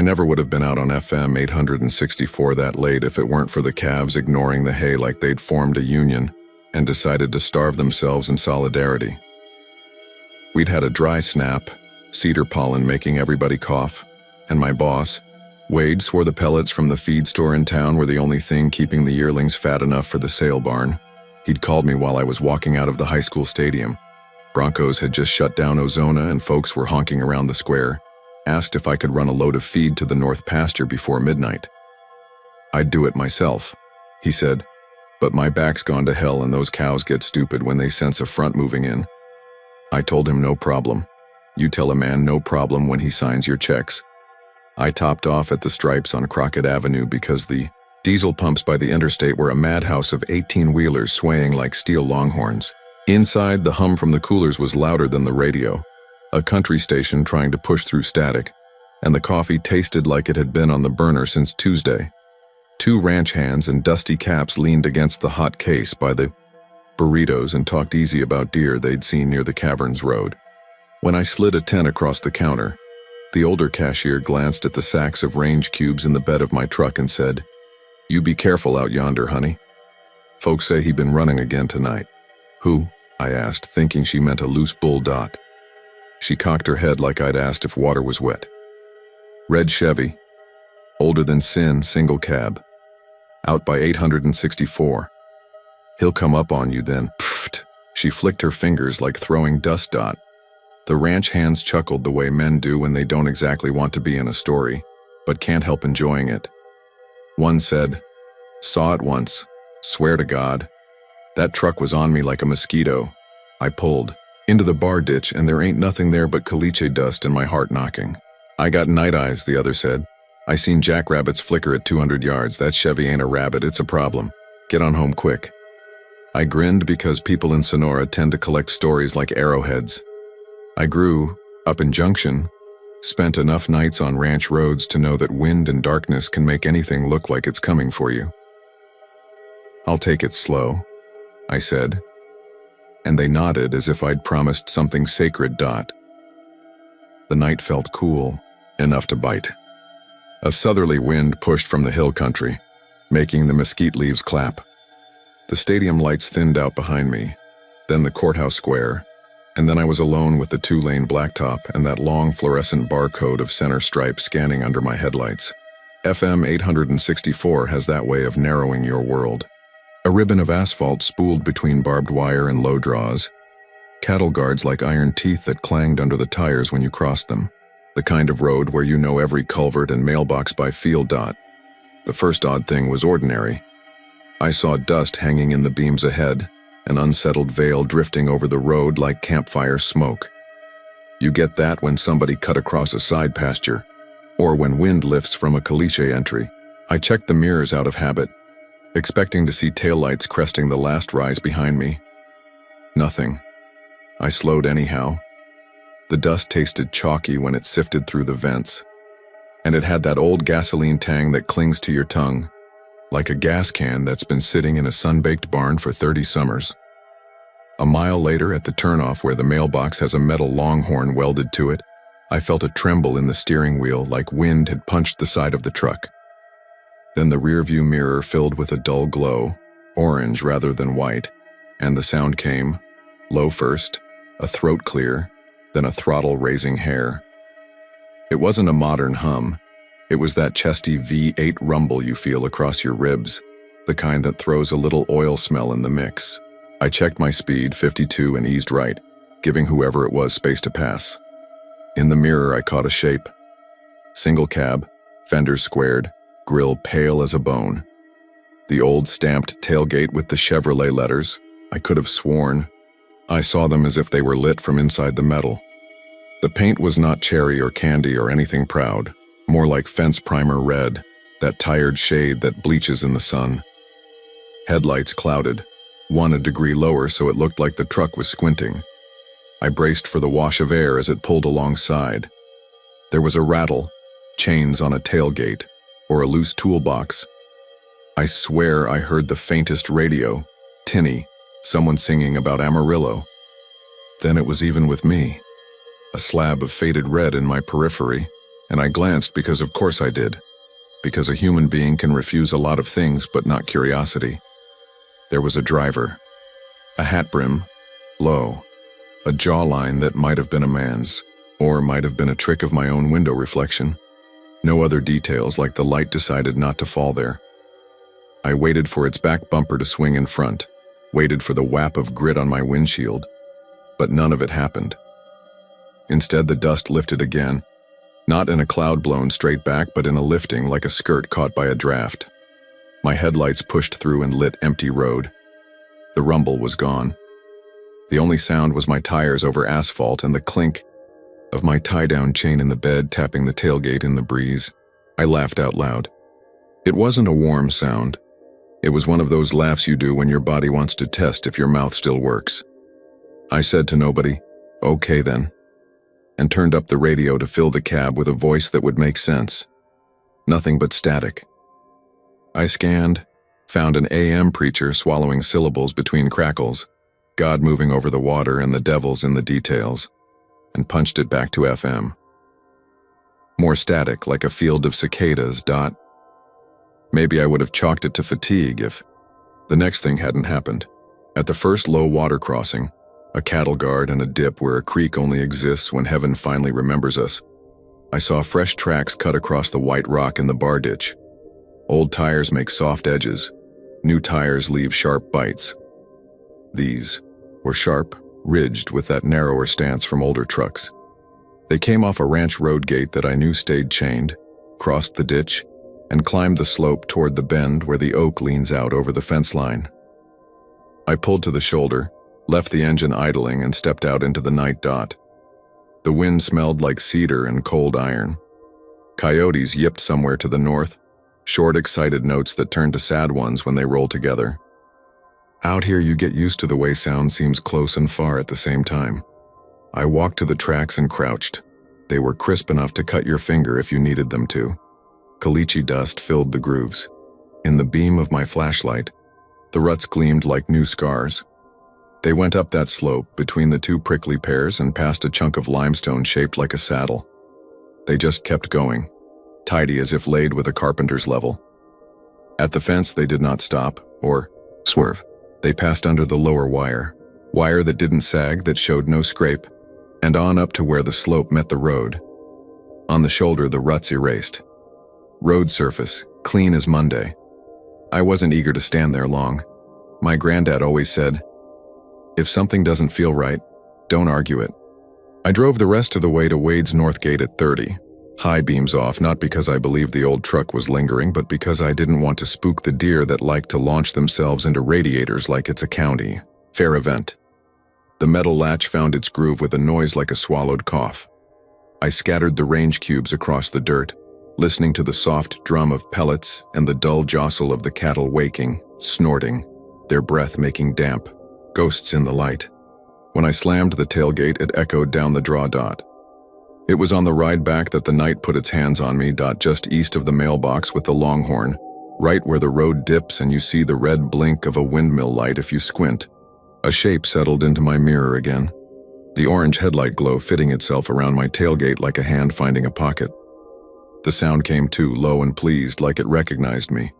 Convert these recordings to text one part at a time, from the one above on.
I never would have been out on FM 864 that late if it weren't for the calves ignoring the hay like they'd formed a union and decided to starve themselves in solidarity. We'd had a dry snap, cedar pollen making everybody cough, and my boss, Wade, swore the pellets from the feed store in town were the only thing keeping the yearlings fat enough for the sale barn. He'd called me while I was walking out of the high school stadium. Broncos had just shut down Ozona and folks were honking around the square, asked if I could run a load of feed to the north pasture before midnight. I'd do it myself, he said, but my back's gone to hell and those cows get stupid when they sense a front moving in. I told him no problem. You tell a man no problem when he signs your checks. I topped off at the Stripes on Crockett Avenue because the diesel pumps by the interstate were a madhouse of 18-wheelers swaying like steel longhorns. Inside, the hum from the coolers was louder than the radio, a country station trying to push through static, and the coffee tasted like it had been on the burner since Tuesday. Two ranch hands in dusty caps leaned against the hot case by the burritos and talked easy about deer they'd seen near the Caverns Road. When I slid a 10 across the counter, the older cashier glanced at the sacks of range cubes in the bed of my truck and said, "You be careful out yonder, honey. Folks say he been running again tonight." "Who?" I asked, thinking she meant a loose bull Dot. She cocked her head like I'd asked if water was wet. "Red Chevy. Older than sin, single cab. Out by 864. He'll come up on you then." Pfft. She flicked her fingers like throwing dust. Dot. The ranch hands chuckled the way men do when they don't exactly want to be in a story, but can't help enjoying it. One said, "Saw it once. Swear to God. That truck was on me like a mosquito." I pulled into the bar ditch and there ain't nothing there but caliche dust and my heart knocking. "I got night eyes," the other said. "I seen jackrabbits flicker at 200 yards. That Chevy ain't a rabbit, it's a problem. Get on home quick." I grinned because people in Sonora tend to collect stories like arrowheads. I grew up in Junction, spent enough nights on ranch roads to know that wind and darkness can make anything look like it's coming for you. "I'll take it slow," I said, and they nodded as if I'd promised something sacred. Dot. The night felt cool, enough to bite. A southerly wind pushed from the hill country, making the mesquite leaves clap. The stadium lights thinned out behind me, then the courthouse square, and then I was alone with the two-lane blacktop and that long fluorescent barcode of center stripe scanning under my headlights. FM 864 has that way of narrowing your world. A ribbon of asphalt spooled between barbed wire and low draws, cattle guards like iron teeth that clanged under the tires when you crossed them, the kind of road where you know every culvert and mailbox by feel. Dot. The first odd thing was ordinary. I saw dust hanging in the beams ahead, an unsettled veil drifting over the road like campfire smoke. You get that when somebody cut across a side pasture, or when wind lifts from a caliche entry. I checked the mirrors out of habit, expecting to see taillights cresting the last rise behind me. Nothing. I slowed anyhow. The dust tasted chalky when it sifted through the vents, and it had that old gasoline tang that clings to your tongue, like a gas can that's been sitting in a sun-baked barn for 30 summers. A mile later, at the turnoff where the mailbox has a metal longhorn welded to it, I felt a tremble in the steering wheel like wind had punched the side of the truck. Then the rearview mirror filled with a dull glow, orange rather than white, and the sound came, low first, a throat clear, then a throttle-raising hair. It wasn't a modern hum. It was that chesty V8 rumble you feel across your ribs, the kind that throws a little oil smell in the mix. I checked my speed, 52, and eased right, giving whoever it was space to pass. In the mirror, I caught a shape. Single cab, fenders squared, grille pale as a bone. The old stamped tailgate with the Chevrolet letters, I could have sworn. I saw them as if they were lit from inside the metal. The paint was not cherry or candy or anything proud, more like fence primer red, that tired shade that bleaches in the sun. Headlights clouded, one a degree lower so it looked like the truck was squinting. I braced for the wash of air as it pulled alongside. There was a rattle, chains on a tailgate, or a loose toolbox. I swear I heard the faintest radio, tinny, someone singing about Amarillo. Then it was even with me. A slab of faded red in my periphery, and I glanced because of course I did, because a human being can refuse a lot of things but not curiosity. There was a driver, a hat brim, low, a jawline that might have been a man's, or might have been a trick of my own window reflection. No other details, like the light decided not to fall there. I waited for its back bumper to swing in front, waited for the whap of grit on my windshield, but none of it happened. Instead, the dust lifted again, not in a cloud blown straight back, but in a lifting like a skirt caught by a draft. My headlights pushed through and lit empty road. The rumble was gone. The only sound was my tires over asphalt and the clink of my tie-down chain in the bed tapping the tailgate in the breeze. I laughed out loud. It wasn't a warm sound. It was one of those laughs you do when your body wants to test if your mouth still works. I said to nobody, "Okay then," and turned up the radio to fill the cab with a voice that would make sense. Nothing but static. I scanned, found an AM preacher swallowing syllables between crackles, God moving over the water and the devils in the details, and punched it back to FM. More static, like a field of cicadas. Maybe I would have chalked it to fatigue if the next thing hadn't happened. At the first low water crossing, a cattle guard and a dip where a creek only exists when heaven finally remembers us, I saw fresh tracks cut across the white rock in the bar ditch. Old tires make soft edges. New tires leave sharp bites. These were sharp, ridged with that narrower stance from older trucks. They came off a ranch road gate that I knew stayed chained, crossed the ditch, and climbed the slope toward the bend where the oak leans out over the fence line. I pulled to the shoulder, left the engine idling, and stepped out into the night. The wind smelled like cedar and cold iron. Coyotes yipped somewhere to the north, short, excited notes that turned to sad ones when they roll together. Out here you get used to the way sound seems close and far at the same time. I walked to the tracks and crouched. They were crisp enough to cut your finger if you needed them to. Caliche dust filled the grooves. In the beam of my flashlight, the ruts gleamed like new scars. They went up that slope between the two prickly pears and past a chunk of limestone shaped like a saddle. They just kept going, tidy as if laid with a carpenter's level. At the fence they did not stop, or swerve. They passed under the lower wire that didn't sag, that showed no scrape, and on up to where the slope met the road. On the shoulder the ruts erased. Road surface, clean as Monday. I wasn't eager to stand there long. My granddad always said, "If something doesn't feel right, don't argue it." I drove the rest of the way to Wade's North Gate at 30, high beams off, not because I believed the old truck was lingering, but because I didn't want to spook the deer that liked to launch themselves into radiators like it's a county fair event. The metal latch found its groove with a noise like a swallowed cough. I scattered the range cubes across the dirt, listening to the soft drum of pellets and the dull jostle of the cattle waking, snorting, their breath making damp, ghosts in the light. When I slammed the tailgate, it echoed down the draw. It was on the ride back that the night put its hands on me. Just east of the mailbox with the longhorn, right where the road dips and you see the red blink of a windmill light if you squint. A shape settled into my mirror again, the orange headlight glow fitting itself around my tailgate like a hand finding a pocket. The sound came too, low and pleased, like it recognized me.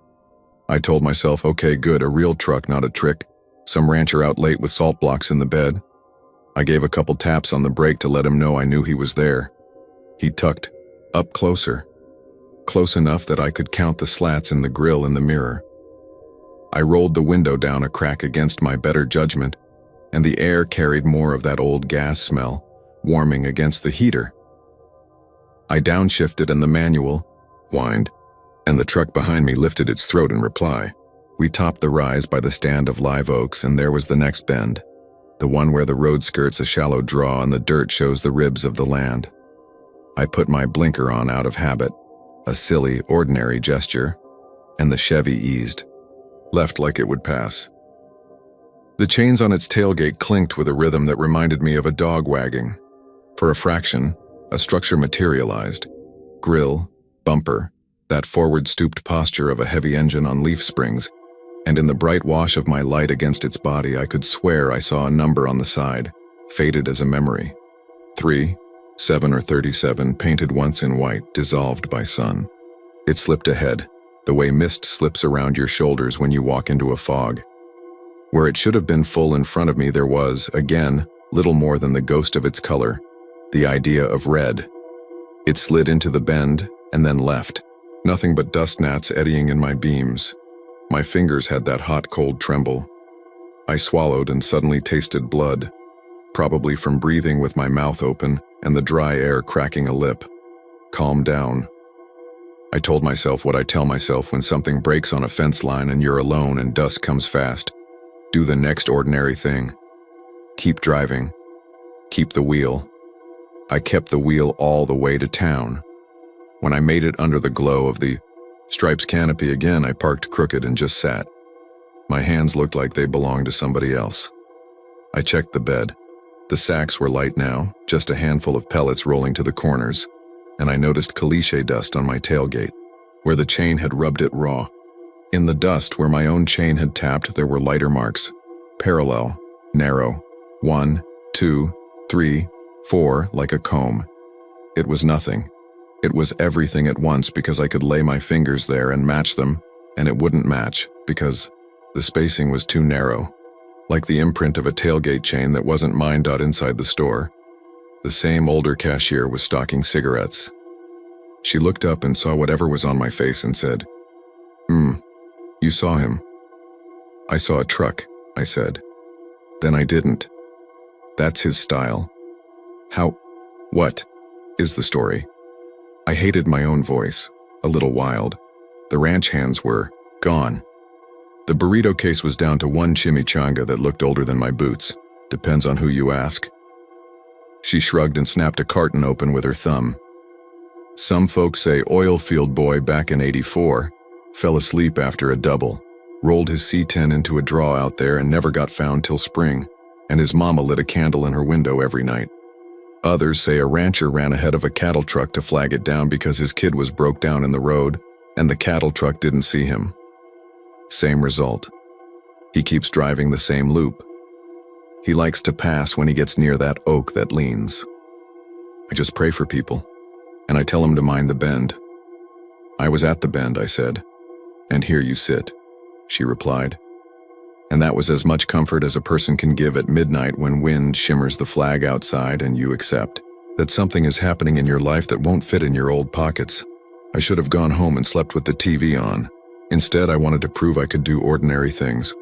I told myself, okay, good, a real truck, not a trick. Some rancher out late with salt blocks in the bed. I gave a couple taps on the brake to let him know I knew he was there. He tucked up closer, close enough that I could count the slats in the grill in the mirror. I rolled the window down a crack against my better judgment, and the air carried more of that old gas smell, warming against the heater. I downshifted and the manual whined, and the truck behind me lifted its throat in reply. We topped the rise by the stand of live oaks, and there was the next bend, the one where the road skirts a shallow draw and the dirt shows the ribs of the land. I put my blinker on out of habit, a silly, ordinary gesture, and the Chevy eased, left like it would pass. The chains on its tailgate clinked with a rhythm that reminded me of a dog wagging. For a fraction, a structure materialized. Grill, bumper, that forward-stooped posture of a heavy engine on leaf springs, and in the bright wash of my light against its body I could swear I saw a number on the side, faded as a memory. 3, 7 or 37, painted once in white, dissolved by sun. It slipped ahead, the way mist slips around your shoulders when you walk into a fog. Where it should have been full in front of me, there was, again, little more than the ghost of its color, the idea of red. It slid into the bend and then left, nothing but dust gnats eddying in my beams. My fingers had that hot, cold tremble. I swallowed and suddenly tasted blood, probably from breathing with my mouth open and the dry air cracking a lip. Calm down. I told myself what I tell myself when something breaks on a fence line and you're alone and dusk comes fast. Do the next ordinary thing. Keep driving. Keep the wheel. I kept the wheel all the way to town. When I made it under the glow of the Stripes canopy again, I parked crooked and just sat. My hands looked like they belonged to somebody else. I checked the bed. The sacks were light now, just a handful of pellets rolling to the corners, and I noticed caliche dust on my tailgate, where the chain had rubbed it raw. In the dust where my own chain had tapped, there were lighter marks. Parallel, narrow, 1, 2, 3, 4, like a comb. It was nothing. It was everything at once because I could lay my fingers there and match them, and it wouldn't match because the spacing was too narrow, like the imprint of a tailgate chain that wasn't mine. Inside the store, the same older cashier was stocking cigarettes. She looked up and saw whatever was on my face and said, You saw him." "I saw a truck," I said. "Then I didn't. That's his style." "How? What is the story?" I hated my own voice, a little wild. The ranch hands were gone. The burrito case was down to one chimichanga that looked older than my boots. Depends on who you ask. She shrugged and snapped a carton open with her thumb. "Some folks say oil field boy back in '84 fell asleep after a double, rolled his C10 into a draw out there and never got found till spring, and his mama lit a candle in her window every night. Others say a rancher ran ahead of a cattle truck to flag it down because his kid was broke down in the road and the cattle truck didn't see him. Same result. He keeps driving the same loop. He likes to pass when he gets near that oak that leans. I just pray for people, and I tell him to mind the bend." "I was at the bend," I said. "And here you sit," she replied. And that was as much comfort as a person can give at midnight when wind shimmers the flag outside and you accept that something is happening in your life that won't fit in your old pockets. I should have gone home and slept with the TV on. Instead, I wanted to prove I could do ordinary things.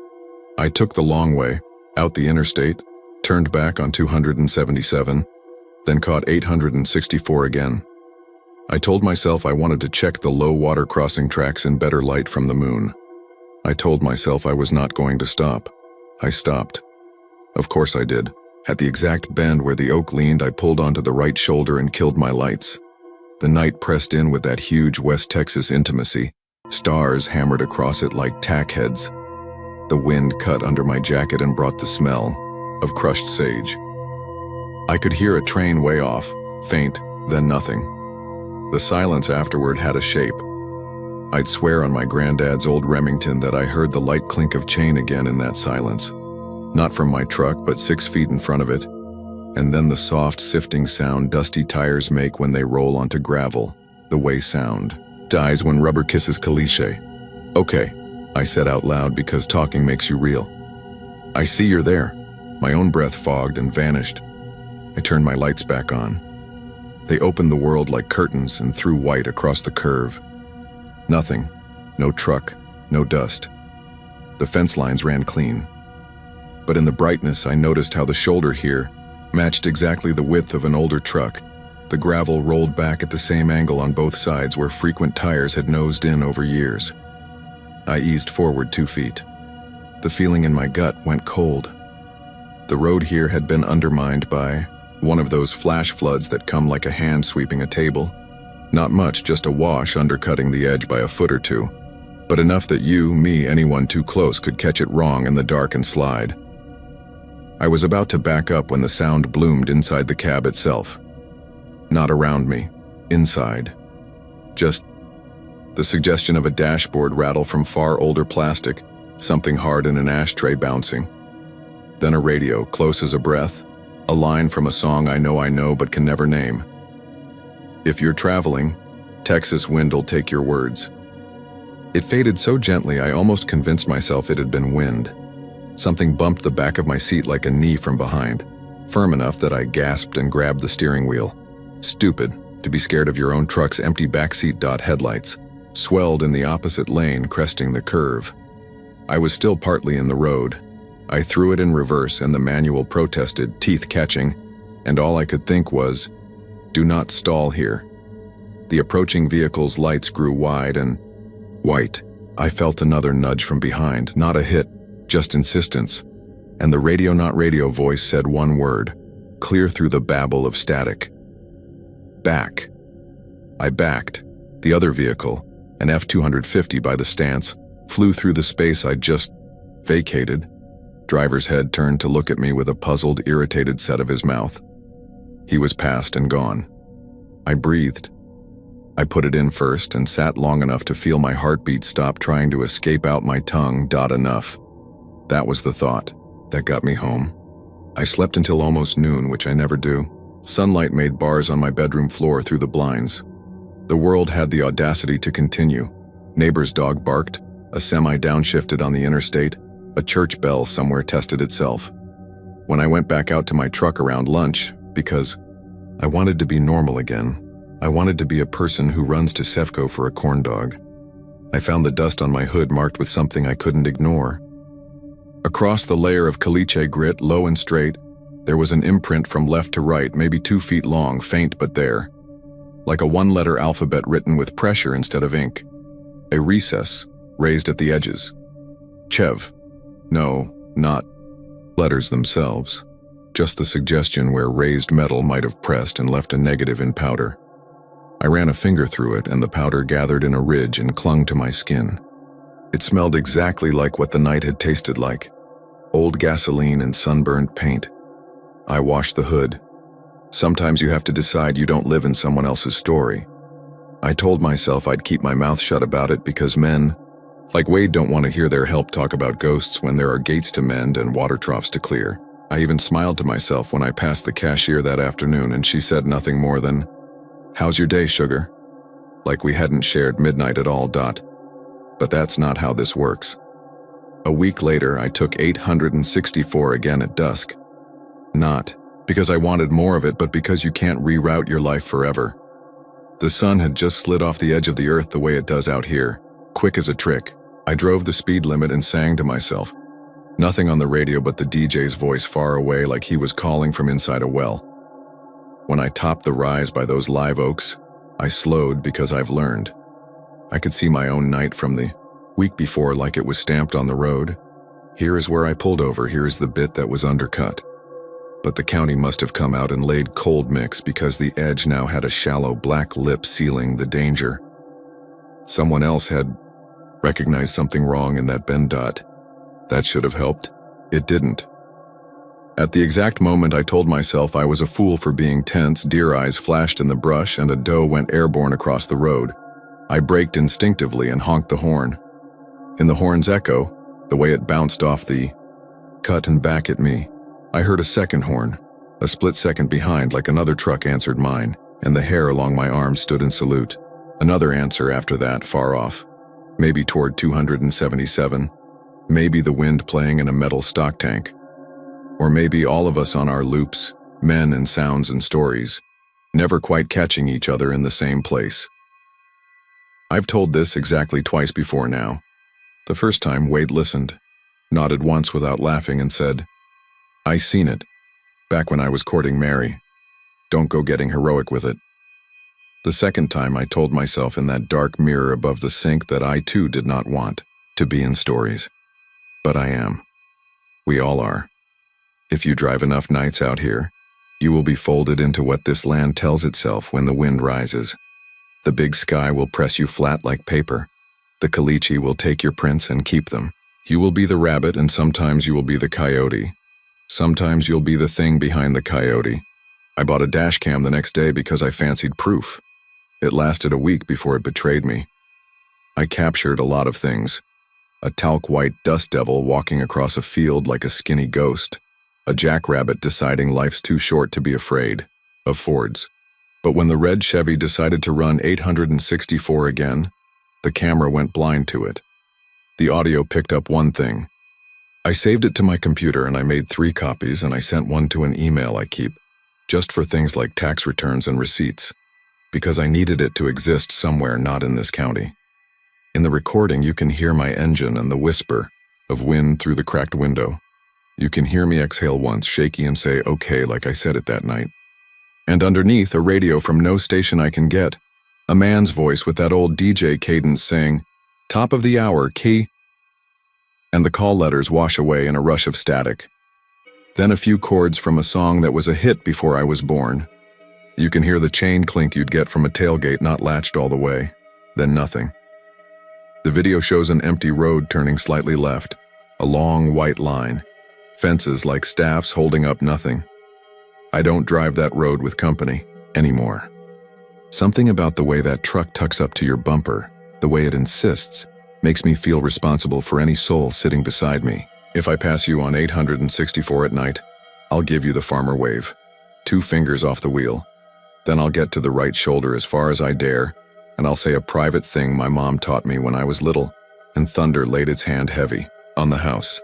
I took the long way, out the interstate, turned back on 277, then caught 864 again. I told myself I wanted to check the low water crossing tracks in better light from the moon. I told myself I was not going to stop. I stopped. Of course I did. At the exact bend where the oak leaned, I pulled onto the right shoulder and killed my lights. The night pressed in with that huge West Texas intimacy. Stars hammered across it like tack heads. The wind cut under my jacket and brought the smell of crushed sage. I could hear a train way off, faint, then nothing. The silence afterward had a shape. I'd swear on my granddad's old Remington that I heard the light clink of chain again in that silence. Not from my truck, but 6 feet in front of it. And then the soft, sifting sound dusty tires make when they roll onto gravel. The way sound dies when rubber kisses caliche. "Okay," I said out loud because talking makes you real. "I see you're there." My own breath fogged and vanished. I turned my lights back on. They opened the world like curtains and threw white across the curve. Nothing. No truck. No dust. The fence lines ran clean. But in the brightness, I noticed how the shoulder here matched exactly the width of an older truck. The gravel rolled back at the same angle on both sides where frequent tires had nosed in over years. I eased forward 2 feet. The feeling in my gut went cold. The road here had been undermined by one of those flash floods that come like a hand sweeping a table. Not much, just a wash undercutting the edge by a foot or two, but enough that you, me, anyone too close could catch it wrong in the dark and slide. I was about to back up when the sound bloomed inside the cab itself. Not around me, inside. Just the suggestion of a dashboard rattle from far older plastic, something hard in an ashtray bouncing. Then a radio, close as a breath, A line from a song I know but can never name. If you're traveling, Texas wind'll take your words. It faded so gently I almost convinced myself it had been wind. Something bumped the back of my seat like a knee from behind, firm enough that I gasped and grabbed the steering wheel. Stupid, to be scared of your own truck's empty backseat. Headlights swelled in the opposite lane, cresting the curve. I was still partly in the road. I threw it in reverse and the manual protested, teeth catching, and all I could think was, do not stall here. The approaching vehicle's lights grew wide and white. I felt another nudge from behind, not a hit, just insistence, and the radio not radio voice said one word, clear through the babble of static. Back. I backed. The other vehicle, an F-250 by the stance, flew through the space I'd just vacated. Driver's head turned to look at me with a puzzled, irritated set of his mouth. He was past and gone. I breathed. I put it in first and sat long enough to feel my heartbeat stop trying to escape out my tongue. Enough. That was the thought that got me home. I slept until almost noon, which I never do. Sunlight made bars on my bedroom floor through the blinds. The world had the audacity to continue. Neighbor's dog barked, a semi downshifted on the interstate, a church bell somewhere tested itself. When I went back out to my truck around lunch, because I wanted to be normal again, I wanted to be a person who runs to Sefco for a corn dog. I found the dust on my hood marked with something I couldn't ignore. Across the layer of caliche grit, low and straight, there was an imprint from left to right, maybe 2 feet long, faint but there. Like a one-letter alphabet written with pressure instead of ink. A recess, raised at the edges. Chev. No, not letters themselves. Just the suggestion where raised metal might have pressed and left a negative in powder. I ran a finger through it and the powder gathered in a ridge and clung to my skin. It smelled exactly like what the night had tasted like. Old gasoline and sunburned paint. I washed the hood. Sometimes you have to decide you don't live in someone else's story. I told myself I'd keep my mouth shut about it because men, like Wade, don't want to hear their help talk about ghosts when there are gates to mend and water troughs to clear. I even smiled to myself when I passed the cashier that afternoon and she said nothing more than, "How's your day, sugar?" Like we hadn't shared midnight at all. But that's not how this works. A week later, I took 864 again at dusk. Not because I wanted more of it, but because you can't reroute your life forever. The sun had just slid off the edge of the earth the way it does out here, quick as a trick. I drove the speed limit and sang to myself. Nothing on the radio but the DJ's voice far away, like he was calling from inside a well. When I topped the rise by those live oaks, I slowed because I've learned. I could see my own night from the week before like it was stamped on the road. Here is where I pulled over, here is the bit that was undercut. But the county must have come out and laid cold mix because the edge now had a shallow black lip sealing the danger. Someone else had recognized something wrong in that bend. That should have helped. It didn't. At the exact moment I told myself I was a fool for being tense, deer eyes flashed in the brush and a doe went airborne across the road. I braked instinctively and honked the horn. In the horn's echo, the way it bounced off the cut and back at me, I heard a second horn. A split second behind, like another truck answered mine, and the hair along my arm stood in salute. Another answer after that, far off. Maybe toward 277. Maybe the wind playing in a metal stock tank. Or maybe all of us on our loops, men and sounds and stories, never quite catching each other in the same place. I've told this exactly twice before now. The first time, Wade listened, nodded once without laughing and said, "I seen it, back when I was courting Mary. Don't go getting heroic with it." The second time I told myself in that dark mirror above the sink that I too did not want to be in stories. But I am. We all are. If you drive enough nights out here, you will be folded into what this land tells itself when the wind rises. The big sky will press you flat like paper. The caliche will take your prints and keep them. You will be the rabbit and sometimes you will be the coyote. Sometimes you'll be the thing behind the coyote. I bought a dash cam the next day because I fancied proof. It lasted a week before it betrayed me. I captured a lot of things. A talc-white dust devil walking across a field like a skinny ghost. a jackrabbit deciding life's too short to be afraid of Fords. But when the red Chevy decided to run 864 again, the camera went blind to it. The audio picked up one thing. I saved it to my computer and I made 3 copies and I sent one to an email I keep, just for things like tax returns and receipts, because I needed it to exist somewhere not in this county. In the recording, you can hear my engine and the whisper of wind through the cracked window. You can hear me exhale once, shaky, and say, okay, like I said it that night. And underneath, a radio from no station I can get, a man's voice with that old DJ cadence saying, top of the hour, key. And the call letters wash away in a rush of static. Then a few chords from a song that was a hit before I was born. You can hear the chain clink you'd get from a tailgate not latched all the way. Then nothing. The video shows an empty road turning slightly left, a long white line, fences like staffs holding up nothing. I don't drive that road with company anymore. Something about the way that truck tucks up to your bumper, the way it insists, makes me feel responsible for any soul sitting beside me. If I pass you on 864 at night, I'll give you the farmer wave, 2 fingers off the wheel. Then I'll get to the right shoulder as far as I dare, and I'll say a private thing my mom taught me when I was little, and thunder laid its hand heavy on the house.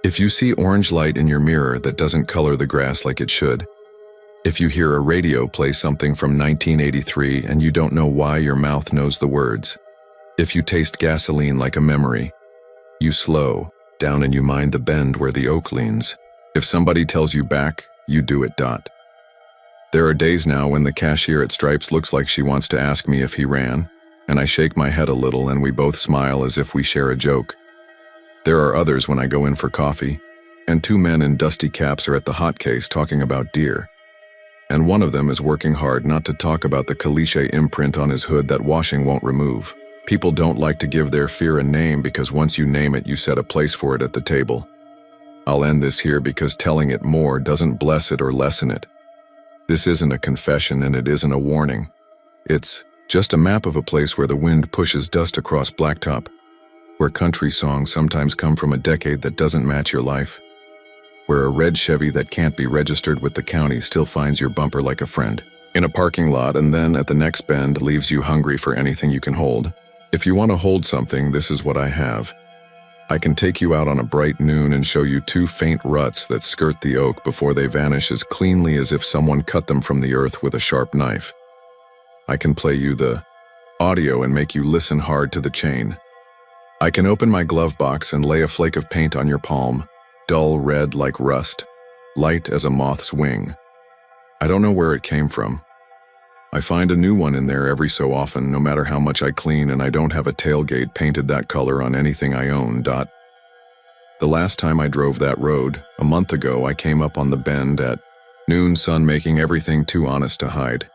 If you see orange light in your mirror that doesn't color the grass like it should, if you hear a radio play something from 1983 and you don't know why your mouth knows the words, if you taste gasoline like a memory, you slow down and you mind the bend where the oak leans. If somebody tells you back, you do it. There are days now when the cashier at Stripes looks like she wants to ask me if he ran, and I shake my head a little and we both smile as if we share a joke. There are others when I go in for coffee, and 2 men in dusty caps are at the hot case talking about deer. And one of them is working hard not to talk about the cliché imprint on his hood that washing won't remove. People don't like to give their fear a name because once you name it, you set a place for it at the table. I'll end this here because telling it more doesn't bless it or lessen it. This isn't a confession and it isn't a warning. It's just a map of a place where the wind pushes dust across blacktop, where country songs sometimes come from a decade that doesn't match your life, where a red Chevy that can't be registered with the county still finds your bumper like a friend in a parking lot and then at the next bend leaves you hungry for anything you can hold. If you want to hold something, this is what I have. I can take you out on a bright noon and show you 2 faint ruts that skirt the oak before they vanish as cleanly as if someone cut them from the earth with a sharp knife. I can play you the audio and make you listen hard to the chain. I can open my glove box and lay a flake of paint on your palm, dull red like rust, light as a moth's wing. I don't know where it came from. I find a new one in there every so often, no matter how much I clean, and I don't have a tailgate painted that color on anything I own. The last time I drove that road, a month ago, I came up on the bend at noon, sun making everything too honest to hide.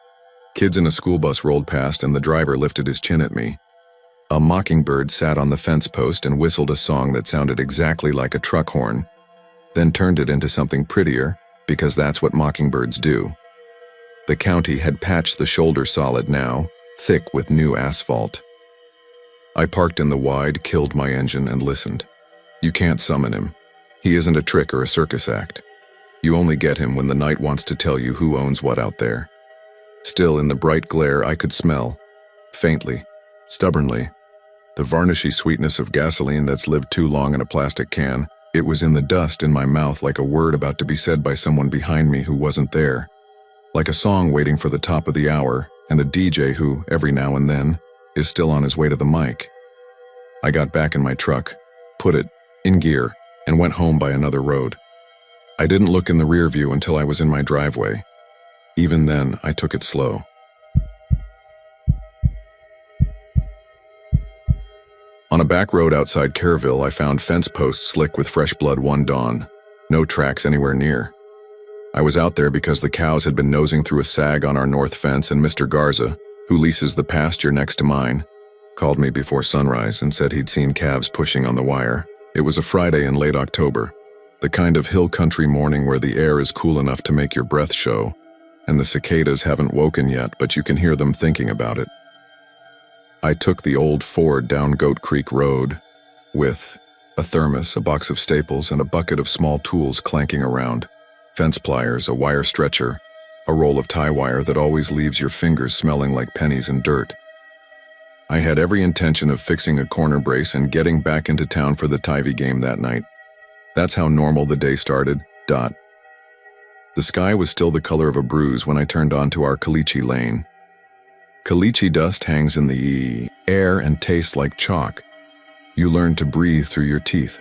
Kids in a school bus rolled past and the driver lifted his chin at me. A mockingbird sat on the fence post and whistled a song that sounded exactly like a truck horn, then turned it into something prettier, because that's what mockingbirds do. The county had patched the shoulder solid now, thick with new asphalt. I parked in the wide, killed my engine and listened. You can't summon him. He isn't a trick or a circus act. You only get him when the night wants to tell you who owns what out there. Still, in the bright glare, I could smell, faintly, stubbornly, the varnishy sweetness of gasoline that's lived too long in a plastic can. It was in the dust in my mouth like a word about to be said by someone behind me who wasn't there. Like a song waiting for the top of the hour, and a DJ who, every now and then, is still on his way to the mic. I got back in my truck, put it in gear, and went home by another road. I didn't look in the rear view until I was in my driveway. Even then, I took it slow. On a back road outside Kerrville, I found fence posts slick with fresh blood one dawn. No tracks anywhere near. I was out there because the cows had been nosing through a sag on our north fence, and Mr. Garza, who leases the pasture next to mine, called me before sunrise and said he'd seen calves pushing on the wire. It was a Friday in late October, the kind of hill country morning where the air is cool enough to make your breath show, and the cicadas haven't woken yet, but you can hear them thinking about it. I took the old Ford down Goat Creek Road with A thermos, a box of staples, and a bucket of small tools clanking around. Fence pliers, a wire stretcher, a roll of tie wire that always leaves your fingers smelling like pennies and dirt. I had every intention of fixing a corner brace and getting back into town for the Tivy game that night. That's how normal the day started. The sky was still the color of a bruise when I turned onto our caliche lane. Caliche dust hangs in the air and tastes like chalk. You learn to breathe through your teeth.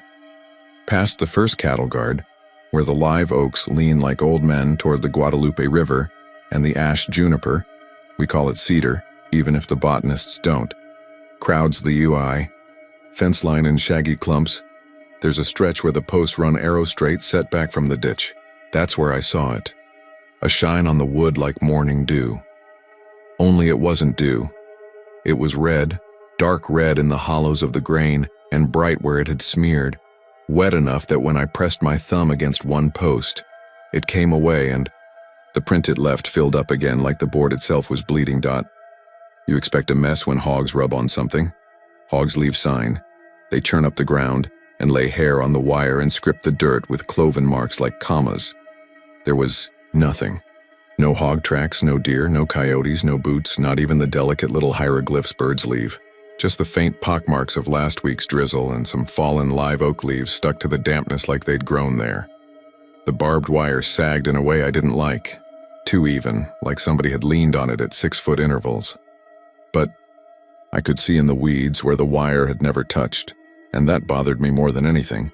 Past the first cattle guard, where the live oaks lean like old men toward the Guadalupe River, and the ash juniper, we call it cedar, even if the botanists don't, crowds the UI, fence line in shaggy clumps. There's a stretch where the posts run arrow straight set back from the ditch. That's where I saw it. A shine on the wood like morning dew. Only it wasn't dew. It was red, dark red in the hollows of the grain, and bright where it had smeared, wet enough that when I pressed my thumb against one post, it came away and the print it left filled up again like the board itself was bleeding. You expect a mess when hogs rub on something. Hogs leave sign. They churn up the ground and lay hair on the wire and script the dirt with cloven marks like commas. There was nothing. No hog tracks, no deer, no coyotes, no boots, not even the delicate little hieroglyphs birds leave. Just the faint pockmarks of last week's drizzle and some fallen live oak leaves stuck to the dampness like they'd grown there. The barbed wire sagged in a way I didn't like. Too even, like somebody had leaned on it at 6-foot intervals. But I could see in the weeds where the wire had never touched, and that bothered me more than anything.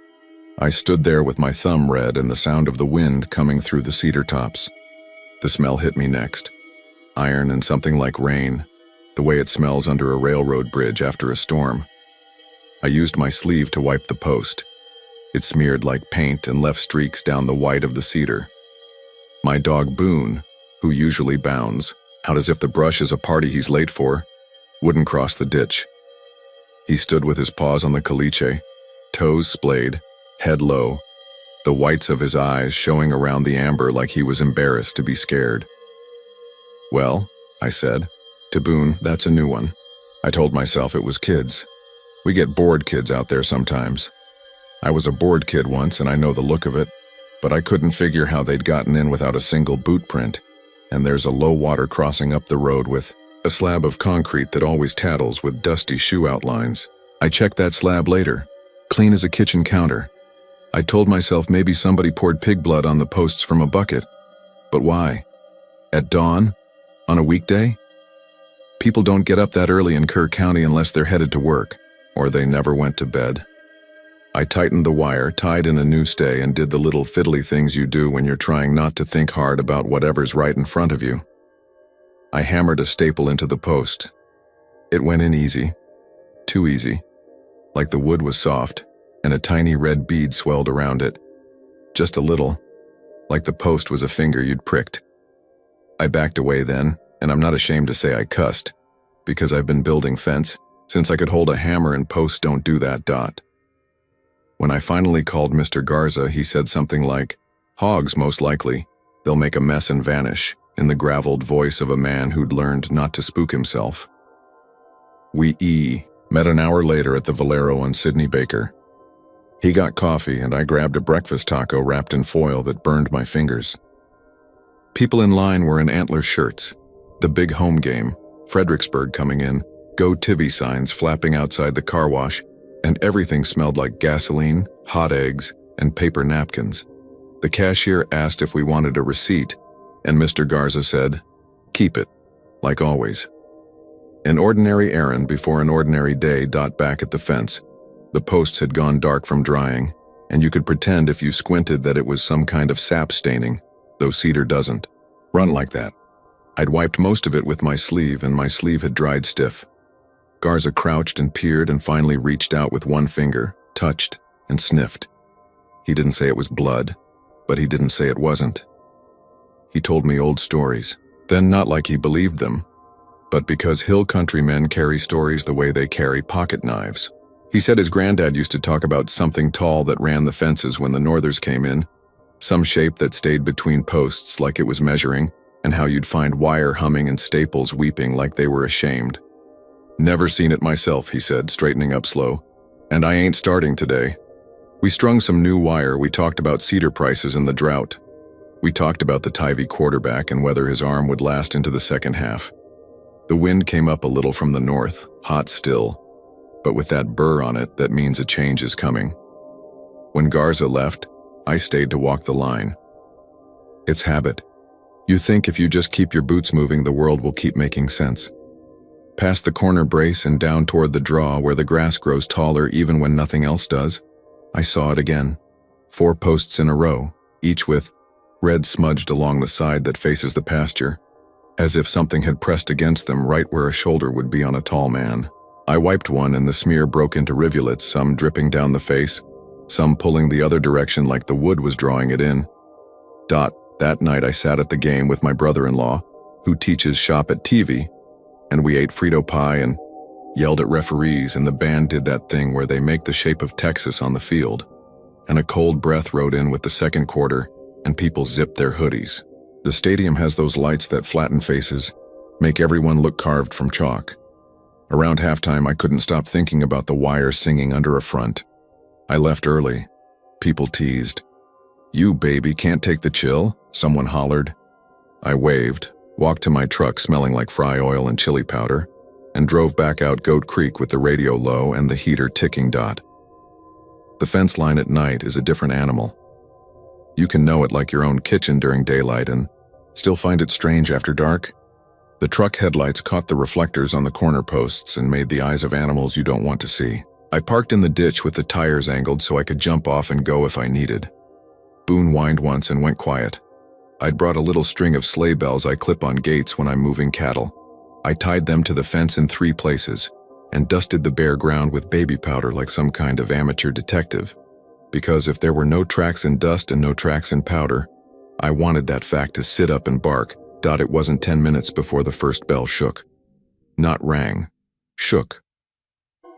I stood there with my thumb red and the sound of the wind coming through the cedar tops. The smell hit me next. Iron and something like rain, the way it smells under a railroad bridge after a storm. I used my sleeve to wipe the post. It smeared like paint and left streaks down the white of the cedar. My dog Boone, who usually bounds, out as if the brush is a party he's late for, wouldn't cross the ditch. He stood with his paws on the caliche, toes splayed, head low, the whites of his eyes showing around the amber like he was embarrassed to be scared. "Well," I said, to Boone, "that's a new one." I told myself it was kids. We get bored kids out there sometimes. I was a bored kid once and I know the look of it, but I couldn't figure how they'd gotten in without a single boot print, and there's a low water crossing up the road with a slab of concrete that always tattles with dusty shoe outlines. I checked that slab later, clean as a kitchen counter. I told myself maybe somebody poured pig blood on the posts from a bucket. But why? At dawn? On a weekday? People don't get up that early in Kerr County unless they're headed to work, or they never went to bed. I tightened the wire, tied in a new stay, and did the little fiddly things you do when you're trying not to think hard about whatever's right in front of you. I hammered a staple into the post. It went in easy. Too easy. Like the wood was soft, and a tiny red bead swelled around it. Just a little. Like the post was a finger you'd pricked. I backed away then, and I'm not ashamed to say I cussed, because I've been building fence since I could hold a hammer and posts don't do that. When I finally called Mr. Garza, he said something like, "Hogs, most likely. They'll make a mess and vanish," in the graveled voice of a man who'd learned not to spook himself. We met an hour later at the Valero on Sidney Baker. He got coffee and I grabbed a breakfast taco wrapped in foil that burned my fingers. People in line were in antler shirts. The big home game, Fredericksburg coming in, Go Tivy signs flapping outside the car wash, and everything smelled like gasoline, hot eggs, and paper napkins. The cashier asked if we wanted a receipt, and Mr. Garza said, "Keep it," like always. An ordinary errand before an ordinary day. Back at the fence, the posts had gone dark from drying, and you could pretend if you squinted that it was some kind of sap staining, though cedar doesn't run like that. I'd wiped most of it with my sleeve, and my sleeve had dried stiff. Garza crouched and peered and finally reached out with one finger, touched, and sniffed. He didn't say it was blood, but he didn't say it wasn't. He told me old stories, then not like he believed them, but because hill country men carry stories the way they carry pocket knives. He said his granddad used to talk about something tall that ran the fences when the Northers came in, some shape that stayed between posts like it was measuring, and how you'd find wire humming and staples weeping like they were ashamed. "Never seen it myself," he said, straightening up slow. "And I ain't starting today. We strung some new wire, we talked about cedar prices and the drought. We talked about the Tivy quarterback and whether his arm would last into the second half. The wind came up a little from the north, hot still, but with that burr on it that means a change is coming. When Garza left, I stayed to walk the line. It's habit. You think if you just keep your boots moving, the world will keep making sense. Past the corner brace and down toward the draw where the grass grows taller even when nothing else does, I saw it again. 4 posts in a row, each with red smudged along the side that faces the pasture, as if something had pressed against them right where a shoulder would be on a tall man. I wiped one and the smear broke into rivulets, some dripping down the face, some pulling the other direction like the wood was drawing it in. That night I sat at the game with my brother-in-law, who teaches shop at TV, and we ate Frito pie and yelled at referees, and the band did that thing where they make the shape of Texas on the field, and a cold breath rode in with the second quarter, and people zipped their hoodies. The stadium has those lights that flatten faces, make everyone look carved from chalk. Around halftime, I couldn't stop thinking about the wire singing under a front. I left early. People teased. "You baby can't take the chill," someone hollered. I waved, walked to my truck smelling like fry oil and chili powder, and drove back out Goat Creek with the radio low and the heater ticking. The fence line at night is a different animal. You can know it like your own kitchen during daylight and still find it strange after dark. The truck headlights caught the reflectors on the corner posts and made the eyes of animals you don't want to see. I parked in the ditch with the tires angled so I could jump off and go if I needed. Boone whined once and went quiet. I'd brought a little string of sleigh bells I clip on gates when I'm moving cattle. I tied them to the fence in 3 places and dusted the bare ground with baby powder like some kind of amateur detective. Because if there were no tracks in dust and no tracks in powder, I wanted that fact to sit up and bark. It wasn't 10 minutes before the first bell shook. Not rang. Shook.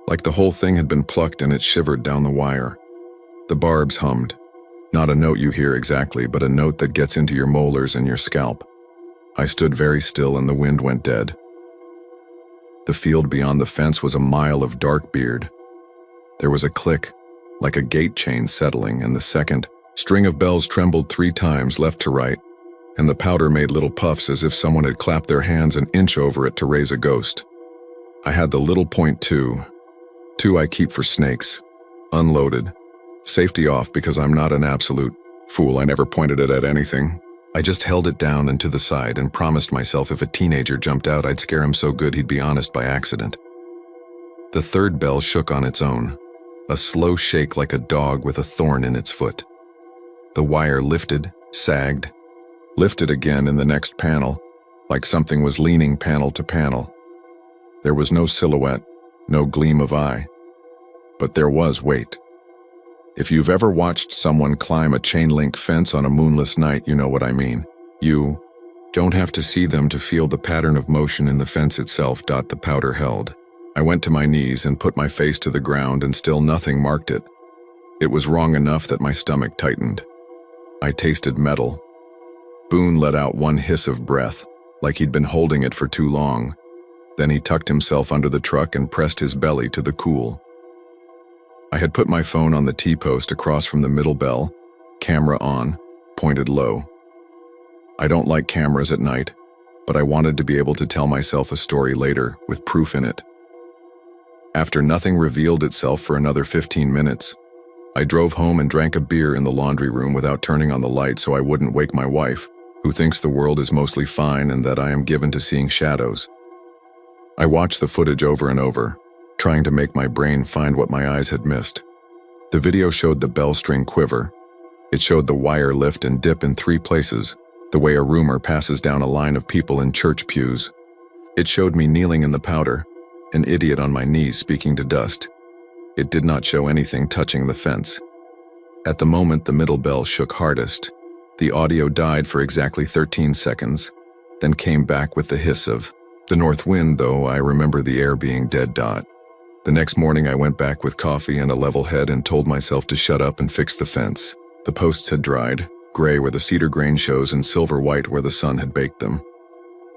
Like the whole thing had been plucked and it shivered down the wire. The barbs hummed. Not a note you hear exactly, but a note that gets into your molars and your scalp. I stood very still and the wind went dead. The field beyond the fence was a mile of dark beard. There was a click, like a gate chain settling, and the second string of bells trembled 3 times left to right, and the powder made little puffs as if someone had clapped their hands an inch over it to raise a ghost. I had the little .2 I keep for snakes, unloaded, safety off because I'm not an absolute fool. I never pointed it at anything. I just held it down and to the side and promised myself if a teenager jumped out, I'd scare him so good he'd be honest by accident. The third bell shook on its own, a slow shake like a dog with a thorn in its foot. The wire lifted, sagged, lifted again in the next panel, like something was leaning panel to panel. There was no silhouette, no gleam of eye, but there was weight. If you've ever watched someone climb a chain-link fence on a moonless night, you know what I mean. You don't have to see them to feel the pattern of motion in the fence itself. The powder held. I went to my knees and put my face to the ground and still nothing marked it. It was wrong enough that my stomach tightened. I tasted metal. Boone let out one hiss of breath, like he'd been holding it for too long. Then he tucked himself under the truck and pressed his belly to the cool. I had put my phone on the T-post across from the middle bell, camera on, pointed low. I don't like cameras at night, but I wanted to be able to tell myself a story later with proof in it. After nothing revealed itself for another 15 minutes, I drove home and drank a beer in the laundry room without turning on the light so I wouldn't wake my wife, who thinks the world is mostly fine and that I am given to seeing shadows. I watched the footage over and over, trying to make my brain find what my eyes had missed. The video showed the bell string quiver. It showed the wire lift and dip in 3 places, the way a rumor passes down a line of people in church pews. It showed me kneeling in the powder, an idiot on my knees speaking to dust. It did not show anything touching the fence. At the moment the middle bell shook hardest, the audio died for exactly 13 seconds, then came back with the hiss of the north wind, though I remember the air being dead. The next morning I went back with coffee and a level head and told myself to shut up and fix the fence. The posts had dried, gray where the cedar grain shows and silver white where the sun had baked them.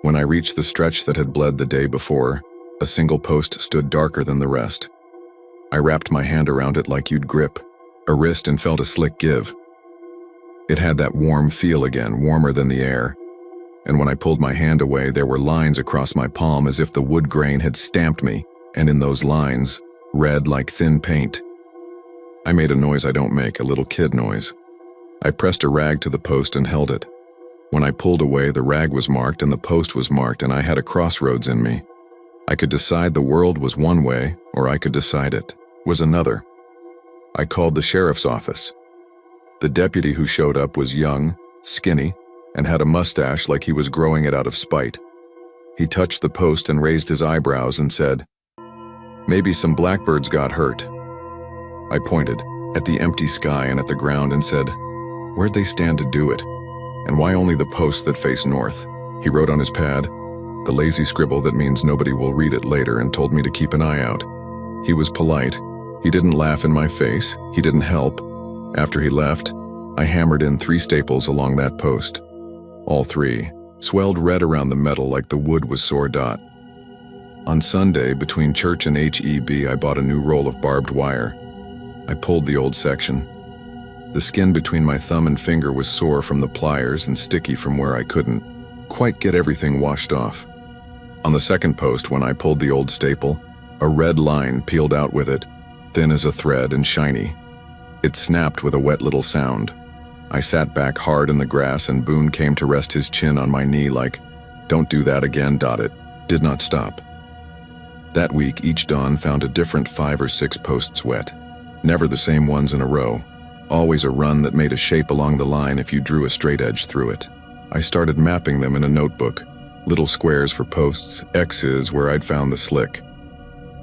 When I reached the stretch that had bled the day before, a single post stood darker than the rest. I wrapped my hand around it like you'd grip a wrist, and felt a slick give. It had that warm feel again, warmer than the air. And when I pulled my hand away, there were lines across my palm as if the wood grain had stamped me, and in those lines, red like thin paint. I made a noise I don't make, a little kid noise. I pressed a rag to the post and held it. When I pulled away, the rag was marked and the post was marked, and I had a crossroads in me. I could decide the world was one way, or I could decide it was another. I called the sheriff's office. The deputy who showed up was young, skinny, and had a mustache like he was growing it out of spite. He touched the post and raised his eyebrows and said, "Maybe some blackbirds got hurt." I pointed at the empty sky and at the ground and said, "Where'd they stand to do it? And why only the posts that face north?" He wrote on his pad, the lazy scribble that means nobody will read it later, and told me to keep an eye out. He was polite. He didn't laugh in my face. He didn't help. After he left, I hammered in 3 staples along that post. All 3 swelled red around the metal like the wood was sore dot. On Sunday, between church and HEB, I bought a new roll of barbed wire. I pulled the old section. The skin between my thumb and finger was sore from the pliers and sticky from where I couldn't quite get everything washed off. On the second post, when I pulled the old staple, a red line peeled out with it, thin as a thread and shiny. It snapped with a wet little sound. I sat back hard in the grass, and Boone came to rest his chin on my knee like, "Don't do that again." It did not stop. That week, each dawn found a different 5 or 6 posts wet. Never the same ones in a row. Always a run that made a shape along the line if you drew a straight edge through it. I started mapping them in a notebook. Little squares for posts, X's where I'd found the slick.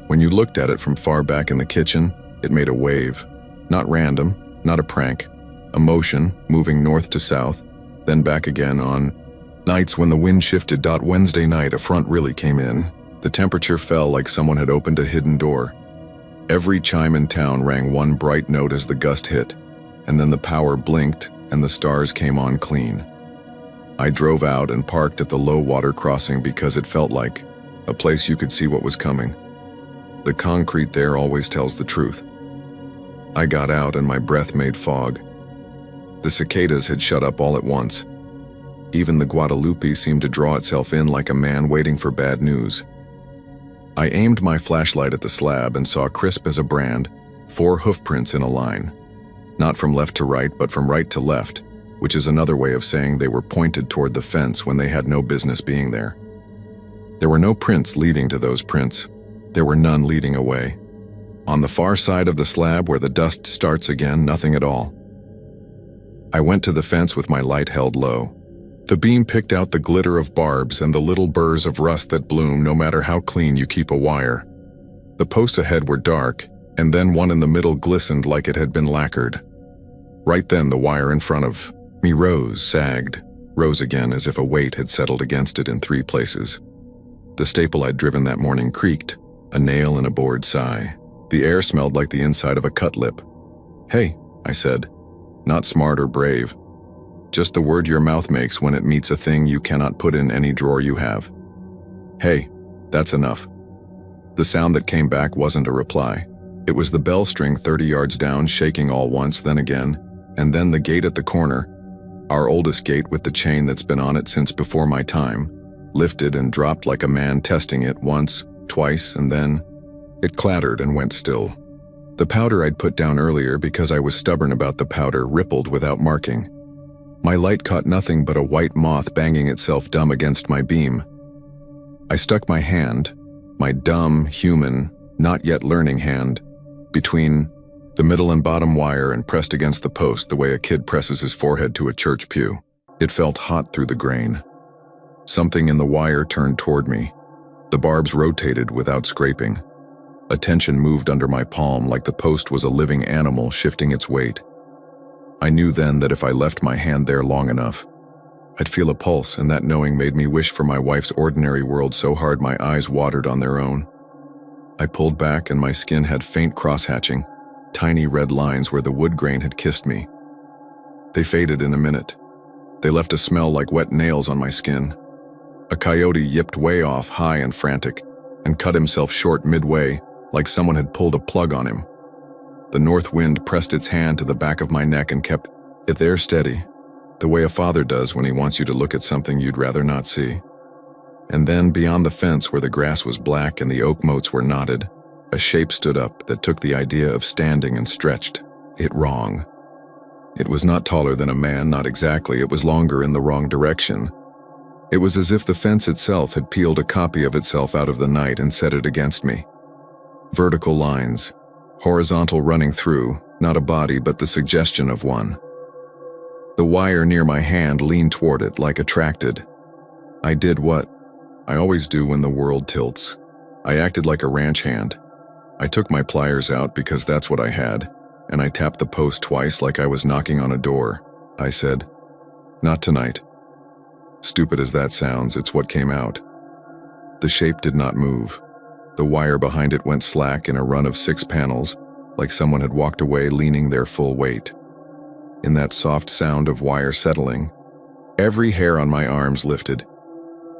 When you looked at it from far back in the kitchen, it made a wave. Not random, not a prank. A motion, moving north to south, then back again on nights when the wind shifted. Wednesday night, a front really came in. The temperature fell like someone had opened a hidden door. Every chime in town rang one bright note as the gust hit, and then the power blinked and the stars came on clean. I drove out and parked at the low water crossing because it felt like a place you could see what was coming. The concrete there always tells the truth. I got out and my breath made fog. The cicadas had shut up all at once. Even the Guadalupe seemed to draw itself in like a man waiting for bad news. I aimed my flashlight at the slab and saw, crisp as a brand, 4 hoofprints in a line. Not from left to right, but from right to left, which is another way of saying they were pointed toward the fence when they had no business being there. There were no prints leading to those prints. There were none leading away. On the far side of the slab where the dust starts again, nothing at all. I went to the fence with my light held low. The beam picked out the glitter of barbs and the little burrs of rust that bloom no matter how clean you keep a wire. The posts ahead were dark, and then one in the middle glistened like it had been lacquered. Right then the wire in front of me rose, sagged, rose again as if a weight had settled against it in 3 places. The staple I'd driven that morning creaked, a nail and a bored sigh. The air smelled like the inside of a cut lip. "Hey," I said, not smart or brave. Just the word your mouth makes when it meets a thing you cannot put in any drawer you have. "Hey, that's enough." The sound that came back wasn't a reply. It was the bell string 30 yards down shaking all once, then again, and then the gate at the corner, our oldest gate with the chain that's been on it since before my time, lifted and dropped like a man testing it once, twice, and then it clattered and went still. The powder I'd put down earlier because I was stubborn about the powder rippled without marking. My light caught nothing but a white moth banging itself dumb against my beam. I stuck my hand, my dumb, human, not yet learning hand, between the middle and bottom wire and pressed against the post the way a kid presses his forehead to a church pew. It felt hot through the grain. Something in the wire turned toward me. The barbs rotated without scraping. A tension moved under my palm like the post was a living animal shifting its weight. I knew then that if I left my hand there long enough, I'd feel a pulse, and that knowing made me wish for my wife's ordinary world so hard my eyes watered on their own. I pulled back and my skin had faint cross-hatching, tiny red lines where the wood grain had kissed me. They faded in a minute. They left a smell like wet nails on my skin. A coyote yipped way off, high and frantic, and cut himself short midway, like someone had pulled a plug on him. The north wind pressed its hand to the back of my neck and kept it there steady, the way a father does when he wants you to look at something you'd rather not see. And then, beyond the fence where the grass was black and the oak moats were knotted, a shape stood up that took the idea of standing and stretched it wrong. It was not taller than a man, not exactly, it was longer in the wrong direction. It was as if the fence itself had peeled a copy of itself out of the night and set it against me. Vertical lines, horizontal running through, not a body but the suggestion of one. The wire near my hand leaned toward it like attracted. I did what I always do when the world tilts. I acted like a ranch hand. I took my pliers out because that's what I had, and I tapped the post twice like I was knocking on a door. I said, "Not tonight." Stupid as that sounds, it's what came out. The shape did not move. The wire behind it went slack in a run of 6 panels, like someone had walked away leaning their full weight. In that soft sound of wire settling, every hair on my arms lifted.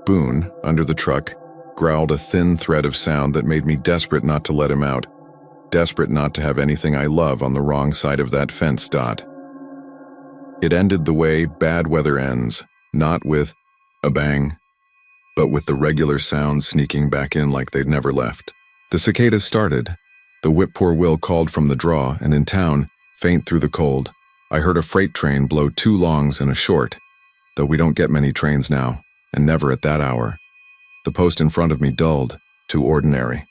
Boone, under the truck, growled a thin thread of sound that made me desperate not to let him out, desperate not to have anything I love on the wrong side of that fence. It ended the way bad weather ends, not with a bang, but with the regular sounds sneaking back in like they'd never left. The cicadas started. The whip-poor-will called from the draw, and in town, faint through the cold, I heard a freight train blow 2 longs and a short, though we don't get many trains now, and never at that hour. The post in front of me dulled, too ordinary.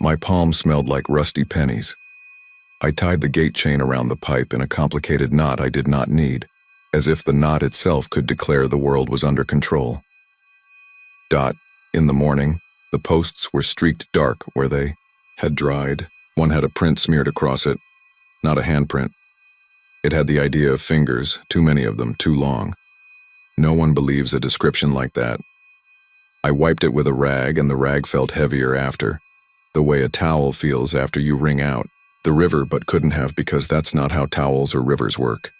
My palm smelled like rusty pennies. I tied the gate chain around the pipe in a complicated knot I did not need, as if the knot itself could declare the world was under control. In the morning, the posts were streaked dark where they had dried. One had a print smeared across it, not a handprint. It had the idea of fingers, too many of them, too long. No one believes a description like that. I wiped it with a rag, and the rag felt heavier after, the way a towel feels after you wring out the river but couldn't have because that's not how towels or rivers work.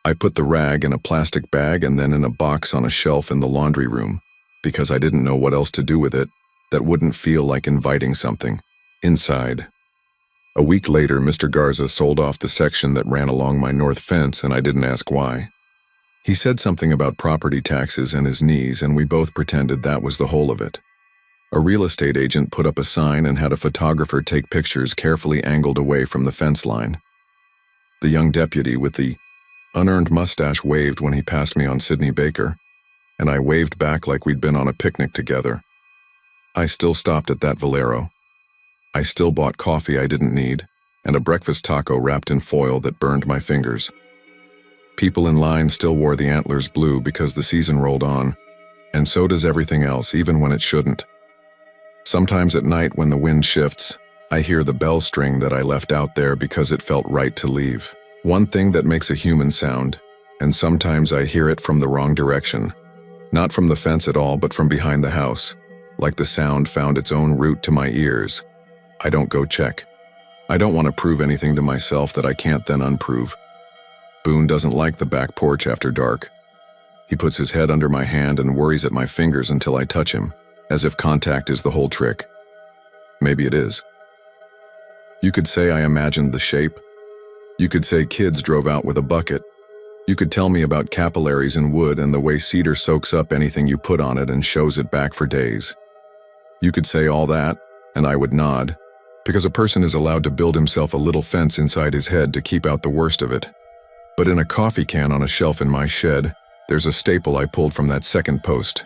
I put the rag in a plastic bag and then in a box on a shelf in the laundry room, because I didn't know what else to do with it that wouldn't feel like inviting something inside. A week later, Mr. Garza sold off the section that ran along my north fence, and I didn't ask why. He said something about property taxes and his knees, and we both pretended that was the whole of it. A real estate agent put up a sign and had a photographer take pictures carefully angled away from the fence line. The young deputy with the unearned mustache waved when he passed me on Sidney Baker, and I waved back like we'd been on a picnic together. I still stopped at that Valero. I still bought coffee I didn't need, and a breakfast taco wrapped in foil that burned my fingers. People in line still wore the antlers blue because the season rolled on, and so does everything else, even when it shouldn't. Sometimes at night when the wind shifts, I hear the bell string that I left out there because it felt right to leave. One thing that makes a human sound, and sometimes I hear it from the wrong direction. Not from the fence at all, but from behind the house, like the sound found its own route to my ears. I don't go check. I don't want to prove anything to myself that I can't then unprove. Boone doesn't like the back porch after dark. He puts his head under my hand and worries at my fingers until I touch him, as if contact is the whole trick. Maybe it is. You could say I imagined the shape. You could say kids drove out with a bucket. You could tell me about capillaries in wood and the way cedar soaks up anything you put on it and shows it back for days. You could say all that, and I would nod, because a person is allowed to build himself a little fence inside his head to keep out the worst of it. But in a coffee can on a shelf in my shed, there's a staple I pulled from that second post.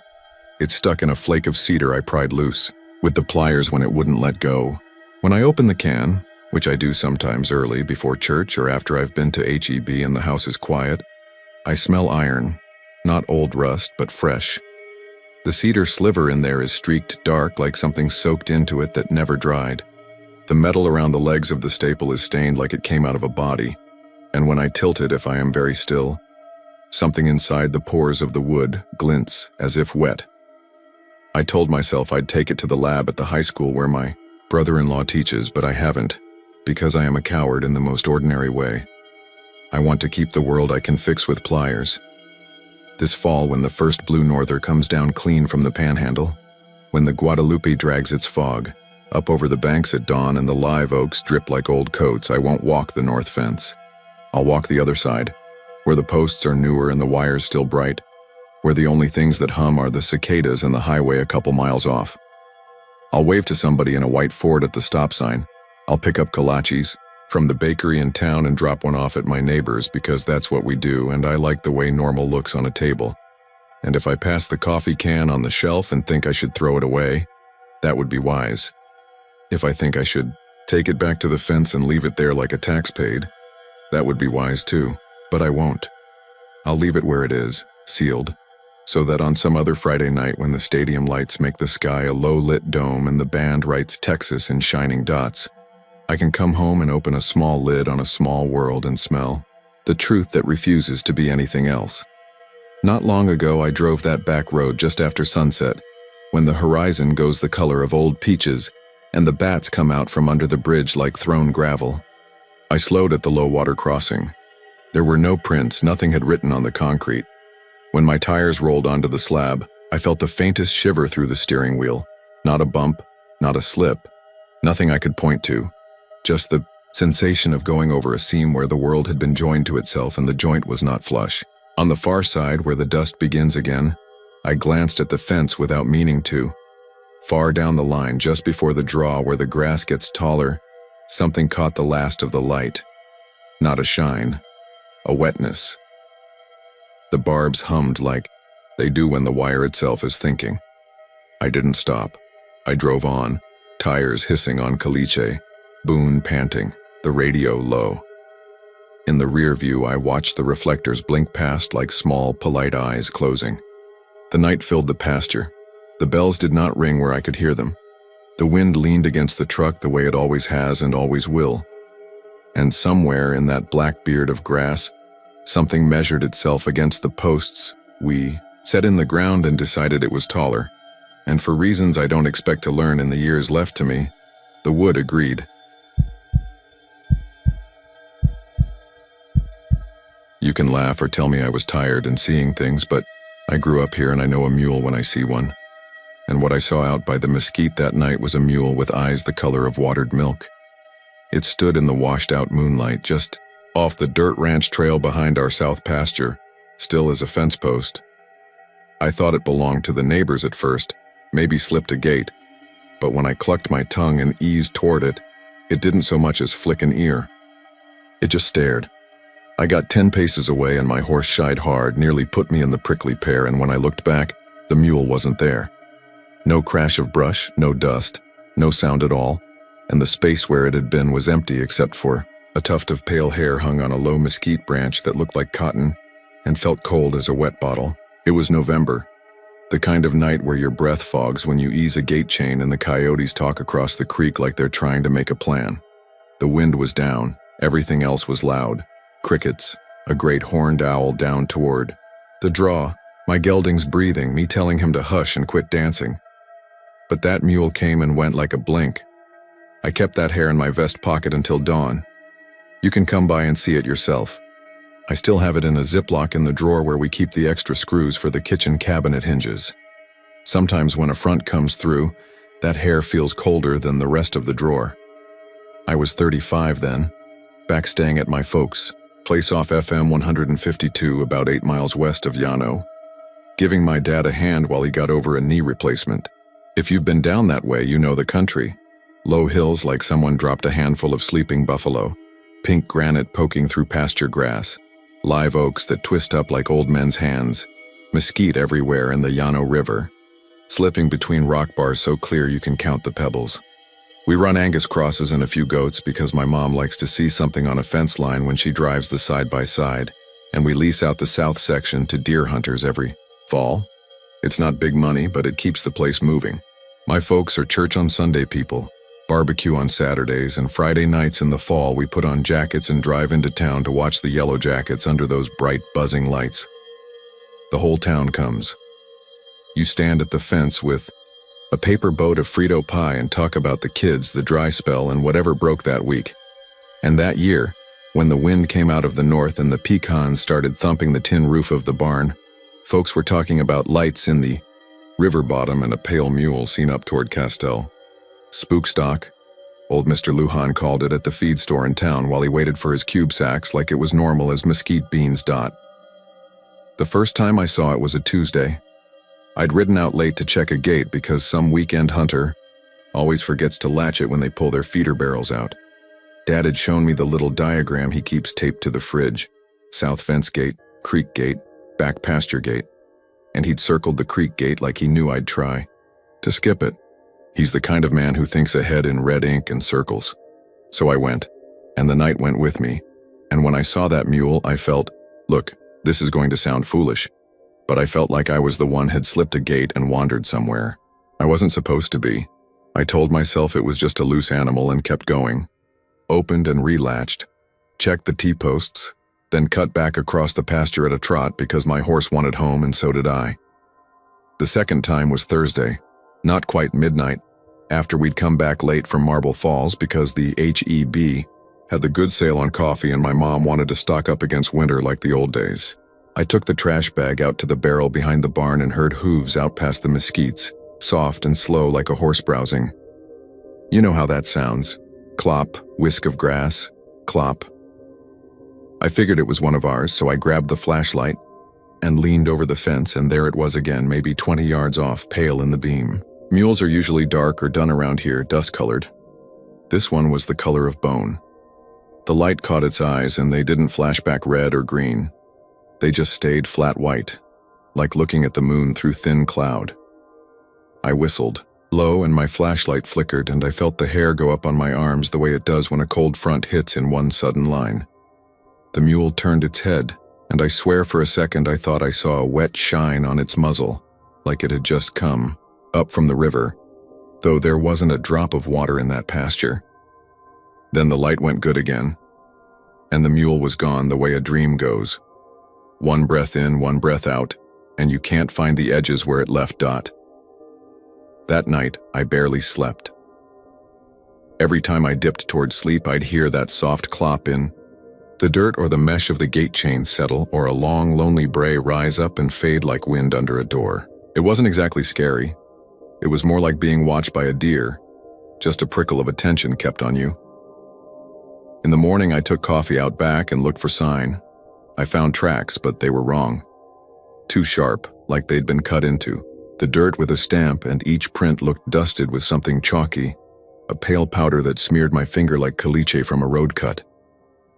It's stuck in a flake of cedar I pried loose, with the pliers when it wouldn't let go. When I open the can, which I do sometimes early before church or after I've been to HEB and the house is quiet, I smell iron, not old rust, but fresh. The cedar sliver in there is streaked dark like something soaked into it that never dried. The metal around the legs of the staple is stained like it came out of a body, and when I tilt it, if I am very still, something inside the pores of the wood glints as if wet. I told myself I'd take it to the lab at the high school where my brother-in-law teaches, but I haven't, because I am a coward in the most ordinary way. I want to keep the world I can fix with pliers. This fall, when the first blue norther comes down clean from the panhandle, when the Guadalupe drags its fog, Up over the banks at dawn and the live oaks drip like old coats, I won't walk the north fence. I'll walk the other side, where the posts are newer and the wires still bright, where the only things that hum are the cicadas and the highway a couple miles off. I'll wave to somebody in a white Ford at the stop sign. I'll pick up kolaches from the bakery in town and drop one off at my neighbor's because that's what we do, and I like the way normal looks on a table. And if I pass the coffee can on the shelf and think I should throw it away, that would be wise. If I think I should take it back to the fence and leave it there like a tax paid, that would be wise too, but I won't. I'll leave it where it is, sealed, so that on some other Friday night when the stadium lights make the sky a low-lit dome and the band writes Texas in shining dots, I can come home and open a small lid on a small world and smell the truth that refuses to be anything else. Not long ago, I drove that back road just after sunset, when the horizon goes the color of old peaches and the bats come out from under the bridge like thrown gravel. I slowed at the low water crossing. There were no prints, nothing had written on the concrete. When my tires rolled onto the slab, I felt the faintest shiver through the steering wheel. Not a bump, not a slip, nothing I could point to. Just the sensation of going over a seam where the world had been joined to itself and the joint was not flush. On the far side, where the dust begins again, I glanced at the fence without meaning to. Far down the line, just before the draw where the grass gets taller, something caught the last of the light. Not a shine, a wetness. The barbs hummed like they do when the wire itself is thinking. I didn't stop. I drove on, tires hissing on caliche, Boone panting, the radio low. In the rear view, I watched the reflectors blink past like small, polite eyes closing. The night filled the pasture. The bells did not ring where I could hear them. The wind leaned against the truck the way it always has and always will. And somewhere in that black beard of grass, something measured itself against the posts we set in the ground and decided it was taller. And for reasons I don't expect to learn in the years left to me, the wood agreed. You can laugh or tell me I was tired and seeing things, but I grew up here and I know a mule when I see one. And what I saw out by the mesquite that night was a mule with eyes the color of watered milk. It stood in the washed-out moonlight just off the dirt ranch trail behind our south pasture, still as a fence post. I thought it belonged to the neighbors at first, maybe slipped a gate, but when I clucked my tongue and eased toward it, it didn't so much as flick an ear. It just stared. I got 10 paces away and my horse shied hard, nearly put me in the prickly pear, and when I looked back, the mule wasn't there. No crash of brush, no dust, no sound at all, and the space where it had been was empty except for a tuft of pale hair hung on a low mesquite branch that looked like cotton and felt cold as a wet bottle. It was November, the kind of night where your breath fogs when you ease a gate chain and the coyotes talk across the creek like they're trying to make a plan. The wind was down, everything else was loud. Crickets, a great horned owl down toward the draw, my geldings breathing, me telling him to hush and quit dancing. But that mule came and went like a blink. I kept that hair in my vest pocket until dawn. You can come by and see it yourself. I still have it in a Ziploc in the drawer where we keep the extra screws for the kitchen cabinet hinges. Sometimes when a front comes through, that hair feels colder than the rest of the drawer. I was 35 then, back staying at my folks' place off FM 152 about 8 miles west of Llano, giving my dad a hand while he got over a knee replacement. If you've been down that way, you know the country. Low hills like someone dropped a handful of sleeping buffalo, pink granite poking through pasture grass, live oaks that twist up like old men's hands, mesquite everywhere in the Llano River, slipping between rock bars so clear you can count the pebbles. We run Angus crosses and a few goats because my mom likes to see something on a fence line when she drives the side-by-side, and we lease out the south section to deer hunters every fall. It's not big money, but it keeps the place moving. My folks are church on Sunday people, barbecue on Saturdays, and Friday nights in the fall we put on jackets and drive into town to watch the yellow jackets under those bright, buzzing lights. The whole town comes. You stand at the fence with a paper boat of Frito pie and talk about the kids, the dry spell, and whatever broke that week. And that year, when the wind came out of the north and the pecans started thumping the tin roof of the barn, folks were talking about lights in the river bottom and a pale mule seen up toward Castell. Spook stock. Old Mr. Lujan called it at the feed store in town while he waited for his cube sacks like it was normal as mesquite beans. The first time I saw it was a Tuesday. I'd ridden out late to check a gate because some weekend hunter always forgets to latch it when they pull their feeder barrels out. Dad had shown me the little diagram he keeps taped to the fridge. South fence gate, creek gate, back pasture gate. And he'd circled the creek gate like he knew I'd try to skip it. He's the kind of man who thinks ahead in red ink and circles. So I went, and the night went with me. And when I saw that mule, I felt, look, this is going to sound foolish, but I felt like I was the one had slipped a gate and wandered somewhere. I wasn't supposed to be. I told myself it was just a loose animal and kept going. Opened and relatched, checked the T-posts, then cut back across the pasture at a trot because my horse wanted home and so did I. The second time was Thursday, not quite midnight, after we'd come back late from Marble Falls because the H-E-B had the good sale on coffee and my mom wanted to stock up against winter like the old days. I took the trash bag out to the barrel behind the barn and heard hooves out past the mesquites, soft and slow like a horse browsing. You know how that sounds. Clop, whisk of grass, clop. I figured it was one of ours, so I grabbed the flashlight and leaned over the fence, and there it was again, maybe 20 yards off, pale in the beam. Mules are usually dark or dun around here, dust-colored. This one was the color of bone. The light caught its eyes, and they didn't flash back red or green. They just stayed flat white, like looking at the moon through thin cloud. I whistled, low, and my flashlight flickered, and I felt the hair go up on my arms the way it does when a cold front hits in one sudden line. The mule turned its head, and I swear for a second I thought I saw a wet shine on its muzzle, like it had just come up from the river, though there wasn't a drop of water in that pasture. Then the light went good again, and the mule was gone the way a dream goes. One breath in, one breath out, and you can't find the edges where it left. That night, I barely slept. Every time I dipped toward sleep, I'd hear that soft clop in the dirt or the mesh of the gate chain settle or a long, lonely bray rise up and fade like wind under a door. It wasn't exactly scary. It was more like being watched by a deer, just a prickle of attention kept on you. In the morning, I took coffee out back and looked for sign. I found tracks, but they were wrong. Too sharp, like they'd been cut into. The dirt with a stamp, and each print looked dusted with something chalky, a pale powder that smeared my finger like caliche from a road cut.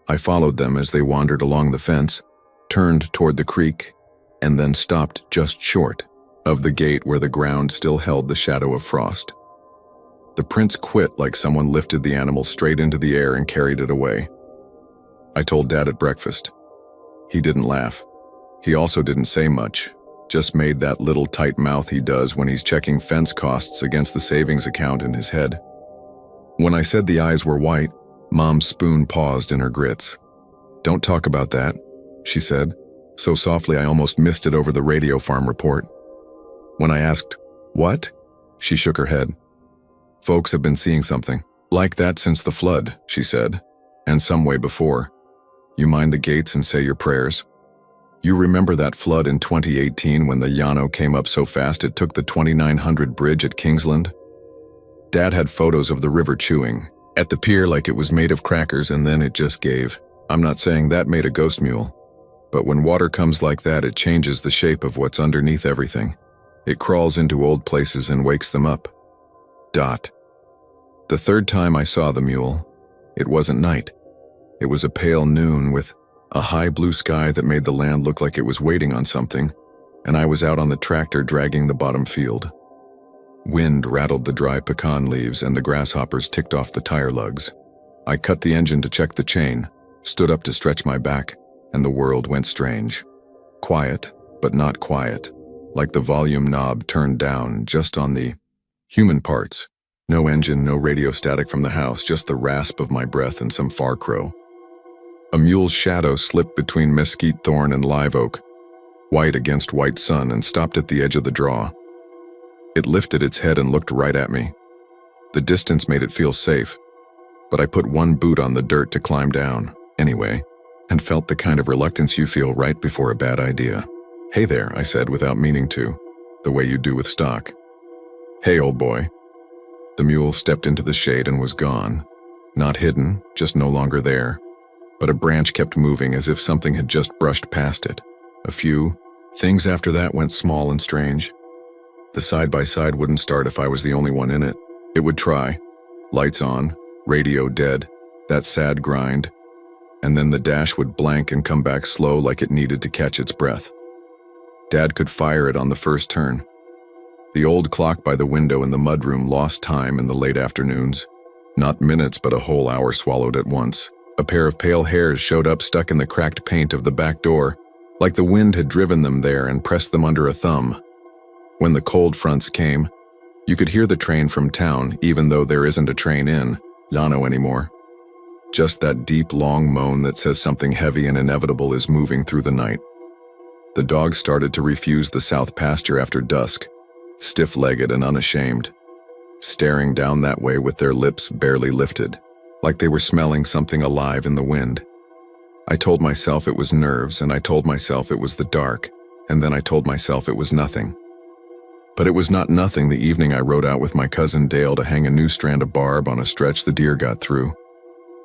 I followed them as they wandered along the fence, turned toward the creek, and then stopped just short of the gate where the ground still held the shadow of frost. The prints quit like someone lifted the animal straight into the air and carried it away. I told Dad at breakfast. He didn't laugh. He also didn't say much, just made that little tight mouth he does when he's checking fence costs against the savings account in his head. When I said the eyes were white, Mom's spoon paused in her grits. "Don't talk about that," she said, so softly I almost missed it over the radio farm report. When I asked, "What?" she shook her head. "Folks have been seeing something like that since the flood," she said, "and some way before. You mind the gates and say your prayers. You remember that flood in 2018 when the Llano came up so fast it took the 2900 bridge at Kingsland? Dad had photos of the river chewing at the pier like it was made of crackers, and then it just gave. I'm not saying that made a ghost mule, but when water comes like that, it changes the shape of what's underneath everything. It crawls into old places and wakes them up. The third time I saw the mule, it wasn't night. It was a pale noon with a high blue sky that made the land look like it was waiting on something, and I was out on the tractor dragging the bottom field. Wind rattled the dry pecan leaves and the grasshoppers ticked off the tire lugs. I cut the engine to check the chain, stood up to stretch my back, and the world went strange. Quiet, but not quiet, like the volume knob turned down just on the human parts. No engine, no radio static from the house, just the rasp of my breath and some far crow. A mule's shadow slipped between mesquite thorn and live oak, white against white sun, and stopped at the edge of the draw. It lifted its head and looked right at me. The distance made it feel safe, but I put one boot on the dirt to climb down, anyway, and felt the kind of reluctance you feel right before a bad idea. "Hey there," I said without meaning to, the way you do with stock. "Hey, old boy." The mule stepped into the shade and was gone. Not hidden, just no longer there. But a branch kept moving as if something had just brushed past it. A few things after that went small and strange. The side-by-side wouldn't start if I was the only one in it. It would try. Lights on, radio dead, that sad grind. And then the dash would blank and come back slow like it needed to catch its breath. Dad could fire it on the first turn. The old clock by the window in the mudroom lost time in the late afternoons. Not minutes, but a whole hour swallowed at once. A pair of pale hairs showed up stuck in the cracked paint of the back door, like the wind had driven them there and pressed them under a thumb. When the cold fronts came, you could hear the train from town, even though there isn't a train in Llano anymore. Just that deep, long moan that says something heavy and inevitable is moving through the night. The dogs started to refuse the south pasture after dusk, stiff-legged and unashamed, staring down that way with their lips barely lifted, like they were smelling something alive in the wind. I told myself it was nerves, and I told myself it was the dark, and then I told myself it was nothing. But it was not nothing the evening I rode out with my cousin Dale to hang a new strand of barb on a stretch the deer got through.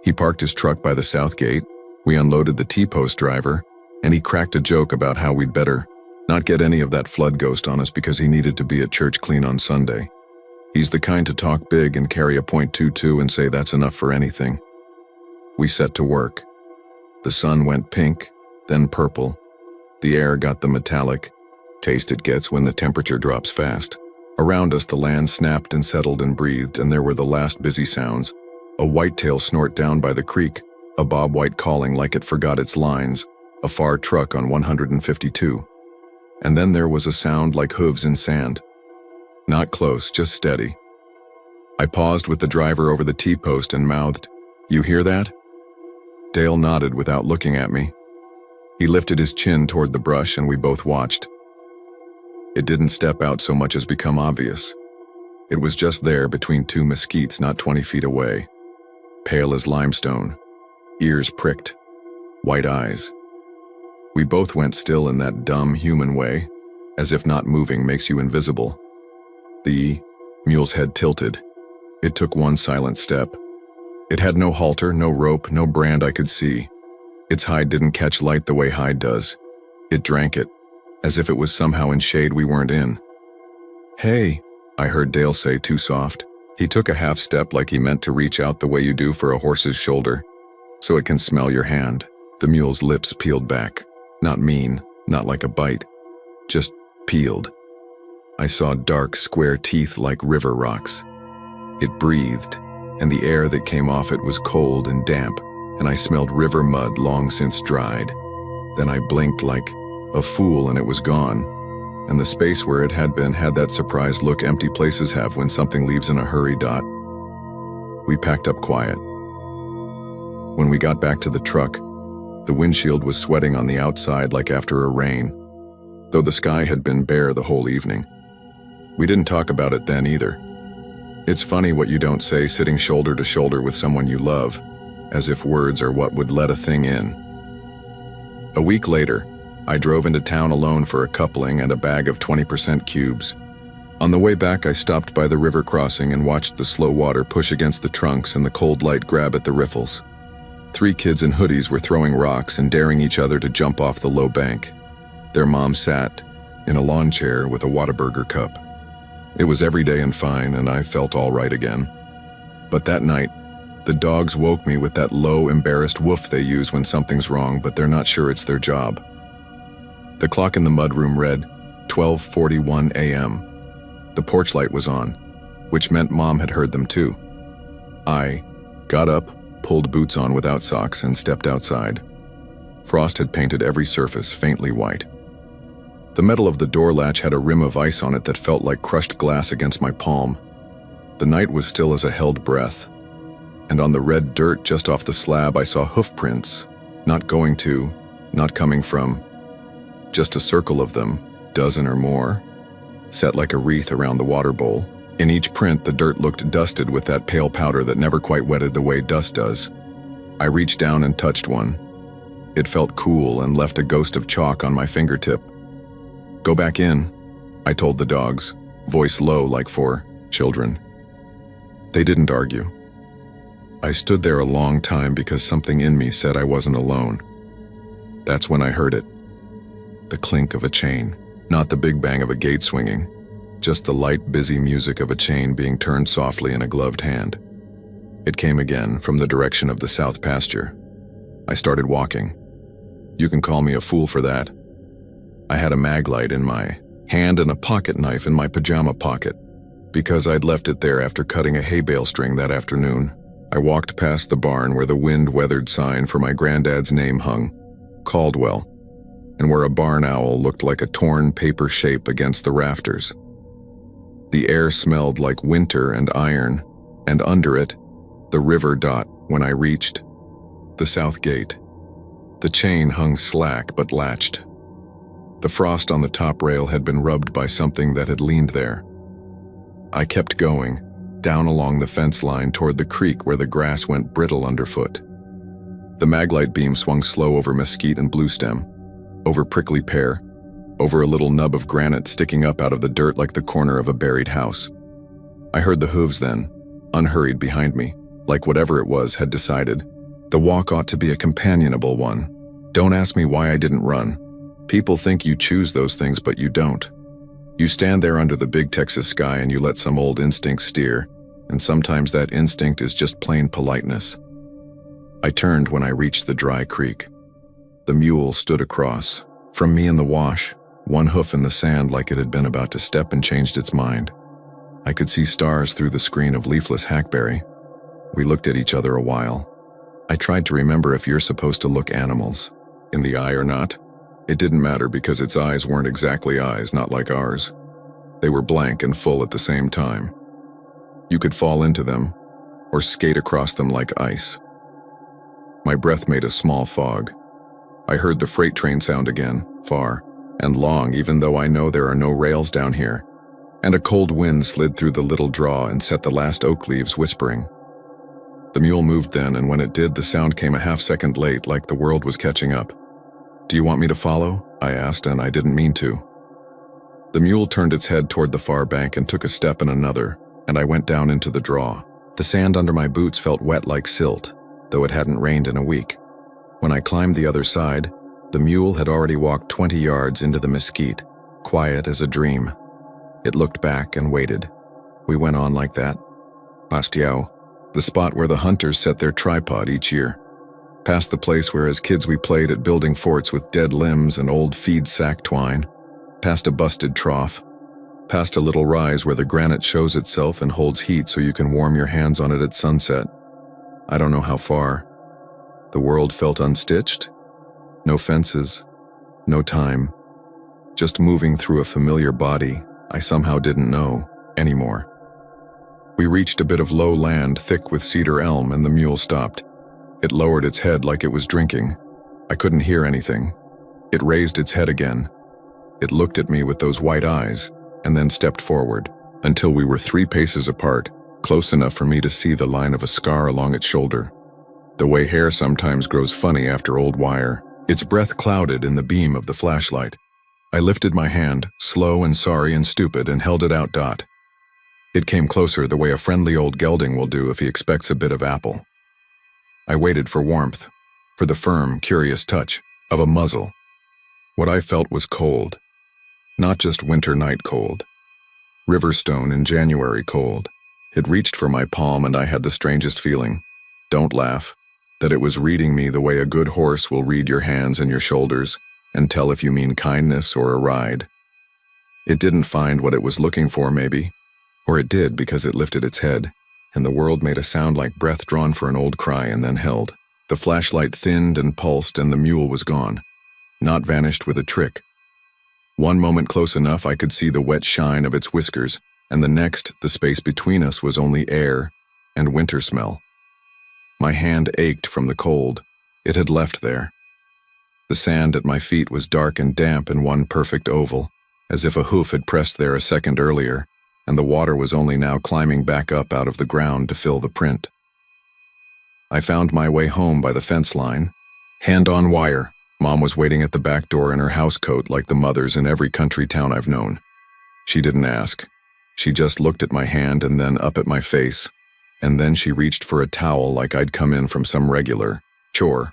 He parked his truck by the south gate, we unloaded the T-post driver, and he cracked a joke about how we'd better not get any of that flood ghost on us because he needed to be at church clean on Sunday. He's the kind to talk big and carry a .22 and say that's enough for anything. We set to work. The sun went pink, then purple. The air got the metallic taste it gets when the temperature drops fast. Around us the land snapped and settled and breathed, and there were the last busy sounds. A whitetail snort down by the creek, a bobwhite calling like it forgot its lines, a far truck on 152. And then there was a sound like hooves in sand. Not close, just steady. I paused with the driver over the T-post and mouthed, "You hear that?" Dale nodded without looking at me. He lifted his chin toward the brush and we both watched. It didn't step out so much as become obvious. It was just there between two mesquites not 20 feet away. Pale as limestone, ears pricked, white eyes. We both went still in that dumb human way, as if not moving makes you invisible. The mule's head tilted. It took one silent step. It had no halter, no rope, no brand I could see. Its hide didn't catch light the way hide does. It drank it, as if it was somehow in shade we weren't in. "Hey," I heard Dale say too soft. He took a half step like he meant to reach out the way you do for a horse's shoulder, so it can smell your hand. The mule's lips peeled back. Not mean, not like a bite, just peeled. I saw dark, square teeth like river rocks. It breathed, and the air that came off it was cold and damp, and I smelled river mud long since dried. Then I blinked like a fool and it was gone, and the space where it had been had that surprised look empty places have when something leaves in a hurry. We packed up quiet. When we got back to the truck, the windshield was sweating on the outside like after a rain, though the sky had been bare the whole evening. We didn't talk about it then either. It's funny what you don't say sitting shoulder to shoulder with someone you love, as if words are what would let a thing in. A week later, I drove into town alone for a coupling and a bag of 20% cubes. On the way back, I stopped by the river crossing and watched the slow water push against the trunks and the cold light grab at the riffles. 3 kids in hoodies were throwing rocks and daring each other to jump off the low bank. Their mom sat in a lawn chair with a Whataburger cup. It was everyday and fine, and I felt all right again. But that night, the dogs woke me with that low, embarrassed woof they use when something's wrong, but they're not sure it's their job. The clock in the mudroom read 12:41 a.m. The porch light was on, which meant Mom had heard them too. I got up, pulled boots on without socks, and stepped outside. Frost had painted every surface faintly white. The metal of the door latch had a rim of ice on it that felt like crushed glass against my palm. The night was still as a held breath, and on the red dirt just off the slab I saw hoof prints, not going to, not coming from, just a circle of them, dozen or more, set like a wreath around the water bowl. In each print, the dirt looked dusted with that pale powder that never quite wetted the way dust does. I reached down and touched one. It felt cool and left a ghost of chalk on my fingertip. "Go back in," I told the dogs, voice low like for children. They didn't argue. I stood there a long time because something in me said I wasn't alone. That's when I heard it. The clink of a chain, not the big bang of a gate swinging, just the light, busy music of a chain being turned softly in a gloved hand. It came again from the direction of the south pasture. I started walking. You can call me a fool for that. I had a mag light in my hand and a pocket knife in my pajama pocket, because I'd left it there after cutting a hay bale string that afternoon. I walked past the barn where the wind-weathered sign for my granddad's name hung, Caldwell, and where a barn owl looked like a torn paper shape against the rafters. The air smelled like winter and iron, and under it, the river dot when I reached the south gate. The chain hung slack but latched. The frost on the top rail had been rubbed by something that had leaned there. I kept going, down along the fence line toward the creek where the grass went brittle underfoot. The maglite beam swung slow over mesquite and bluestem, over prickly pear, over a little nub of granite sticking up out of the dirt like the corner of a buried house. I heard the hooves then, unhurried behind me, like whatever it was had decided. The walk ought to be a companionable one. Don't ask me why I didn't run. People think you choose those things, but you don't. You stand there under the big Texas sky and you let some old instinct steer, and sometimes that instinct is just plain politeness. I turned when I reached the dry creek. The mule stood across, from me in the wash, one hoof in the sand like it had been about to step and changed its mind. I could see stars through the screen of leafless hackberry. We looked at each other a while. I tried to remember if you're supposed to look animals in the eye or not. It didn't matter because its eyes weren't exactly eyes, not like ours. They were blank and full at the same time. You could fall into them, or skate across them like ice. My breath made a small fog. I heard the freight train sound again, far and long, even though I know there are no rails down here, and a cold wind slid through the little draw and set the last oak leaves whispering. The mule moved then, and when it did, the sound came a half-second late, like the world was catching up. "Do you want me to follow?" I asked, and I didn't mean to. The mule turned its head toward the far bank and took a step and another, and I went down into the draw. The sand under my boots felt wet like silt, though it hadn't rained in a week. When I climbed the other side, the mule had already walked 20 yards into the mesquite, quiet as a dream. It looked back and waited. We went on like that. Pasture, the spot where the hunters set their tripod each year. Past the place where as kids we played at building forts with dead limbs and old feed sack twine. Past a busted trough. Past a little rise where the granite shows itself and holds heat so you can warm your hands on it at sunset. I don't know how far. The world felt unstitched. No fences. No time. Just moving through a familiar body I somehow didn't know anymore. We reached a bit of low land thick with cedar elm, and the mule stopped. It lowered its head like it was drinking. I couldn't hear anything. It raised its head again. It looked at me with those white eyes, and then stepped forward, until we were 3 paces apart, close enough for me to see the line of a scar along its shoulder. The way hair sometimes grows funny after old wire. Its breath clouded in the beam of the flashlight. I lifted my hand, slow and sorry and stupid, and held it out. It came closer the way a friendly old gelding will do if he expects a bit of apple. I waited for warmth, for the firm, curious touch of a muzzle. What I felt was cold. Not just winter night cold. Riverstone in January cold. It reached for my palm and I had the strangest feeling. Don't laugh. That it was reading me the way a good horse will read your hands and your shoulders and tell if you mean kindness or a ride. It didn't find what it was looking for, maybe. Or it did because it lifted its head, and the world made a sound like breath drawn for an old cry and then held. The flashlight thinned and pulsed and the mule was gone. Not vanished with a trick. One moment close enough I could see the wet shine of its whiskers, and the next the space between us was only air and winter smell. My hand ached from the cold. It had left there. The sand at my feet was dark and damp in one perfect oval, as if a hoof had pressed there a second earlier, and the water was only now climbing back up out of the ground to fill the print. I found my way home by the fence line, hand on wire. Mom was waiting at the back door in her housecoat like the mothers in every country town I've known. She didn't ask. She just looked at my hand and then up at my face, and then she reached for a towel like I'd come in from some regular chore.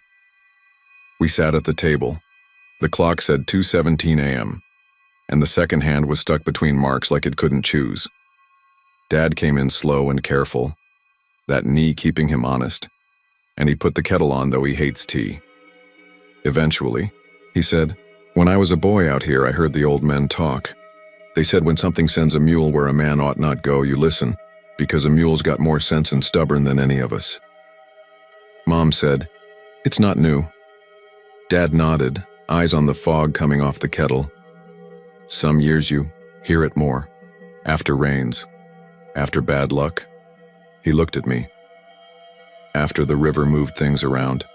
We sat at the table. The clock said 2:17 a.m., and the second hand was stuck between marks like it couldn't choose. Dad came in slow and careful, that knee keeping him honest, and he put the kettle on, though he hates tea. Eventually, he said, "When I was a boy out here, I heard the old men talk. They said when something sends a mule where a man ought not go, you listen, because a mule's got more sense and stubborn than any of us." Mom said, "It's not new." Dad nodded, eyes on the fog coming off the kettle. "Some years you hear it more. After rains. After bad luck." He looked at me. "After the river moved things around."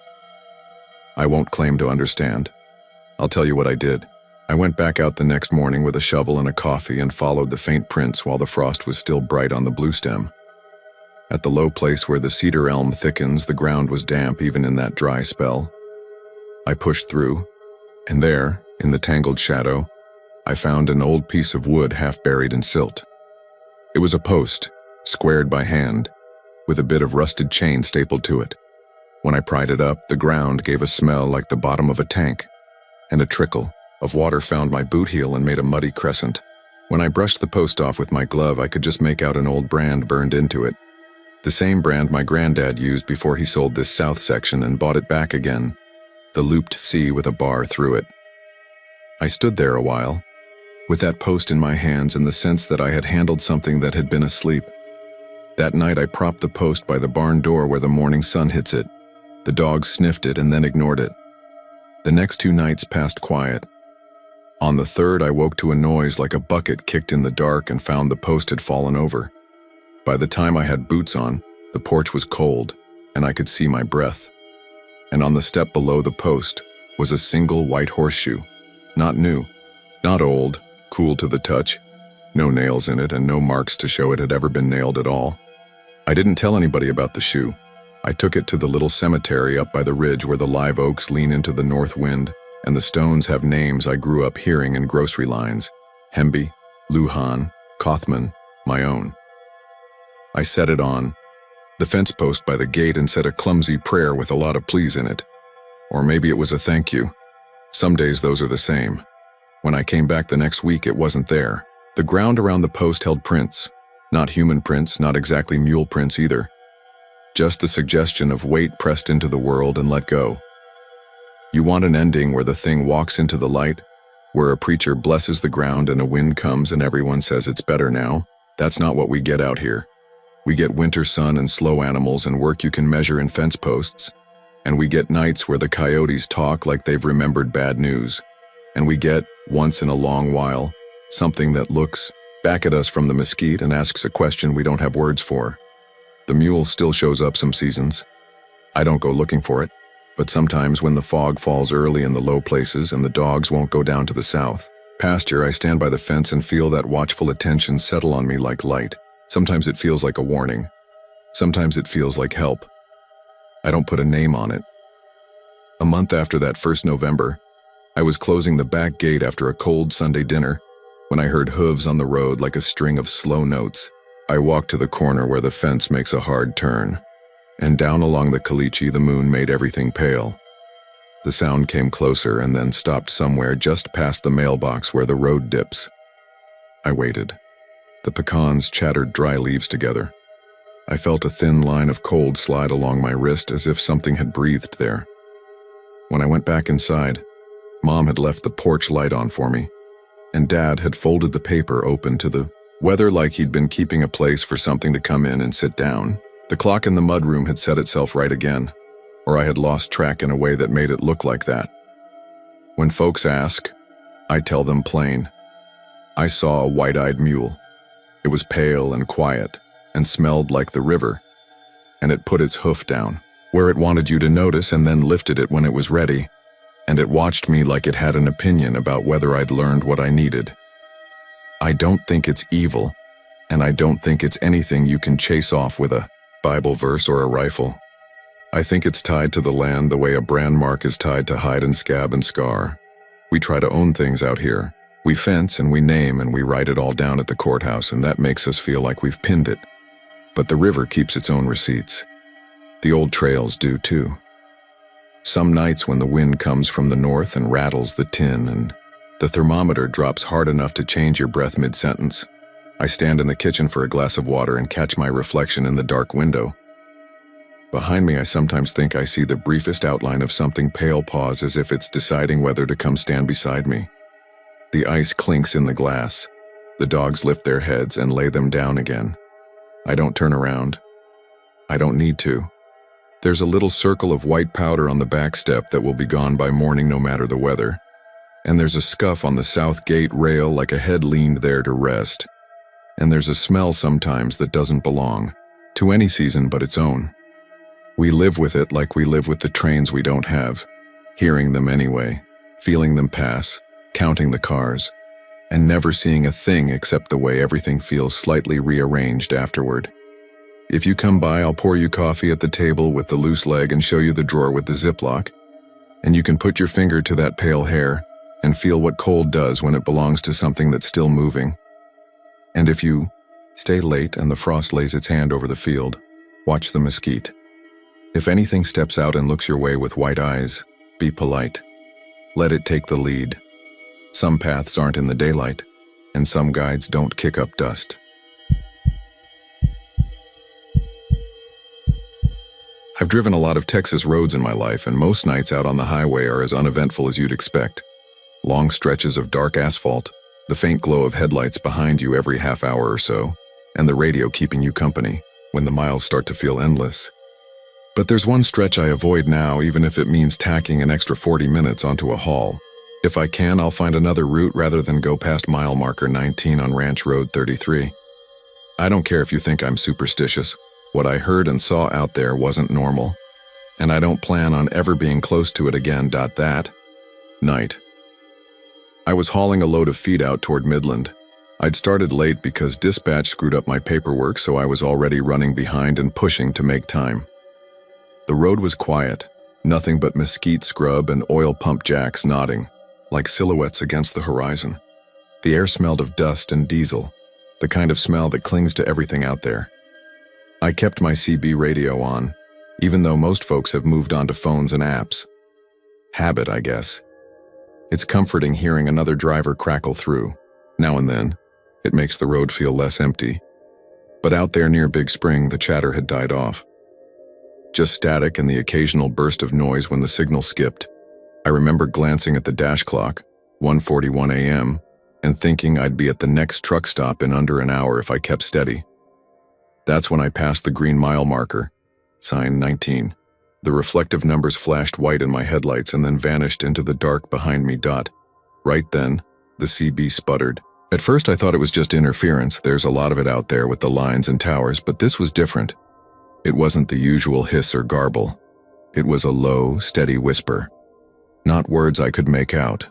I won't claim to understand. I'll tell you what I did. I went back out the next morning with a shovel and a coffee and followed the faint prints while the frost was still bright on the blue stem. At the low place where the cedar elm thickens, the ground was damp even in that dry spell. I pushed through, and there, in the tangled shadow, I found an old piece of wood half buried in silt. It was a post, squared by hand, with a bit of rusted chain stapled to it. When I pried it up, the ground gave a smell like the bottom of a tank, and a trickle of water found my boot heel and made a muddy crescent. When I brushed the post off with my glove, I could just make out an old brand burned into it. The same brand my granddad used before he sold this south section and bought it back again, the looped C with a bar through it. I stood there a while, with that post in my hands and the sense that I had handled something that had been asleep. That night I propped the post by the barn door where the morning sun hits it. The dogs sniffed it and then ignored it. The next 2 nights passed quiet. On the third, I woke to a noise like a bucket kicked in the dark and found the post had fallen over. By the time I had boots on, the porch was cold, and I could see my breath. And on the step below the post was a single white horseshoe. Not new, not old, cool to the touch. No nails in it and no marks to show it had ever been nailed at all. I didn't tell anybody about the shoe. I took it to the little cemetery up by the ridge where the live oaks lean into the north wind, and the stones have names I grew up hearing in grocery lines: Hemby, Lujan, Kothman, my own. I set it on the fence post by the gate and said a clumsy prayer with a lot of please in it. Or maybe it was a thank you. Some days those are the same. When I came back the next week, it wasn't there. The ground around the post held prints. Not human prints, not exactly mule prints either. Just the suggestion of weight pressed into the world and let go. You want an ending where the thing walks into the light, where a preacher blesses the ground and a wind comes and everyone says it's better now? That's not what we get out here. We get winter sun and slow animals and work you can measure in fence posts. And we get nights where the coyotes talk like they've remembered bad news. And we get, once in a long while, something that looks back at us from the mesquite and asks a question we don't have words for. The mule still shows up some seasons. I don't go looking for it, but sometimes when the fog falls early in the low places and the dogs won't go down to the south pasture, I stand by the fence and feel that watchful attention settle on me like light. Sometimes it feels like a warning. Sometimes it feels like help. I don't put a name on it. A month after that first November, I was closing the back gate after a cold Sunday dinner when I heard hooves on the road like a string of slow notes. I walked to the corner where the fence makes a hard turn, and down along the caliche the moon made everything pale. The sound came closer and then stopped somewhere just past the mailbox where the road dips. I waited. The pecans chattered dry leaves together. I felt a thin line of cold slide along my wrist as if something had breathed there. When I went back inside, Mom had left the porch light on for me, and Dad had folded the paper open to the weather like he'd been keeping a place for something to come in and sit down. The clock in the mudroom had set itself right again, or I had lost track in a way that made it look like that. When folks ask, I tell them plain. I saw a white-eyed mule. It was pale and quiet and smelled like the river, and it put its hoof down, where it wanted you to notice, and then lifted it when it was ready, and it watched me like it had an opinion about whether I'd learned what I needed. I don't think it's evil, and I don't think it's anything you can chase off with a Bible verse or a rifle. I think it's tied to the land the way a brand mark is tied to hide and scab and scar. We try to own things out here. We fence and we name and we write it all down at the courthouse, and that makes us feel like we've pinned it. But the river keeps its own receipts. The old trails do too. Some nights when the wind comes from the north and rattles the tin and the thermometer drops hard enough to change your breath mid-sentence, I stand in the kitchen for a glass of water and catch my reflection in the dark window. Behind me, I sometimes think I see the briefest outline of something pale pause as if it's deciding whether to come stand beside me. The ice clinks in the glass. The dogs lift their heads and lay them down again. I don't turn around. I don't need to. There's a little circle of white powder on the back step that will be gone by morning no matter the weather. And there's a scuff on the south gate rail like a head leaned there to rest. And there's a smell sometimes that doesn't belong to any season but its own. We live with it like we live with the trains we don't have, hearing them anyway, feeling them pass, counting the cars, and never seeing a thing except the way everything feels slightly rearranged afterward. If you come by, I'll pour you coffee at the table with the loose leg and show you the drawer with the ziplock, and you can put your finger to that pale hair and feel what cold does when it belongs to something that's still moving. And if you stay late and the frost lays its hand over the field, watch the mesquite. If anything steps out and looks your way with white eyes, be polite. Let it take the lead. Some paths aren't in the daylight, and some guides don't kick up dust. I've driven a lot of Texas roads in my life, and most nights out on the highway are as uneventful as you'd expect. Long stretches of dark asphalt, the faint glow of headlights behind you every half hour or so, and the radio keeping you company when the miles start to feel endless. But there's one stretch I avoid now, even if it means tacking an extra 40 minutes onto a haul. If I can, I'll find another route rather than go past mile marker 19 on Ranch Road 33. I don't care if you think I'm superstitious. What I heard and saw out there wasn't normal, and I don't plan on ever being close to it again. That night, I was hauling a load of feed out toward Midland. I'd started late because dispatch screwed up my paperwork, so I was already running behind and pushing to make time. The road was quiet, nothing but mesquite scrub and oil pump jacks nodding, like silhouettes against the horizon. The air smelled of dust and diesel, the kind of smell that clings to everything out there. I kept my CB radio on, even though most folks have moved on to phones and apps. Habit, I guess. It's comforting hearing another driver crackle through. Now and then, it makes the road feel less empty. But out there near Big Spring, the chatter had died off. Just static and the occasional burst of noise when the signal skipped. I remember glancing at the dash clock, 1:41 a.m., and thinking I'd be at the next truck stop in under an hour if I kept steady. That's when I passed the green mile marker, sign 19. The reflective numbers flashed white in my headlights and then vanished into the dark behind me. Right then, the CB sputtered. At first I thought it was just interference. There's a lot of it out there with the lines and towers, but this was different. It wasn't the usual hiss or garble. It was a low, steady whisper. Not words I could make out.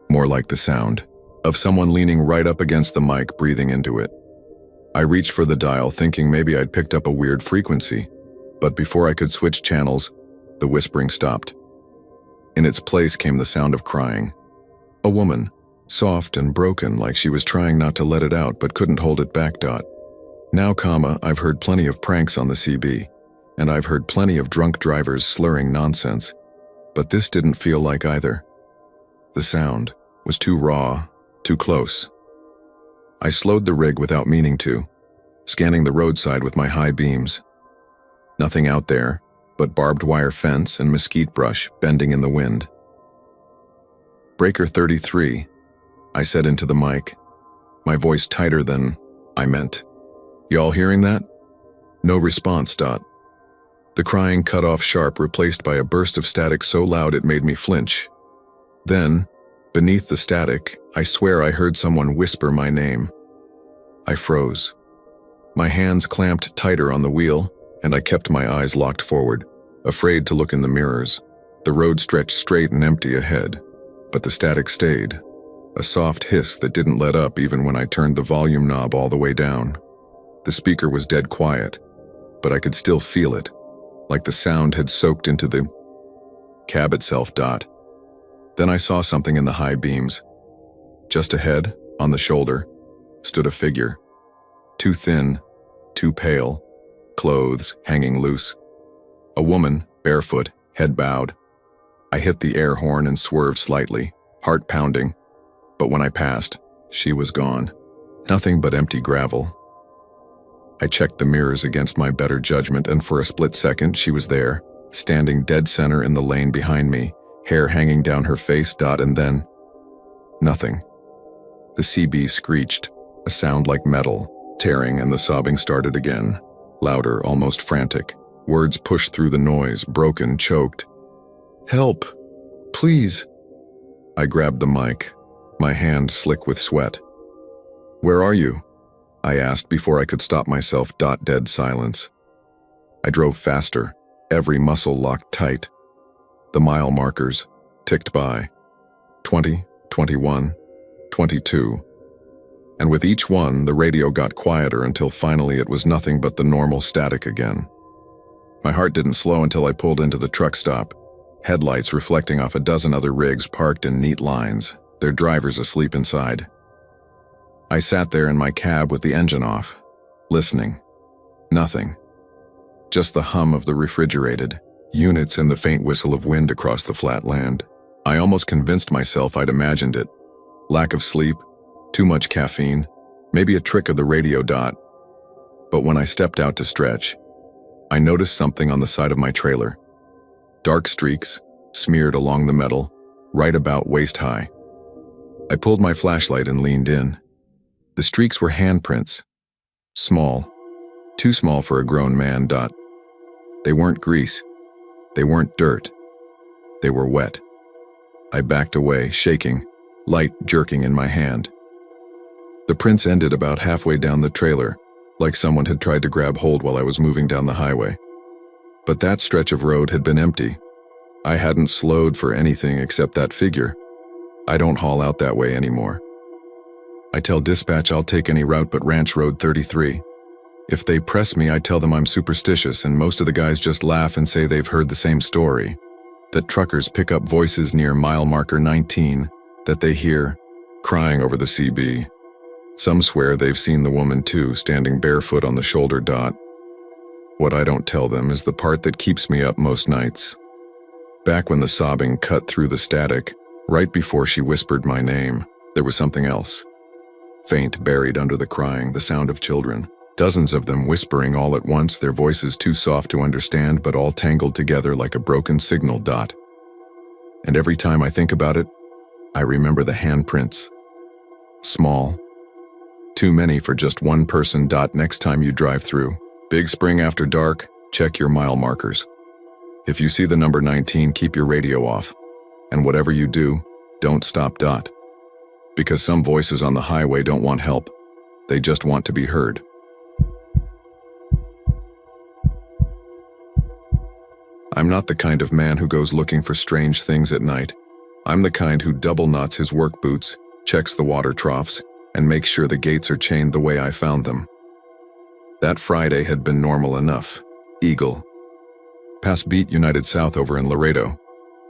More like the sound of someone leaning right up against the mic, breathing into it. I reached for the dial, thinking maybe I'd picked up a weird frequency, but before I could switch channels, the whispering stopped. In its place came the sound of crying. A woman, soft and broken, like she was trying not to let it out but couldn't hold it back. Now, I've heard plenty of pranks on the CB, and I've heard plenty of drunk drivers slurring nonsense, but this didn't feel like either. The sound was too raw, too close. I slowed the rig without meaning to, scanning the roadside with my high beams. Nothing out there but barbed wire fence and mesquite brush bending in the wind. Breaker 33, I said into the mic, my voice tighter than I meant. Y'all hearing that? No response. The crying cut off sharp, replaced by a burst of static so loud it made me flinch. Then, beneath the static, I swear I heard someone whisper my name. I froze. My hands clamped tighter on the wheel, and I kept my eyes locked forward, afraid to look in the mirrors. The road stretched straight and empty ahead, but the static stayed, a soft hiss that didn't let up even when I turned the volume knob all the way down. The speaker was dead quiet, but I could still feel it, like the sound had soaked into the cab itself. Then I saw something in the high beams. Just ahead, on the shoulder, stood a figure. Too thin, too pale, clothes hanging loose. A woman, barefoot, head bowed. I hit the air horn and swerved slightly, heart pounding, but when I passed, she was gone. Nothing but empty gravel. I checked the mirrors against my better judgment, and for a split second she was there, standing dead center in the lane behind me, hair hanging down her face, and then nothing. The CB screeched, a sound like metal, tearing, and the sobbing started again, louder, almost frantic. Words pushed through the noise, broken, choked. "Help! Please!" I grabbed the mic, my hand slick with sweat. "Where are you?" I asked before I could stop myself. Dead silence. I drove faster, every muscle locked tight. The mile markers ticked by. 20, 21, 22. And with each one, the radio got quieter until finally it was nothing but the normal static again. My heart didn't slow until I pulled into the truck stop, headlights reflecting off a dozen other rigs parked in neat lines, their drivers asleep inside. I sat there in my cab with the engine off, listening. Nothing. Just the hum of the refrigerated units and the faint whistle of wind across the flat land. I almost convinced myself I'd imagined it. Lack of sleep, too much caffeine, maybe a trick of the radio. But when I stepped out to stretch, I noticed something on the side of my trailer. Dark streaks, smeared along the metal, right about waist high. I pulled my flashlight and leaned in. The streaks were handprints. Small. Too small for a grown man. They weren't grease. They weren't dirt. They were wet. I backed away, shaking, light jerking in my hand. The prints ended about halfway down the trailer, like someone had tried to grab hold while I was moving down the highway. But that stretch of road had been empty. I hadn't slowed for anything except that figure. I don't haul out that way anymore. I tell dispatch I'll take any route but Ranch Road 33. If they press me, I tell them I'm superstitious, and most of the guys just laugh and say they've heard the same story. That truckers pick up voices near mile marker 19 that they hear crying over the CB. Some swear they've seen the woman too, standing barefoot on the shoulder. What I don't tell them is the part that keeps me up most nights. Back when the sobbing cut through the static, right before she whispered my name, there was something else. Faint, buried under the crying, the sound of children. Dozens of them whispering all at once, their voices too soft to understand, but all tangled together like a broken signal. And every time I think about it, I remember the handprints. Small. Too many for just one person. Next time you drive through Big Spring after dark, check your mile markers. If you see the number 19, keep your radio off. And whatever you do, don't stop. Because some voices on the highway don't want help. They just want to be heard. I'm not the kind of man who goes looking for strange things at night. I'm the kind who double knots his work boots, checks the water troughs, and makes sure the gates are chained the way I found them. That Friday had been normal enough. Eagle. Past Beat United South over in Laredo,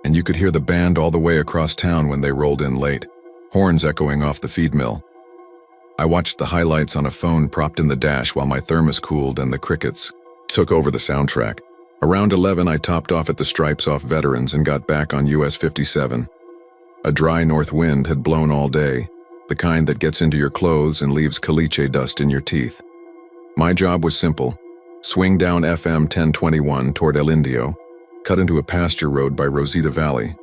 and you could hear the band all the way across town when they rolled in late, horns echoing off the feed mill. I watched the highlights on a phone propped in the dash while my thermos cooled and the crickets took over the soundtrack. Around 11, I topped off at the Stripes off Veterans and got back on US 57. A dry north wind had blown all day, the kind that gets into your clothes and leaves caliche dust in your teeth. My job was simple. Swing down FM 1021 toward El Indio, cut into a pasture road by Rosita Valley,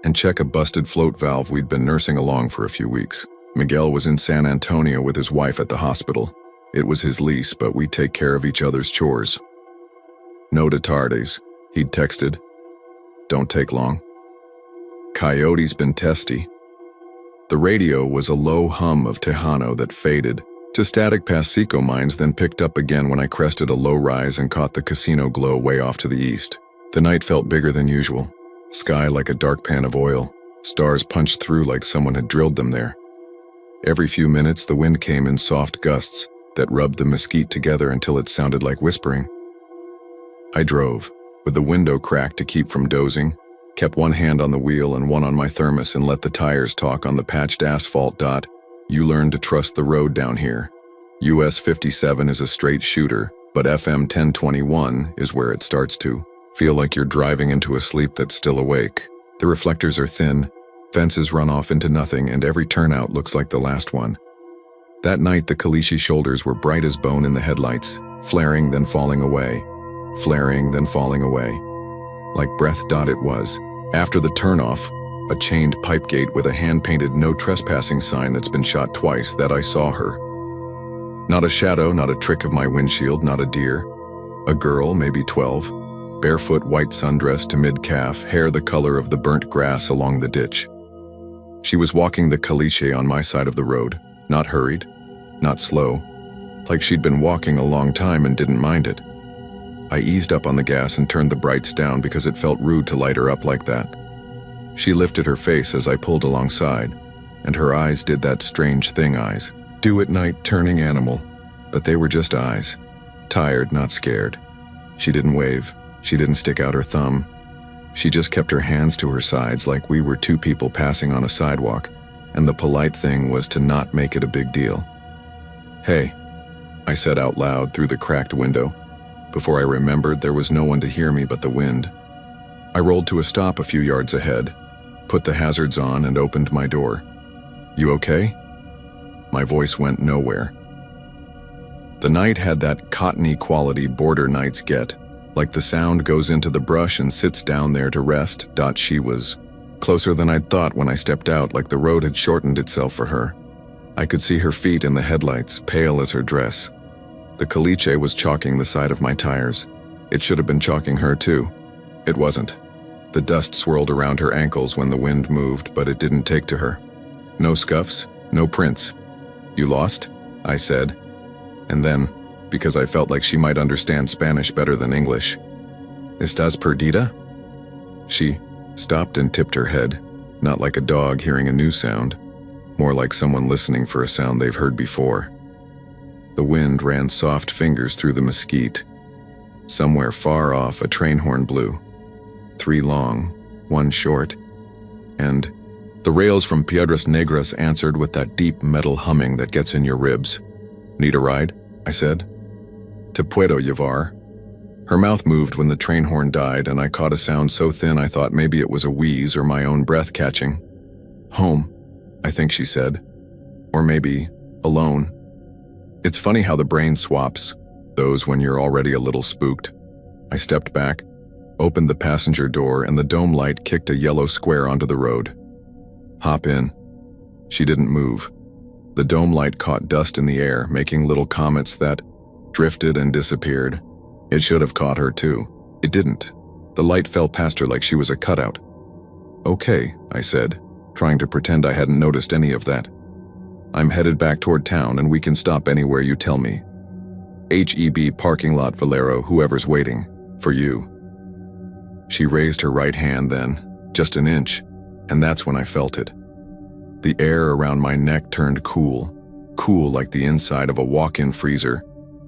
and check a busted float valve we'd been nursing along for a few weeks. Miguel was in San Antonio with his wife at the hospital. It was his lease, but we take care of each other's chores. No tardes, he'd texted. Don't take long. Coyote's been testy. The radio was a low hum of Tejano that faded to static past Seco mines, then picked up again when I crested a low rise and caught the casino glow way off to the east. The night felt bigger than usual. Sky like a dark pan of oil. Stars punched through like someone had drilled them there. Every few minutes, the wind came in soft gusts that rubbed the mesquite together until it sounded like whispering. I drove, with the window cracked to keep from dozing, kept one hand on the wheel and one on my thermos and let the tires talk on the patched asphalt. You learn to trust the road down here. US 57 is a straight shooter, But FM 1021 is where it starts to feel like you're driving into a sleep that's still awake. The reflectors are thin, fences run off into nothing, and every turnout looks like the last one. That night, the Kalishi shoulders were bright as bone in the headlights, flaring then falling away, flaring then falling away. Like breath. It was. After the turnoff, a chained pipe gate with a hand-painted no trespassing sign that's been shot twice, that I saw her. Not a shadow, not a trick of my windshield, not a deer. A girl, maybe 12, barefoot, white sundress to mid-calf, hair the color of the burnt grass along the ditch. She was walking the Kalishi on my side of the road, not hurried, not slow, like she'd been walking a long time and didn't mind it. I eased up on the gas and turned the brights down because it felt rude to light her up like that. She lifted her face as I pulled alongside, and her eyes did that strange thing eyes do at night, turning animal, but they were just eyes, tired, not scared. She didn't wave, she didn't stick out her thumb. She just kept her hands to her sides like we were two people passing on a sidewalk, and the polite thing was to not make it a big deal. "Hey," I said out loud through the cracked window. Before I remembered, there was no one to hear me but the wind. I rolled to a stop a few yards ahead, put the hazards on, and opened my door. "You okay?" My voice went nowhere. The night had that cottony quality border nights get, like the sound goes into the brush and sits down there to rest. She was closer than I'd thought when I stepped out, like the road had shortened itself for her. I could see her feet in the headlights, pale as her dress. The caliche was chalking the side of my tires. It should have been chalking her too. It wasn't. The dust swirled around her ankles when the wind moved, but it didn't take to her. No scuffs, no prints. "You lost?" I said. And then, because I felt like she might understand Spanish better than English, "Estás perdida?" She stopped and tipped her head, not like a dog hearing a new sound, more like someone listening for a sound they've heard before. The wind ran soft fingers through the mesquite. Somewhere far off, a train horn blew. 3 long, 1 short, and the rails from Piedras Negras answered with that deep metal humming that gets in your ribs. "Need a ride?" I said. "Te puedo llevar." Her mouth moved when the train horn died, and I caught a sound so thin I thought maybe it was a wheeze or my own breath catching. "Home," I think she said. Or maybe, alone. It's funny how the brain swaps, those when you're already a little spooked. I stepped back, opened the passenger door, and the dome light kicked a yellow square onto the road. "Hop in." She didn't move. The dome light caught dust in the air, making little comets that drifted and disappeared. It should have caught her too. It didn't. The light fell past her like she was a cutout. "Okay," I said, trying to pretend I hadn't noticed any of that. "I'm headed back toward town and we can stop anywhere you tell me. HEB parking lot, Valero, whoever's waiting. For you." She raised her right hand then, just an inch, and that's when I felt it. The air around my neck turned cool, cool like the inside of a walk-in freezer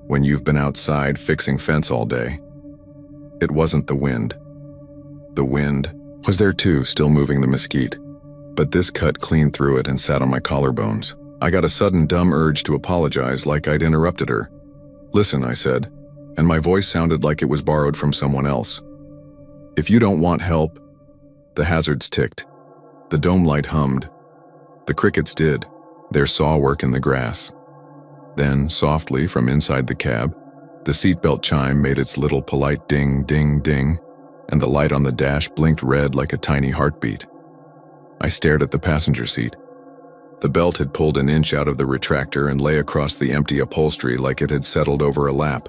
when you've been outside fixing fence all day. It wasn't the wind. The wind was there too, still moving the mesquite, but this cut clean through it and sat on my collarbones. I got a sudden dumb urge to apologize like I'd interrupted her. "Listen," I said, and my voice sounded like it was borrowed from someone else. "If you don't want help..." The hazards ticked. The dome light hummed. The crickets did, their saw work in the grass. Then, softly from inside the cab, the seatbelt chime made its little polite ding, ding, ding, and the light on the dash blinked red like a tiny heartbeat. I stared at the passenger seat. The belt had pulled an inch out of the retractor and lay across the empty upholstery like it had settled over a lap.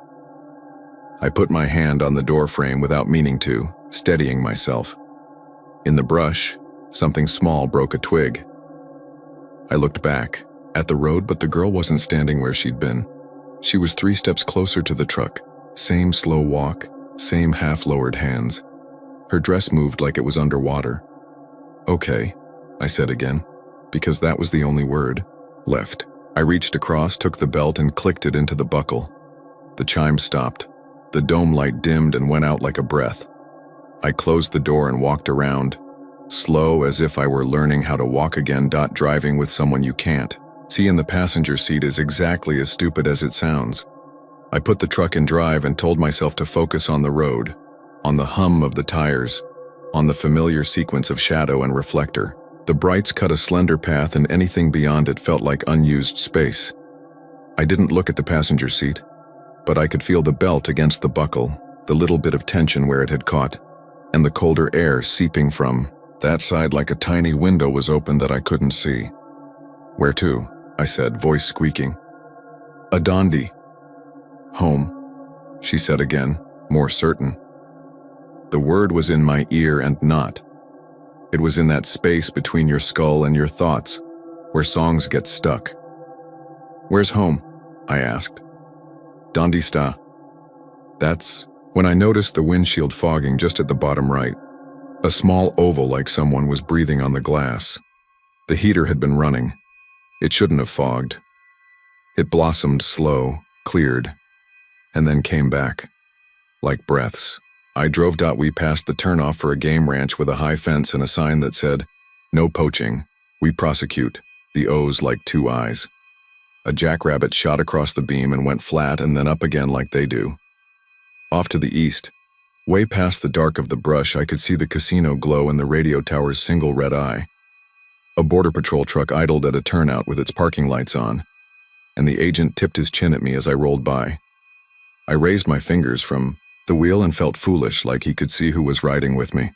I put my hand on the door frame without meaning to, steadying myself. In the brush, something small broke a twig. I looked back, at the road, but the girl wasn't standing where she'd been. She was 3 steps closer to the truck, same slow walk, same half-lowered hands. Her dress moved like it was underwater. "Okay," I said again, because that was the only word left. I reached across, took the belt, and clicked it into the buckle. The chime stopped. The dome light dimmed and went out like a breath. I closed the door and walked around, slow as if I were learning how to walk again. Driving with someone you can't see in the passenger seat is exactly as stupid as it sounds. I put the truck in drive and told myself to focus on the road, on the hum of the tires, on the familiar sequence of shadow and reflector. The brights cut a slender path and anything beyond it felt like unused space. I didn't look at the passenger seat, but I could feel the belt against the buckle, the little bit of tension where it had caught, and the colder air seeping from that side like a tiny window was open that I couldn't see. "Where to?" I said, voice squeaking. "Adondi." "Home," she said again, more certain. The word was in my ear and not. It was in that space between your skull and your thoughts, where songs get stuck. "Where's home?" I asked. "Dondi sta." That's when I noticed the windshield fogging just at the bottom right. A small oval like someone was breathing on the glass. The heater had been running. It shouldn't have fogged. It blossomed slow, cleared, and then came back, like breaths. I drove. We passed the turnoff for a game ranch with a high fence and a sign that said, "No poaching, we prosecute," the O's like two eyes. A jackrabbit shot across the beam and went flat and then up again like they do. Off to the east, way past the dark of the brush, I could see the casino glow and the radio tower's single red eye. A border patrol truck idled at a turnout with its parking lights on, and the agent tipped his chin at me as I rolled by. I raised my fingers from the wheel and felt foolish, like he could see who was riding with me.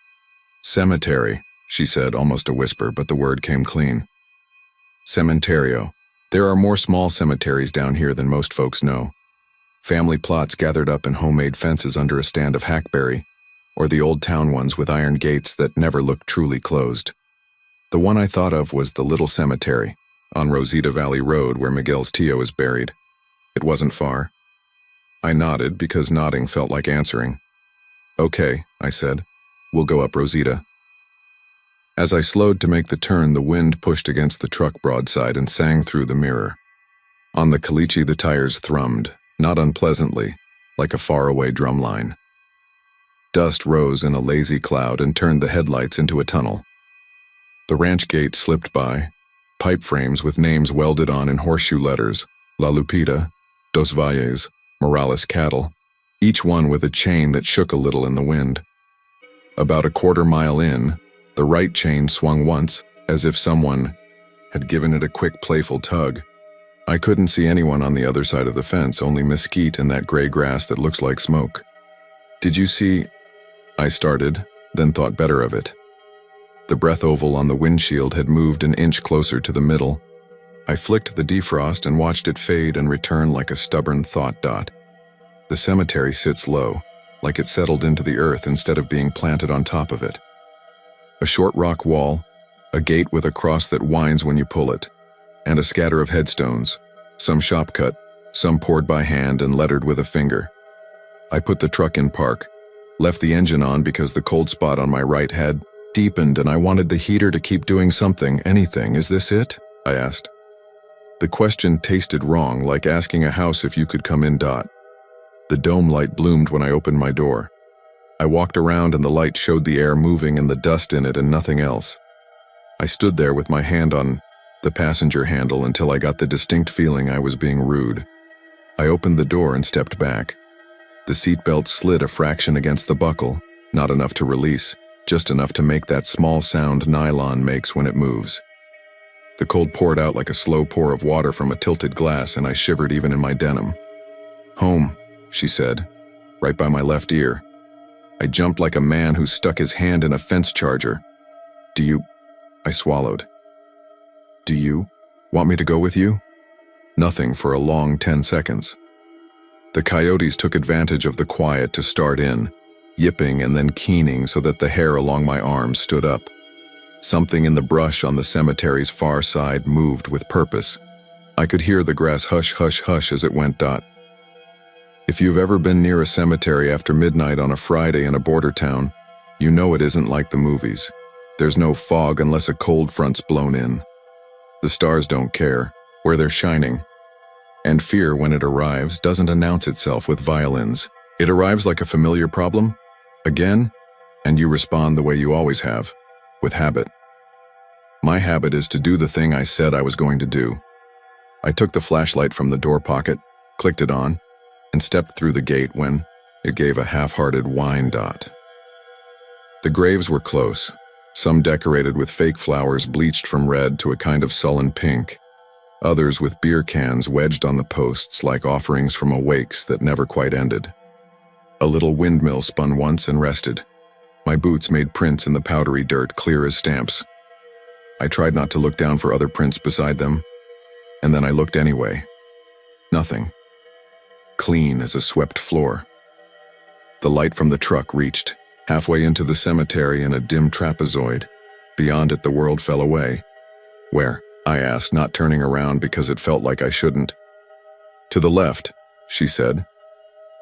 "Cemetery," she said, almost a whisper, but the word came clean. "Cementerio. There are more small cemeteries down here than most folks know. Family plots gathered up in homemade fences under a stand of hackberry, or the old town ones with iron gates that never looked truly closed. The one I thought of was the little cemetery on Rosita Valley Road where Miguel's Tio is buried. It wasn't far. I nodded because nodding felt like answering. "Okay," I said. "We'll go up Rosita." As I slowed to make the turn, the wind pushed against the truck broadside and sang through the mirror. On the caliche, the tires thrummed, not unpleasantly, like a faraway drumline. Dust rose in a lazy cloud and turned the headlights into a tunnel. The ranch gate slipped by, pipe frames with names welded on in horseshoe letters, La Lupita, Dos Valles, Morales Cattle, each one with a chain that shook a little in the wind. About a quarter-mile in, the right chain swung once, as if someone had given it a quick, playful tug. I couldn't see anyone on the other side of the fence, only mesquite and that gray grass that looks like smoke. "Did you see?" I started, then thought better of it. The breath oval on the windshield had moved an inch closer to the middle. I flicked the defrost and watched it fade and return like a stubborn thought dot. The cemetery sits low, like it settled into the earth instead of being planted on top of it. A short rock wall, a gate with a cross that winds when you pull it, and a scatter of headstones, some shopcut, some poured by hand and lettered with a finger. I put the truck in park, left the engine on because the cold spot on my right had deepened and I wanted the heater to keep doing something, anything. "Is this it?" I asked. The question tasted wrong, like asking a house if you could come in. The dome light bloomed when I opened my door. I walked around and the light showed the air moving and the dust in it and nothing else. I stood there with my hand on the passenger handle until I got the distinct feeling I was being rude. I opened the door and stepped back. The seatbelt slid a fraction against the buckle, not enough to release, just enough to make that small sound nylon makes when it moves. The cold poured out like a slow pour of water from a tilted glass, and I shivered even in my denim. "Home," she said, right by my left ear. I jumped like a man who stuck his hand in a fence charger. "Do you?" I swallowed. "Do you want me to go with you?" Nothing for a long 10 seconds. The coyotes took advantage of the quiet to start in, yipping and then keening so that the hair along my arms stood up. Something in the brush on the cemetery's far side moved with purpose. I could hear the grass hush, hush, hush as it went. If you've ever been near a cemetery after midnight on a Friday in a border town, you know it isn't like the movies. There's no fog unless a cold front's blown in. The stars don't care where they're shining. And fear, when it arrives, doesn't announce itself with violins. It arrives like a familiar problem, again, and you respond the way you always have, with habit. My habit is to do the thing I said I was going to do. I took the flashlight from the door pocket, clicked it on, and stepped through the gate when it gave a half-hearted whine. The graves were close, some decorated with fake flowers bleached from red to a kind of sullen pink, others with beer cans wedged on the posts like offerings from a wakes that never quite ended. A little windmill spun once and rested. My boots made prints in the powdery dirt clear as stamps. I tried not to look down for other prints beside them, and then I looked anyway. Nothing. Clean as a swept floor. The light from the truck reached halfway into the cemetery in a dim trapezoid. Beyond it, the world fell away. Where? I asked, not turning around because it felt like I shouldn't. To the left, she said,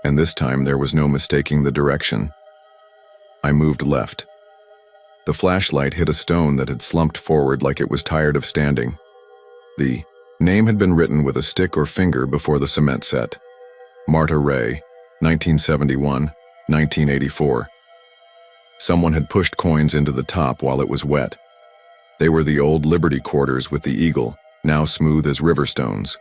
and this time there was no mistaking the direction. I moved left. The flashlight hit a stone that had slumped forward like it was tired of standing. The name had been written with a stick or finger before the cement set. Marta Ray, 1971, 1984. Someone had pushed coins into the top while it was wet. They were the old Liberty quarters with the eagle, now smooth as river stones.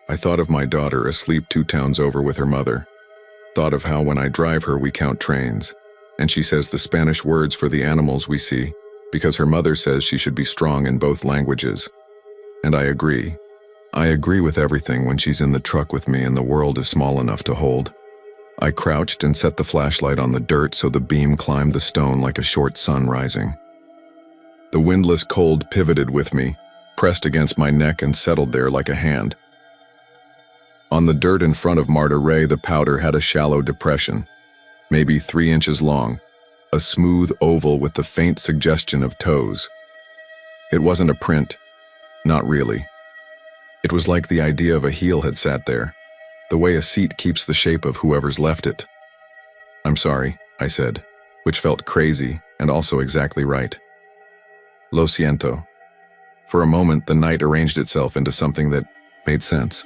I thought of my daughter asleep 2 towns over with her mother. Thought of how when I drive her we count trains, and she says the Spanish words for the animals we see, because her mother says she should be strong in both languages. And I agree. I agree with everything when she's in the truck with me and the world is small enough to hold. I crouched and set the flashlight on the dirt so the beam climbed the stone like a short sun rising. The windless cold pivoted with me, pressed against my neck and settled there like a hand. On the dirt in front of Marta Ray, the powder had a shallow depression, maybe 3 inches long, a smooth oval with the faint suggestion of toes. It wasn't a print, not really. It was like the idea of a heel had sat there, the way a seat keeps the shape of whoever's left it. "I'm sorry," I said, which felt crazy and also exactly right. "Lo siento." For a moment, the night arranged itself into something that made sense.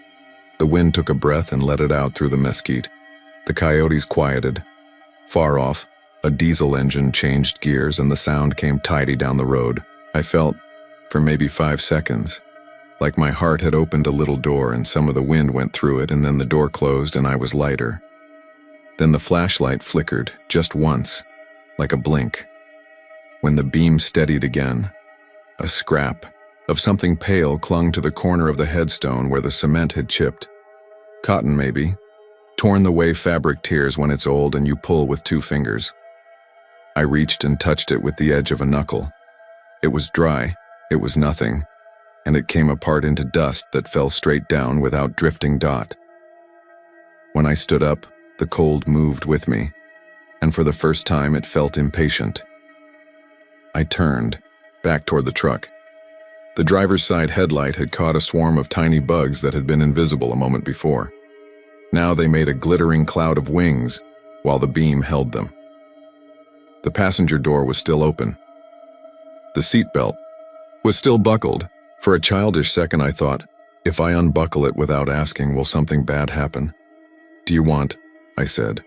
The wind took a breath and let it out through the mesquite. The coyotes quieted. Far off, a diesel engine changed gears and the sound came tidy down the road. I felt, for maybe 5 seconds, like my heart had opened a little door and some of the wind went through it, and then the door closed and I was lighter. Then the flashlight flickered, just once, like a blink. When the beam steadied again, a scrap of something pale clung to the corner of the headstone where the cement had chipped. Cotton, maybe, torn the way fabric tears when it's old and you pull with 2 fingers. I reached and touched it with the edge of a knuckle. It was dry, it was nothing, and it came apart into dust that fell straight down without drifting. When I stood up, the cold moved with me, and for the first time it felt impatient. I turned, back toward the truck. The driver's side headlight had caught a swarm of tiny bugs that had been invisible a moment before. Now they made a glittering cloud of wings, while the beam held them. The passenger door was still open. The seatbelt was still buckled. For a childish second I thought, if I unbuckle it without asking, will something bad happen? "Do you want," I said.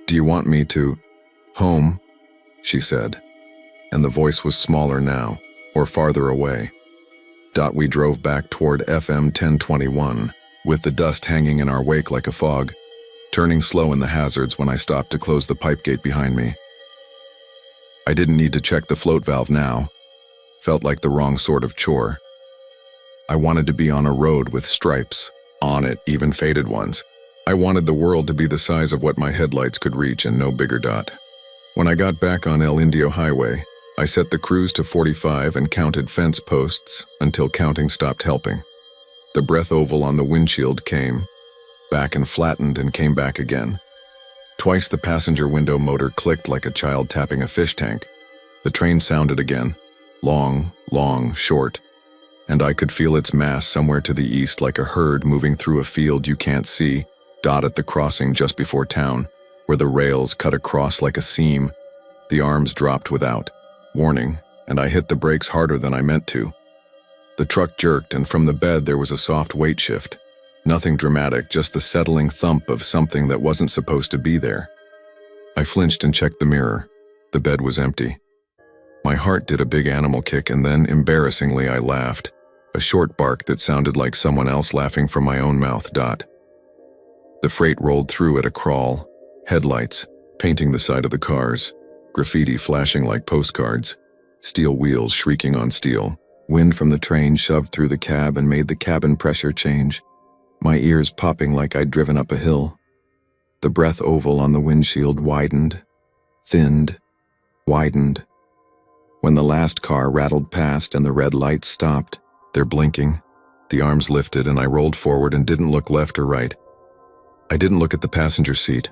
"Do you want me to home?" she said, and the voice was smaller now, or farther away. We drove back toward FM 1021, with the dust hanging in our wake like a fog, turning slow in the hazards when I stopped to close the pipe gate behind me. I didn't need to check the float valve now. Felt like the wrong sort of chore. I wanted to be on a road with stripes on it, even faded ones. I wanted the world to be the size of what my headlights could reach and no bigger. When I got back on El Indio Highway, I set the cruise to 45 and counted fence posts until counting stopped helping. The breath oval on the windshield came back and flattened and came back again. Twice the passenger window motor clicked like a child tapping a fish tank. The train sounded again, long, long, short, and I could feel its mass somewhere to the east like a herd moving through a field you can't see, at the crossing just before town, where the rails cut across like a seam. The arms dropped without warning, and I hit the brakes harder than I meant to. The truck jerked, and from the bed there was a soft weight shift. Nothing dramatic, just the settling thump of something that wasn't supposed to be there. I flinched and checked the mirror. The bed was empty. My heart did a big animal kick, and then, embarrassingly, I laughed. A short bark that sounded like someone else laughing from my own mouth. The The freight rolled through at a crawl, headlights painting the side of the cars, graffiti flashing like postcards, steel wheels shrieking on steel. Wind from the train shoved through the cab and made the cabin pressure change, my ears popping like I'd driven up a hill. The breath oval on the windshield widened, thinned, widened. When the last car rattled past and the red lights stopped, they're blinking, the arms lifted, and I rolled forward and didn't look left or right. I didn't look at the passenger seat.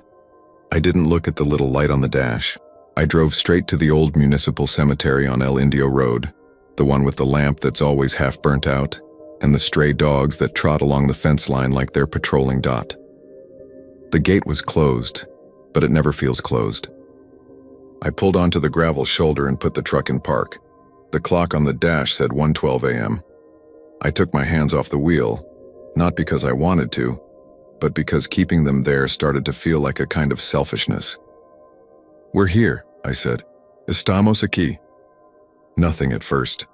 I didn't look at the little light on the dash. I drove straight to the old municipal cemetery on El Indio Road, the one with the lamp that's always half burnt out, and the stray dogs that trot along the fence line like they're patrolling Dot. The gate was closed, but it never feels closed. I pulled onto the gravel shoulder and put the truck in park. The clock on the dash said 1:12 a.m. I took my hands off the wheel, not because I wanted to, but because keeping them there started to feel like a kind of selfishness. "We're here," I said. "Estamos aquí." Nothing at first.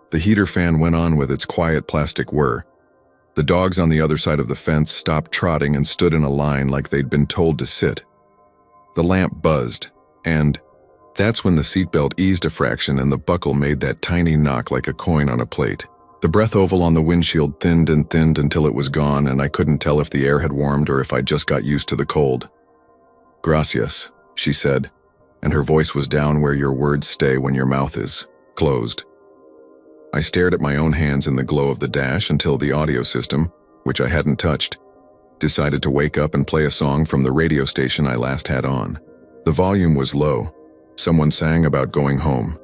The heater fan went on with its quiet plastic whir. The dogs on the other side of the fence stopped trotting and stood in a line like they'd been told to sit. The lamp buzzed, and that's when the seatbelt eased a fraction and the buckle made that tiny knock like a coin on a plate. The breath oval on the windshield thinned and thinned until it was gone, and I couldn't tell if the air had warmed or if I just got used to the cold. "Gracias," she said, and her voice was down where your words stay when your mouth is closed. I stared at my own hands in the glow of the dash until the audio system, which I hadn't touched, decided to wake up and play a song from the radio station I last had on. The volume was low. Someone sang about going home.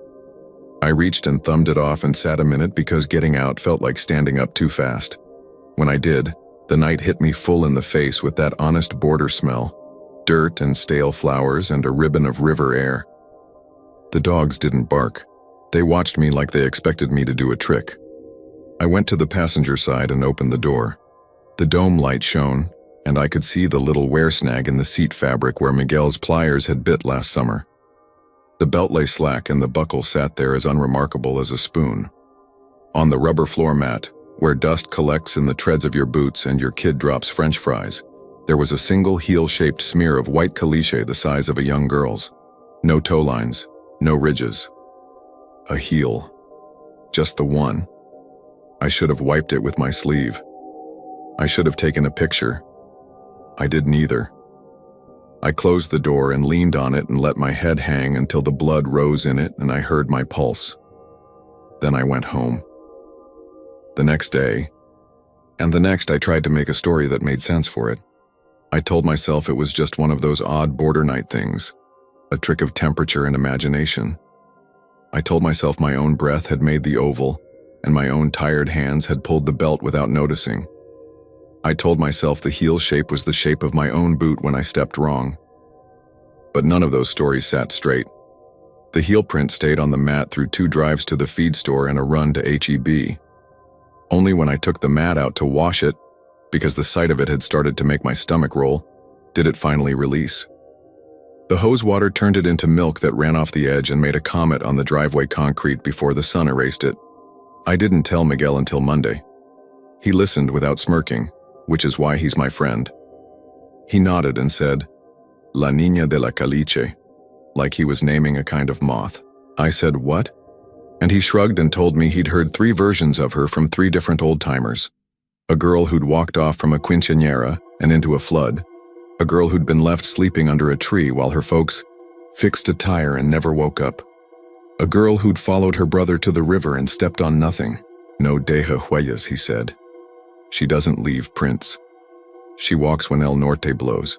I reached and thumbed it off and sat a minute because getting out felt like standing up too fast. When I did, the night hit me full in the face with that honest border smell, dirt and stale flowers and a ribbon of river air. The dogs didn't bark. They watched me like they expected me to do a trick. I went to the passenger side and opened the door. The dome light shone, and I could see the little wear snag in the seat fabric where Miguel's pliers had bit last summer. The belt lay slack and the buckle sat there as unremarkable as a spoon. On the rubber floor mat, where dust collects in the treads of your boots and your kid drops French fries, there was a single heel-shaped smear of white caliche the size of a young girl's. No toe lines, no ridges. A heel. Just the one. I should have wiped it with my sleeve. I should have taken a picture. I did neither. I closed the door and leaned on it and let my head hang until the blood rose in it and I heard my pulse. Then I went home. The next day, and the next, I tried to make a story that made sense for it. I told myself it was just one of those odd border night things, a trick of temperature and imagination. I told myself my own breath had made the oval, and my own tired hands had pulled the belt without noticing. I told myself the heel shape was the shape of my own boot when I stepped wrong. But none of those stories sat straight. The heel print stayed on the mat through 2 drives to the feed store and a run to H-E-B. Only when I took the mat out to wash it, because the sight of it had started to make my stomach roll, did it finally release. The hose water turned it into milk that ran off the edge and made a comet on the driveway concrete before the sun erased it. I didn't tell Miguel until Monday. He listened without smirking, which is why he's my friend. He nodded and said, "La niña de la caliche," like he was naming a kind of moth. I said, "What?" And he shrugged and told me he'd heard 3 versions of her from 3 different old-timers. A girl who'd walked off from a quinceañera and into a flood. A girl who'd been left sleeping under a tree while her folks fixed a tire and never woke up. A girl who'd followed her brother to the river and stepped on nothing. No deja huellas, he said. She doesn't leave prints. She walks when El Norte blows.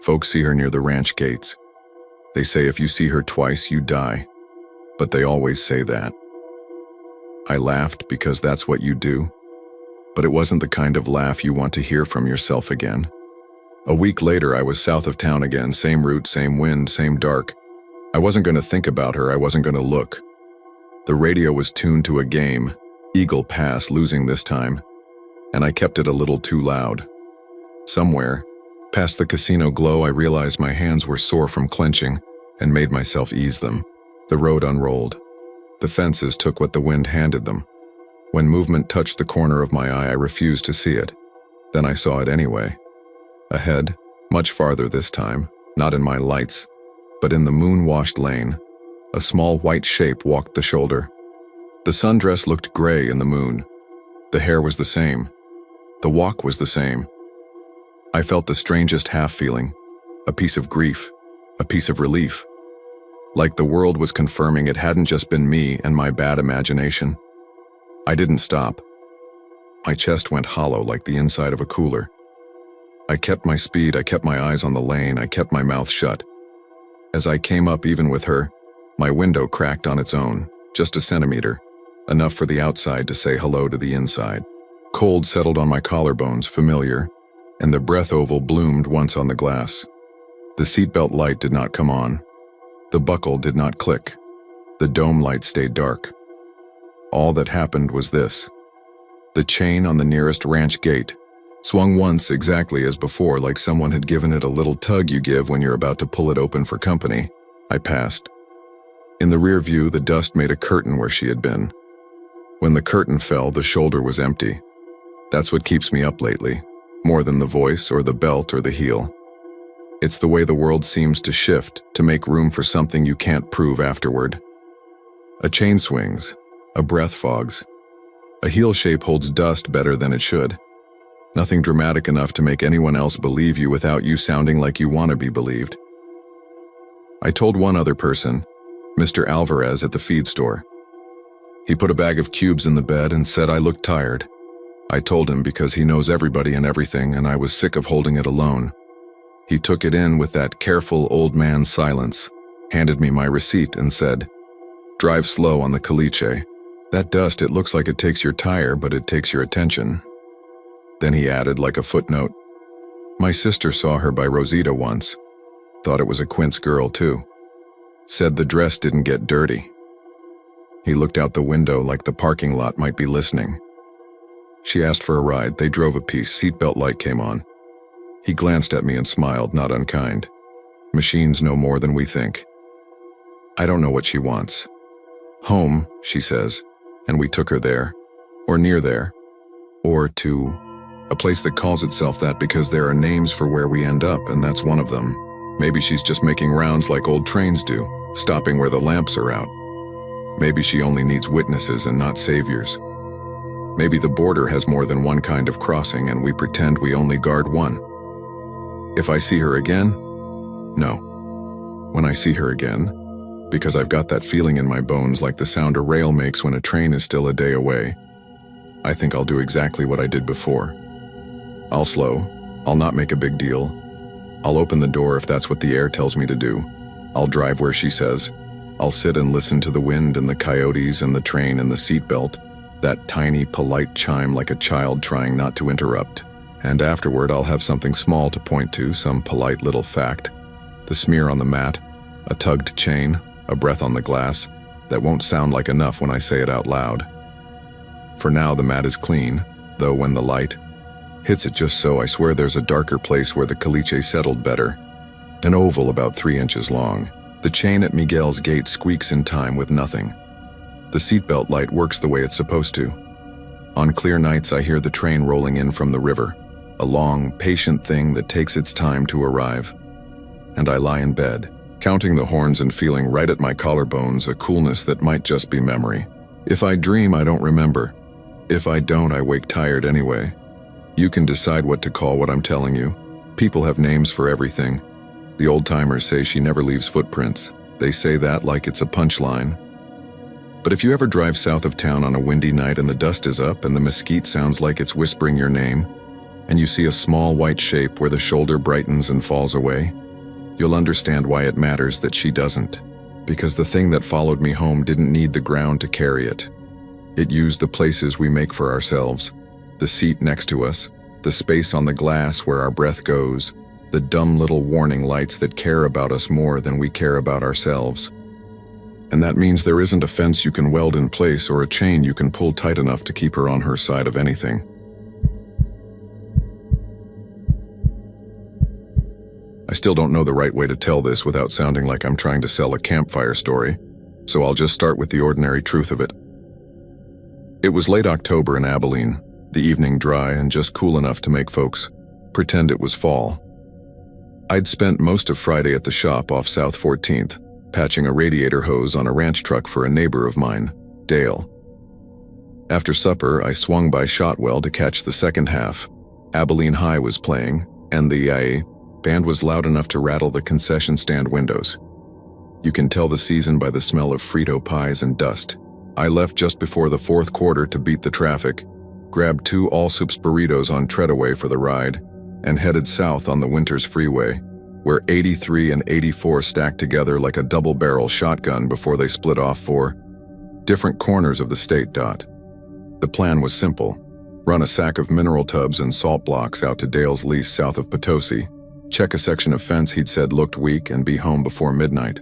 Folks see her near the ranch gates. They say if you see her twice, you die. But they always say that. I laughed because that's what you do. But it wasn't the kind of laugh you want to hear from yourself again. A week later, I was south of town again, same route, same wind, same dark. I wasn't going to think about her, I wasn't going to look. The radio was tuned to a game, Eagle Pass, losing this time, and I kept it a little too loud. Somewhere, past the casino glow, I realized my hands were sore from clenching and made myself ease them. The road unrolled. The fences took what the wind handed them. When movement touched the corner of my eye, I refused to see it. Then I saw it anyway. Ahead, much farther this time, not in my lights, but in the moon-washed lane, a small white shape walked the shoulder. The sundress looked gray in the moon. The hair was the same. The walk was the same. I felt the strangest half-feeling, a piece of grief, a piece of relief. Like the world was confirming it hadn't just been me and my bad imagination. I didn't stop. My chest went hollow like the inside of a cooler. I kept my speed, I kept my eyes on the lane, I kept my mouth shut. As I came up even with her, my window cracked on its own, just a centimeter, enough for the outside to say hello to the inside. Cold settled on my collarbones, familiar, and the breath oval bloomed once on the glass. The seatbelt light did not come on. The buckle did not click. The dome light stayed dark. All that happened was this. The chain on the nearest ranch gate swung once exactly as before, like someone had given it a little tug you give when you're about to pull it open for company. I passed. In the rear view, the dust made a curtain where she had been. When the curtain fell, the shoulder was empty. That's what keeps me up lately, more than the voice or the belt or the heel. It's the way the world seems to shift to make room for something you can't prove afterward. A chain swings, a breath fogs. A heel shape holds dust better than it should. Nothing dramatic enough to make anyone else believe you without you sounding like you want to be believed. I told one other person, Mr. Alvarez at the feed store. He put a bag of cubes in the bed and said I looked tired. I told him because he knows everybody and everything, and I was sick of holding it alone. He took it in with that careful old man silence, handed me my receipt and said, "Drive slow on the caliche. That dust, it looks like it takes your tire, but it takes your attention." Then he added like a footnote, "My sister saw her by Rosita once. Thought it was a Quince girl too. Said the dress didn't get dirty." He looked out the window like the parking lot might be listening. She asked for a ride. They drove a piece. Seatbelt light came on. He glanced at me and smiled, not unkind. Machines know more than we think. I don't know what she wants. Home, she says, and we took her there, or near there, or to a place that calls itself that because there are names for where we end up, and that's one of them. Maybe she's just making rounds like old trains do, stopping where the lamps are out. Maybe she only needs witnesses and not saviors. Maybe the border has more than one kind of crossing and we pretend we only guard one. If I see her again? No. When I see her again, because I've got that feeling in my bones like the sound a rail makes when a train is still a day away, I think I'll do exactly what I did before. I'll slow. I'll not make a big deal. I'll open the door if that's what the air tells me to do. I'll drive where she says. I'll sit and listen to the wind and the coyotes and the train and the seatbelt, that tiny, polite chime like a child trying not to interrupt. And afterward, I'll have something small to point to, some polite little fact. The smear on the mat, a tugged chain, a breath on the glass, that won't sound like enough when I say it out loud. For now, the mat is clean, though when the light hits it just so, I swear there's a darker place where the caliche settled better. An oval about 3 inches long. The chain at Miguel's gate squeaks in time with nothing. The seatbelt light works the way it's supposed to. On clear nights, I hear the train rolling in from the river, a long, patient thing that takes its time to arrive. And I lie in bed, counting the horns and feeling right at my collarbones a coolness that might just be memory. If I dream, I don't remember. If I don't, I wake tired anyway. You can decide what to call what I'm telling you. People have names for everything. The old-timers say she never leaves footprints. They say that like it's a punchline. But if you ever drive south of town on a windy night and the dust is up and the mesquite sounds like it's whispering your name, and you see a small white shape where the shoulder brightens and falls away, you'll understand why it matters that she doesn't. Because the thing that followed me home didn't need the ground to carry it. It used the places we make for ourselves, the seat next to us, the space on the glass where our breath goes, the dumb little warning lights that care about us more than we care about ourselves. And that means there isn't a fence you can weld in place or a chain you can pull tight enough to keep her on her side of anything. I still don't know the right way to tell this without sounding like I'm trying to sell a campfire story, so I'll just start with the ordinary truth of it. It was late October in Abilene, the evening dry and just cool enough to make folks Pretend it was fall. I'd spent most of Friday at the shop off South 14th, patching a radiator hose on a ranch truck for a neighbor of mine, Dale. After supper, I swung by Shotwell to catch the second half. Abilene High was playing, and the band was loud enough to rattle the concession stand windows. You can tell the season by the smell of Frito pies and dust. I left just before the fourth quarter to beat the traffic, grabbed 2 all-soups burritos on Treadaway for the ride, and headed south on the Winters Freeway, where 83 and 84 stacked together like a double-barrel shotgun before they split off for different corners of the state. The plan was simple. Run a sack of mineral tubs and salt blocks out to Dale's lease south of Potosi, check a section of fence he'd said looked weak, and be home before midnight.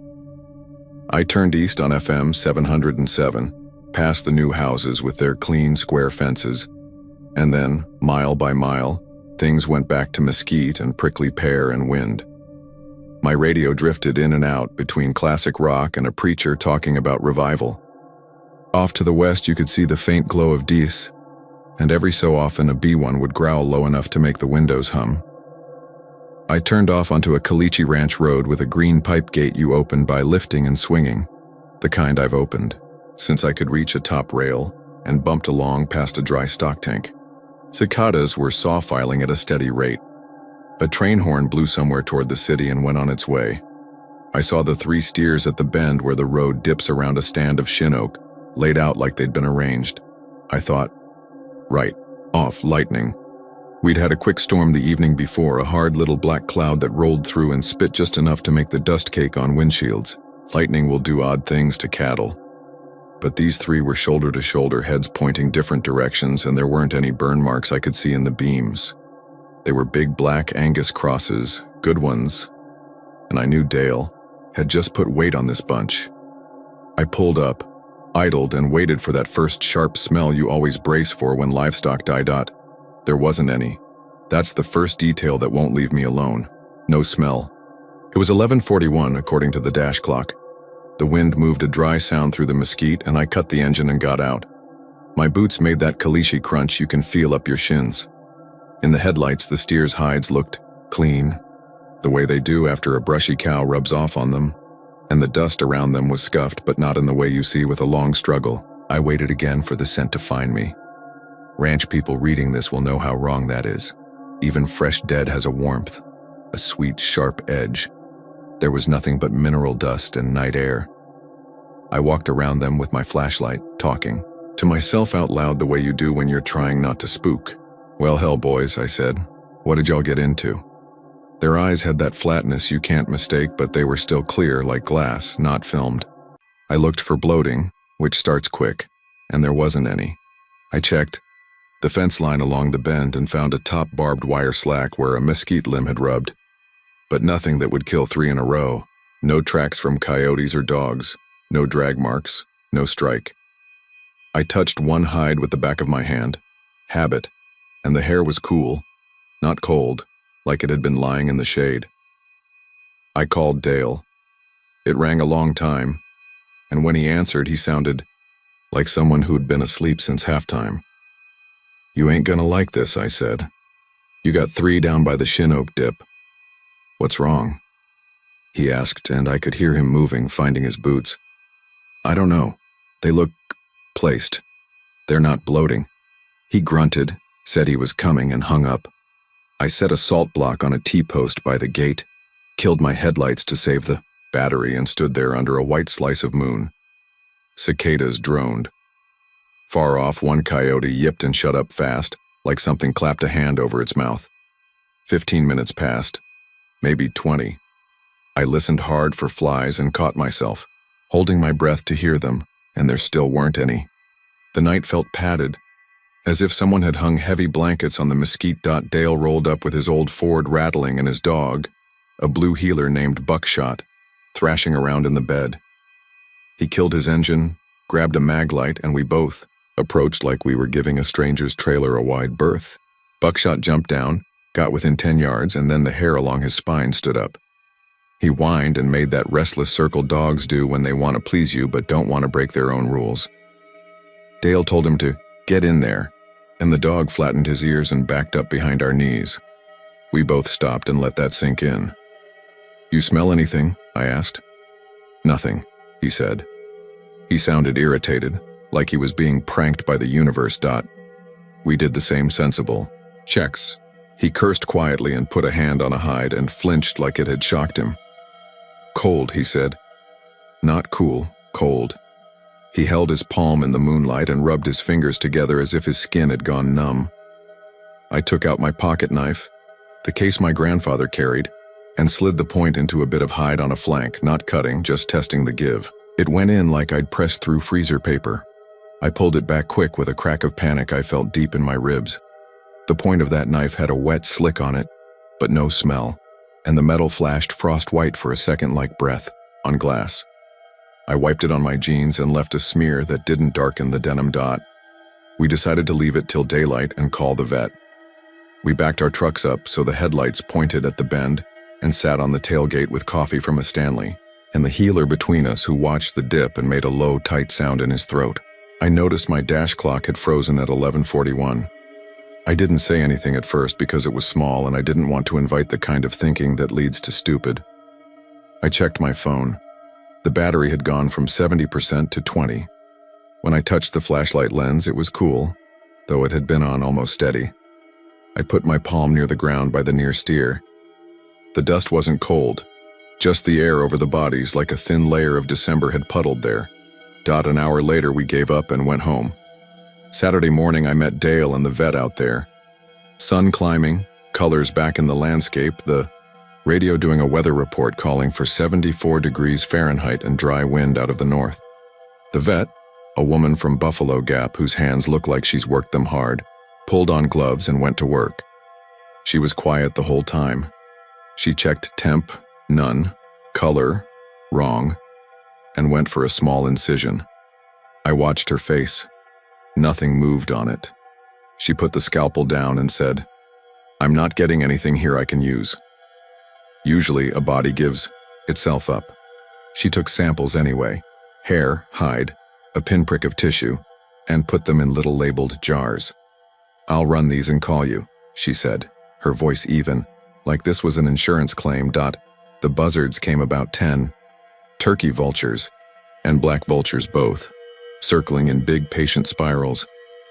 I turned east on FM 707, past the new houses with their clean, square fences, and then, mile by mile, things went back to mesquite and prickly pear and wind. My radio drifted in and out between classic rock and a preacher talking about revival. Off to the west you could see the faint glow of geese, and every so often a B1 would growl low enough to make the windows hum. I turned off onto a caliche ranch road with a green pipe gate you opened by lifting and swinging, the kind I've opened since I could reach a top rail, and bumped along past a dry stock tank. Cicadas were saw-filing at a steady rate. A train horn blew somewhere toward the city and went on its way. I saw the 3 steers at the bend where the road dips around a stand of shin oak, laid out like they'd been arranged. I thought, right, off, lightning. We'd had a quick storm the evening before, a hard little black cloud that rolled through and spit just enough to make the dust cake on windshields. Lightning will do odd things to cattle. But these 3 were shoulder to shoulder, heads pointing different directions, and there weren't any burn marks I could see in the beams. They were big black Angus crosses, good ones, and I knew Dale had just put weight on this bunch. I pulled up, idled, and waited for that first sharp smell you always brace for when livestock die. There wasn't any. That's the first detail that won't leave me alone. No smell. It was 11:41 according to the dash clock. The wind moved a dry sound through the mesquite, and I cut the engine and got out. My boots made that caliche crunch you can feel up your shins. In the headlights, the steers' hides looked clean, the way they do after a brushy cow rubs off on them, and the dust around them was scuffed, but not in the way you see with a long struggle. I waited again for the scent to find me. Ranch people reading this will know how wrong that is. Even fresh dead has a warmth, a sweet, sharp edge. There was nothing but mineral dust and night air. I walked around them with my flashlight, talking to myself out loud the way you do when you're trying not to spook. "Well, hell, boys," I said. "What did y'all get into?" Their eyes had that flatness you can't mistake, but they were still clear like glass, not filmed. I looked for bloating, which starts quick, and there wasn't any. I checked the fence line along the bend and found a top barbed wire slack where a mesquite limb had rubbed. But nothing that would kill 3 in a row. No tracks from coyotes or dogs. No drag marks. No strike. I touched one hide with the back of my hand. Habit. And the hair was cool. Not cold, like it had been lying in the shade. I called Dale. It rang a long time, and when he answered, he sounded like someone who'd been asleep since halftime. "You ain't gonna like this," I said. "You got 3 down by the shin oak dip." "What's wrong?" he asked, and I could hear him moving, finding his boots. "I don't know. They look placed. They're not bloating." He grunted, said he was coming, and hung up. I set a salt block on a T-post by the gate, killed my headlights to save the battery, and stood there under a white slice of moon. Cicadas droned. Far off, one coyote yipped and shut up fast, like something clapped a hand over its mouth. 15 minutes passed. Maybe 20. I listened hard for flies and caught myself, holding my breath to hear them, and there still weren't any. The night felt padded, as if someone had hung heavy blankets on the mesquite. Dale rolled up with his old Ford rattling and his dog, a blue heeler named Buckshot, thrashing around in the bed. He killed his engine, grabbed a mag light, and we both approached like we were giving a stranger's trailer a wide berth. Buckshot jumped down, got within 10 yards, and then the hair along his spine stood up. He whined and made that restless circle dogs do when they want to please you but don't want to break their own rules. Dale told him to get in there, and the dog flattened his ears and backed up behind our knees. We both stopped and let that sink in. "You smell anything?" I asked. "Nothing," he said. He sounded irritated, like he was being pranked by the universe. We did the same sensible checks. He cursed quietly and put a hand on a hide and flinched like it had shocked him. "Cold," he said. "Not cool, cold." He held his palm in the moonlight and rubbed his fingers together as if his skin had gone numb. I took out my pocket knife, the case my grandfather carried, and slid the point into a bit of hide on a flank, not cutting, just testing the give. It went in like I'd pressed through freezer paper. I pulled it back quick with a crack of panic I felt deep in my ribs. The point of that knife had a wet slick on it, but no smell, and the metal flashed frost white for a second like breath, on glass. I wiped it on my jeans and left a smear that didn't darken the denim. We decided to leave it till daylight and call the vet. We backed our trucks up so the headlights pointed at the bend and sat on the tailgate with coffee from a Stanley, and the healer between us who watched the dip and made a low, tight sound in his throat. I noticed my dash clock had frozen at 11:41. I didn't say anything at first because it was small and I didn't want to invite the kind of thinking that leads to stupid. I checked my phone. The battery had gone from 70% to 20. When I touched the flashlight lens, it was cool, though it had been on almost steady. I put my palm near the ground by the near steer. The dust wasn't cold, just the air over the bodies like a thin layer of December had puddled there. An hour later, we gave up and went home. Saturday morning, I met Dale and the vet out there. Sun climbing, colors back in the landscape, the radio doing a weather report calling for 74 degrees Fahrenheit and dry wind out of the north. The vet, a woman from Buffalo Gap whose hands look like she's worked them hard, pulled on gloves and went to work. She was quiet the whole time. She checked temp, none, color, wrong, and went for a small incision. I watched her face. Nothing moved on it. She put the scalpel down and said, "I'm not getting anything here I can use." Usually, a body gives itself up. She took samples anyway, hair, hide, a pinprick of tissue, and put them in little labeled jars. "I'll run these and call you," she said, her voice even, like this was an insurance claim. The buzzards came about 10, turkey vultures, and black vultures both, circling in big patient spirals,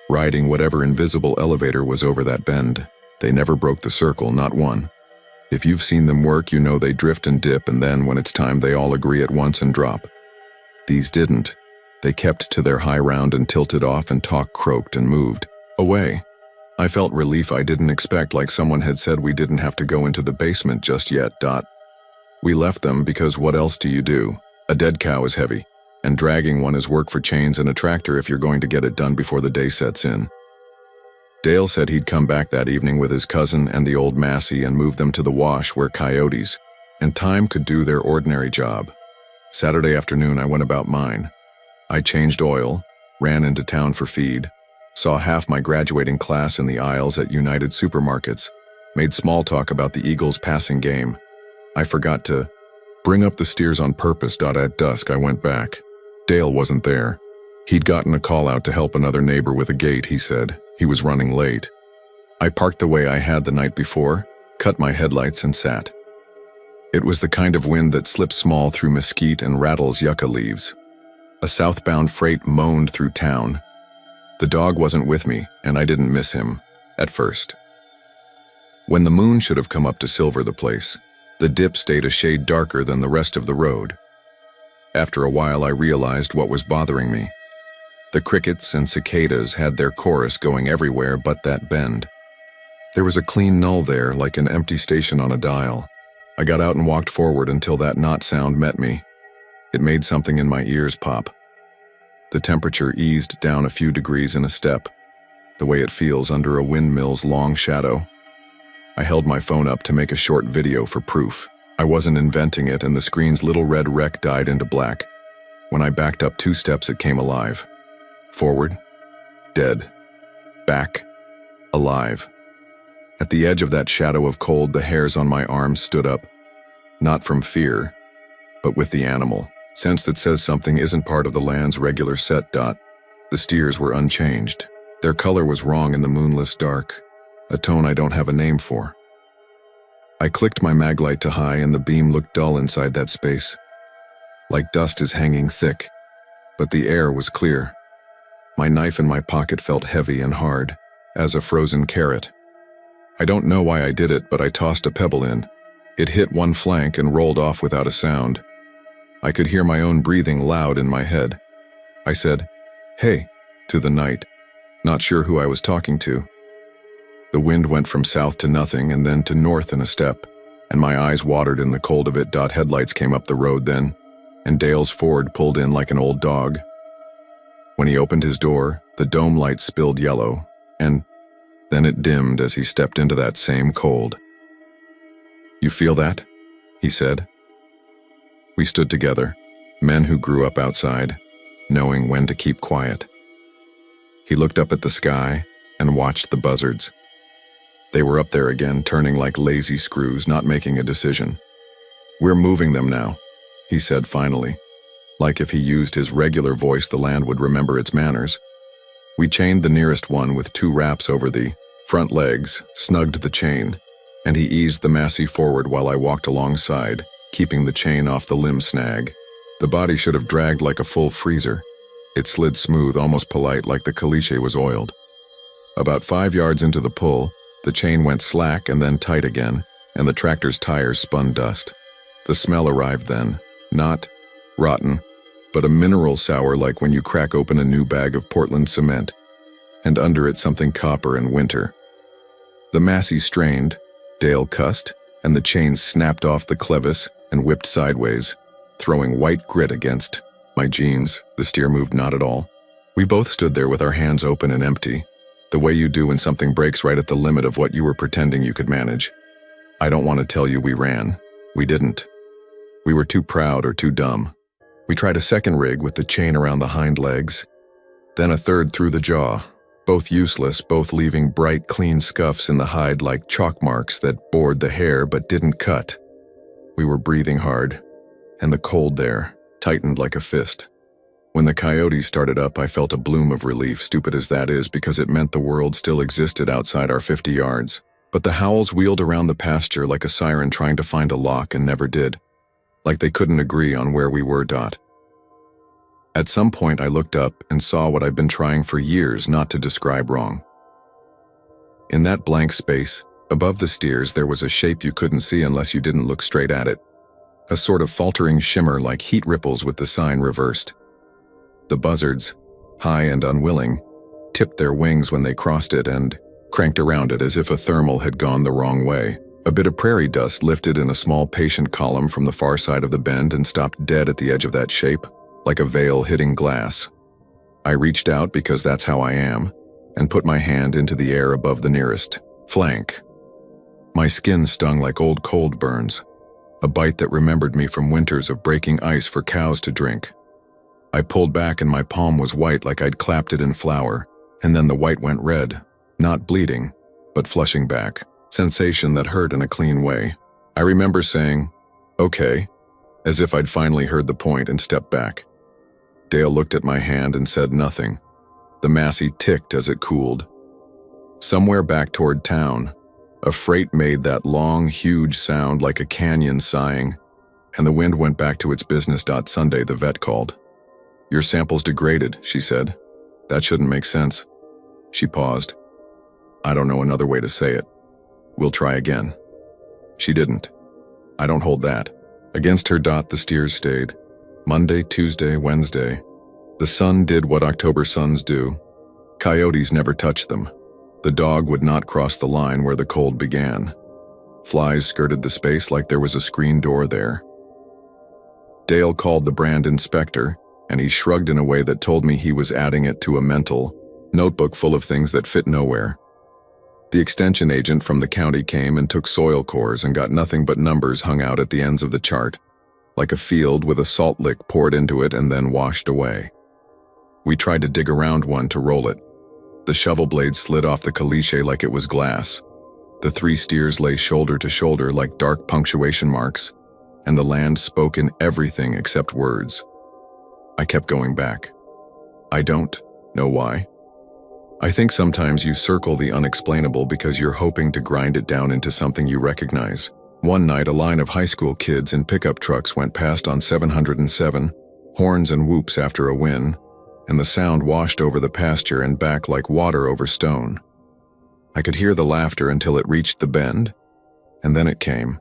riding whatever invisible elevator was over that bend. They never broke the circle, not one. If you've seen them work, you know they drift and dip, and then when it's time, they all agree at once and drop. These didn't. They kept to their high round and tilted off, and talk croaked and moved away. I felt relief I didn't expect, like someone had said we didn't have to go into the basement just yet. We left them because what else do you do? A dead cow is heavy, and dragging one is work for chains and a tractor if you're going to get it done before the day sets in. Dale said he'd come back that evening with his cousin and the old Massey and move them to the wash where coyotes and time could do their ordinary job. Saturday afternoon, I went about mine. I changed oil, ran into town for feed, saw half my graduating class in the aisles at United Supermarkets, made small talk about the Eagles' passing game. I forgot to bring up the steers on purpose. At dusk, I went back. Dale wasn't there. He'd gotten a call out to help another neighbor with a gate, he said. He was running late. I parked the way I had the night before, cut my headlights, and sat. It was the kind of wind that slips small through mesquite and rattles yucca leaves. A southbound freight moaned through town. The dog wasn't with me, and I didn't miss him, at first. When the moon should have come up to silver the place, the dip stayed a shade darker than the rest of the road. After a while, I realized what was bothering me. The crickets and cicadas had their chorus going everywhere but that bend. There was a clean null there, like an empty station on a dial. I got out and walked forward until that knot sound met me. It made something in my ears pop. The temperature eased down a few degrees in a step, the way it feels under a windmill's long shadow. I held my phone up to make a short video for proof. I wasn't inventing it, and the screen's little red wreck died into black. When I backed up 2 steps, it came alive. Forward, dead. Back, alive. At the edge of that shadow of cold, the hairs on my arms stood up. Not from fear, but with the animal. Sense that says something isn't part of the land's regular set. The steers were unchanged. Their color was wrong in the moonless dark, a tone I don't have a name for. I clicked my maglite to high and the beam looked dull inside that space. Like dust is hanging thick, but the air was clear. My knife in my pocket felt heavy and hard, as a frozen carrot. I don't know why I did it, but I tossed a pebble in. It hit one flank and rolled off without a sound. I could hear my own breathing loud in my head. I said, "Hey," to the night, not sure who I was talking to. The wind went from south to nothing and then to north in a step, and my eyes watered in the cold of it. Headlights came up the road then, and Dale's Ford pulled in like an old dog. When he opened his door, the dome light spilled yellow, and then it dimmed as he stepped into that same cold. "You feel that?" he said. We stood together, men who grew up outside, knowing when to keep quiet. He looked up at the sky and watched the buzzards. They were up there again, turning like lazy screws, not making a decision. "We're moving them now," he said finally. Like if he used his regular voice, the land would remember its manners. We chained the nearest one with 2 wraps over the front legs, snugged the chain, and he eased the massey forward while I walked alongside, keeping the chain off the limb snag. The body should have dragged like a full freezer. It slid smooth, almost polite, like the caliche was oiled. About 5 yards into the pull, the chain went slack and then tight again, and the tractor's tires spun dust. The smell arrived then, not rotten, but a mineral sour like when you crack open a new bag of Portland cement, and under it something copper and winter. The massey strained, Dale cussed, and the chain snapped off the clevis and whipped sideways, throwing white grit against my jeans. The steer moved not at all. We both stood there with our hands open and empty, the way you do when something breaks right at the limit of what you were pretending you could manage. I don't want to tell you we ran. We didn't. We were too proud or too dumb. We tried a second rig with the chain around the hind legs, then a third through the jaw, both useless, both leaving bright, clean scuffs in the hide like chalk marks that bored the hair but didn't cut. We were breathing hard, and the cold there tightened like a fist. When the coyotes started up, I felt a bloom of relief, stupid as that is, because it meant the world still existed outside our 50 yards. But the howls wheeled around the pasture like a siren trying to find a lock and never did. Like they couldn't agree on where we were. At some point I looked up and saw what I've been trying for years not to describe wrong. In that blank space, above the steers, there was a shape you couldn't see unless you didn't look straight at it. A sort of faltering shimmer like heat ripples with the sign reversed. The buzzards, high and unwilling, tipped their wings when they crossed it and cranked around it as if a thermal had gone the wrong way. A bit of prairie dust lifted in a small patient column from the far side of the bend and stopped dead at the edge of that shape, like a veil hitting glass. I reached out, because that's how I am, and put my hand into the air above the nearest flank. My skin stung like old cold burns, a bite that remembered me from winters of breaking ice for cows to drink. I pulled back and my palm was white like I'd clapped it in flour, and then the white went red, not bleeding, but flushing back. Sensation that hurt in a clean way. I remember saying, "Okay," as if I'd finally heard the point, and stepped back. Dale looked at my hand and said nothing. The massey ticked as it cooled. Somewhere back toward town, a freight made that long, huge sound like a canyon sighing, and the wind went back to its business. Sunday, the vet called. "Your sample's degraded," she said. "That shouldn't make sense." She paused. "I don't know another way to say it. We'll try again." She didn't. I don't hold that. Against her. The steers stayed. Monday, Tuesday, Wednesday. The sun did what October suns do. Coyotes never touched them. The dog would not cross the line where the cold began. Flies skirted the space like there was a screen door there. Dale called the brand inspector, and he shrugged in a way that told me he was adding it to a mental notebook full of things that fit nowhere. The extension agent from the county came and took soil cores and got nothing but numbers hung out at the ends of the chart, like a field with a salt lick poured into it and then washed away. We tried to dig around one to roll it. The shovel blade slid off the caliche like it was glass. The 3 steers lay shoulder to shoulder like dark punctuation marks, and the land spoke in everything except words. I kept going back. I don't know why. I think sometimes you circle the unexplainable because you're hoping to grind it down into something you recognize, One night, a line of high school kids in pickup trucks went past on 707, horns and whoops after a wind, and the sound washed over the pasture and back like water over stone. I could hear the laughter until it reached the bend, and then it came,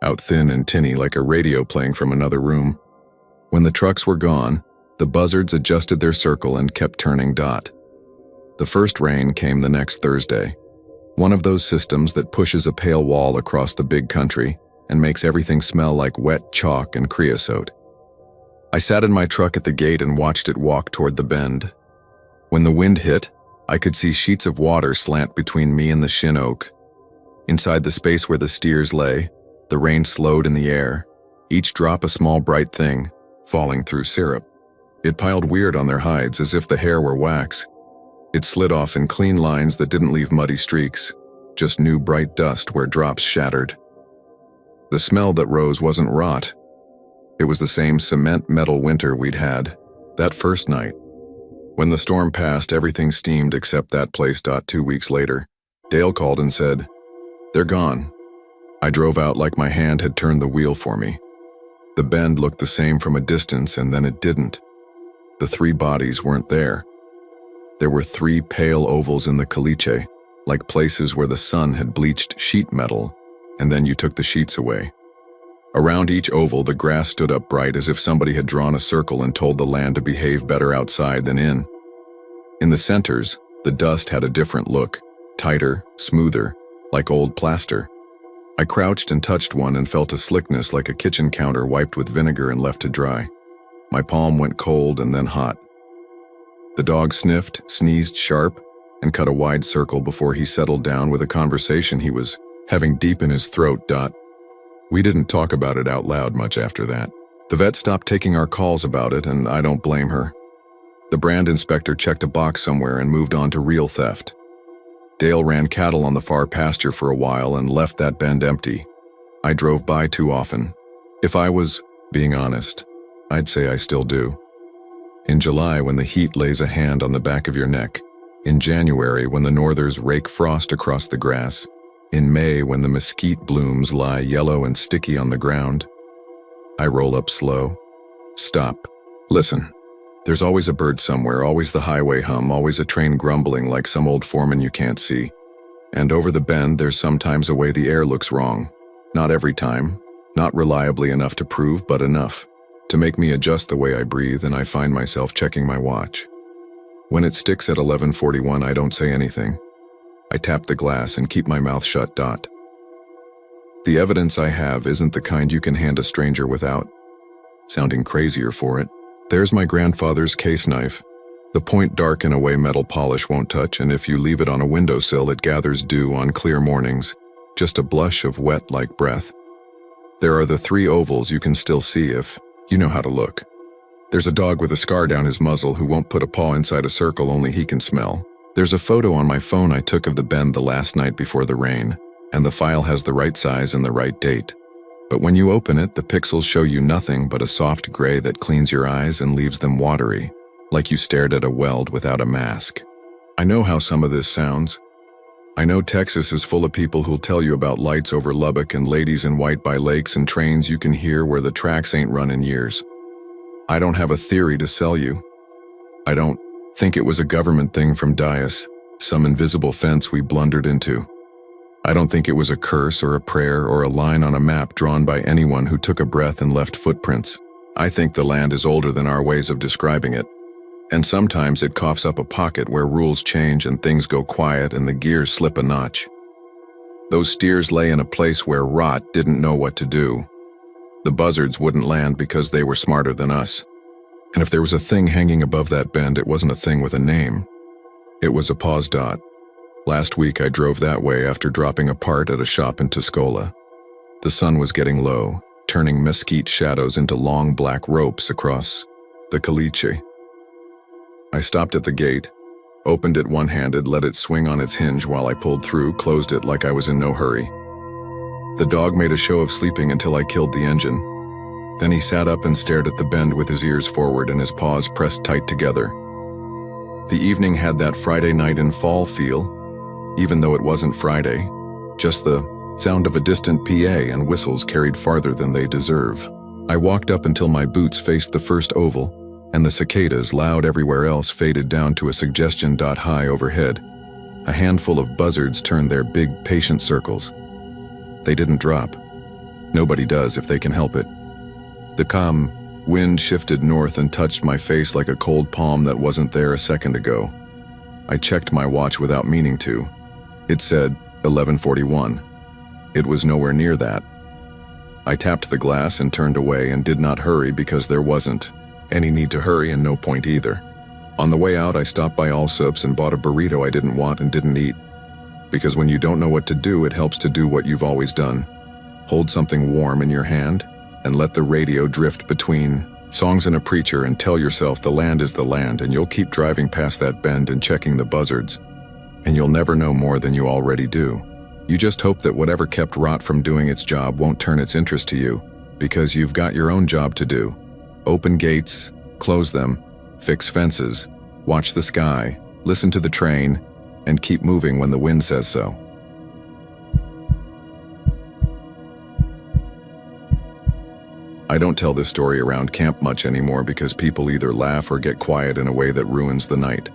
out thin and tinny like a radio playing from another room. When the trucks were gone, the buzzards adjusted their circle and kept turning dot. The first rain came the next Thursday, one of those systems that pushes a pale wall across the big country and makes everything smell like wet chalk and creosote. I sat in my truck at the gate and watched it walk toward the bend. When the wind hit, I could see sheets of water slant between me and the shin oak. Inside the space where the steers lay, the rain slowed in the air, each drop a small bright thing, falling through syrup. It piled weird on their hides as if the hair were wax. It slid off in clean lines that didn't leave muddy streaks, just new bright dust where drops shattered. The smell that rose wasn't rot. It was the same cement metal winter we'd had, that first night. When the storm passed, everything steamed except that place. 2 weeks later, Dale called and said, "They're gone." I drove out like my hand had turned the wheel for me. The bend looked the same from a distance, and then it didn't. The 3 bodies weren't there. There were 3 pale ovals in the caliche, like places where the sun had bleached sheet metal, and then you took the sheets away. Around each oval, the grass stood up bright as if somebody had drawn a circle and told the land to behave better outside than in. In the centers, the dust had a different look, tighter, smoother, like old plaster. I crouched and touched one and felt a slickness like a kitchen counter wiped with vinegar and left to dry. My palm went cold and then hot. The dog sniffed, sneezed sharp, and cut a wide circle before he settled down with a conversation he was having deep in his throat. We didn't talk about it out loud much after that. The vet stopped taking our calls about it, and I don't blame her. The brand inspector checked a box somewhere and moved on to real theft. Dale ran cattle on the far pasture for a while and left that bend empty. I drove by too often. If I was being honest, I'd say I still do. In July, when the heat lays a hand on the back of your neck. In January, when the northers rake frost across the grass. In May, when the mesquite blooms lie yellow and sticky on the ground. I roll up slow. Stop. Listen. There's always a bird somewhere, always the highway hum, always a train grumbling like some old foreman you can't see. And over the bend, there's sometimes a way the air looks wrong. Not every time. Not reliably enough to prove, but enough to make me adjust the way I breathe, and I find myself checking my watch. When it sticks at 11:41, I don't say anything. I tap the glass and keep my mouth shut. The evidence I have isn't the kind you can hand a stranger without sounding crazier for it. There's my grandfather's case knife. The point dark in a way metal polish won't touch, and if you leave it on a windowsill, it gathers dew on clear mornings, just a blush of wet like breath. There are the 3 ovals you can still see if you know how to look. There's a dog with a scar down his muzzle who won't put a paw inside a circle only he can smell. There's a photo on my phone I took of the bend the last night before the rain, and the file has the right size and the right date. But when you open it, the pixels show you nothing but a soft gray that cleans your eyes and leaves them watery, like you stared at a weld without a mask. I know how some of this sounds. I know Texas is full of people who'll tell you about lights over Lubbock and ladies in white by lakes and trains you can hear where the tracks ain't run in years. I don't have a theory to sell you. I don't think it was a government thing from Dias, some invisible fence we blundered into. I don't think it was a curse or a prayer or a line on a map drawn by anyone who took a breath and left footprints. I think the land is older than our ways of describing it. And sometimes it coughs up a pocket where rules change and things go quiet and the gears slip a notch. Those steers lay in a place where rot didn't know what to do. The buzzards wouldn't land because they were smarter than us. And if there was a thing hanging above that bend, it wasn't a thing with a name. It was a pause. Last week I drove that way after dropping a part at a shop in Tuscola. The sun was getting low, turning mesquite shadows into long black ropes across the caliche. I stopped at the gate, opened it one-handed, let it swing on its hinge while I pulled through, closed it like I was in no hurry. The dog made a show of sleeping until I killed the engine. Then he sat up and stared at the bend with his ears forward and his paws pressed tight together. The evening had that Friday night in fall feel, even though it wasn't Friday, just the sound of a distant PA and whistles carried farther than they deserve. I walked up until my boots faced the first oval, and the cicadas, loud everywhere else, faded down to a suggestion dot high overhead. A handful of buzzards turned their big, patient circles. They didn't drop. Nobody does if they can help it. The calm wind shifted north and touched my face like a cold palm that wasn't there a second ago. I checked my watch without meaning to. It said 11:41. It was nowhere near that. I tapped the glass and turned away and did not hurry because there wasn't any need to hurry and no point either. On the way out, I stopped by Allsup's and bought a burrito I didn't want and didn't eat. Because when you don't know what to do, it helps to do what you've always done. Hold something warm in your hand and let the radio drift between songs and a preacher and tell yourself the land is the land, and you'll keep driving past that bend and checking the buzzards. And you'll never know more than you already do. You just hope that whatever kept rot from doing its job won't turn its interest to you, because you've got your own job to do. Open gates, close them, fix fences, watch the sky, listen to the train, and keep moving when the wind says so. I don't tell this story around camp much anymore because people either laugh or get quiet in a way that ruins the night.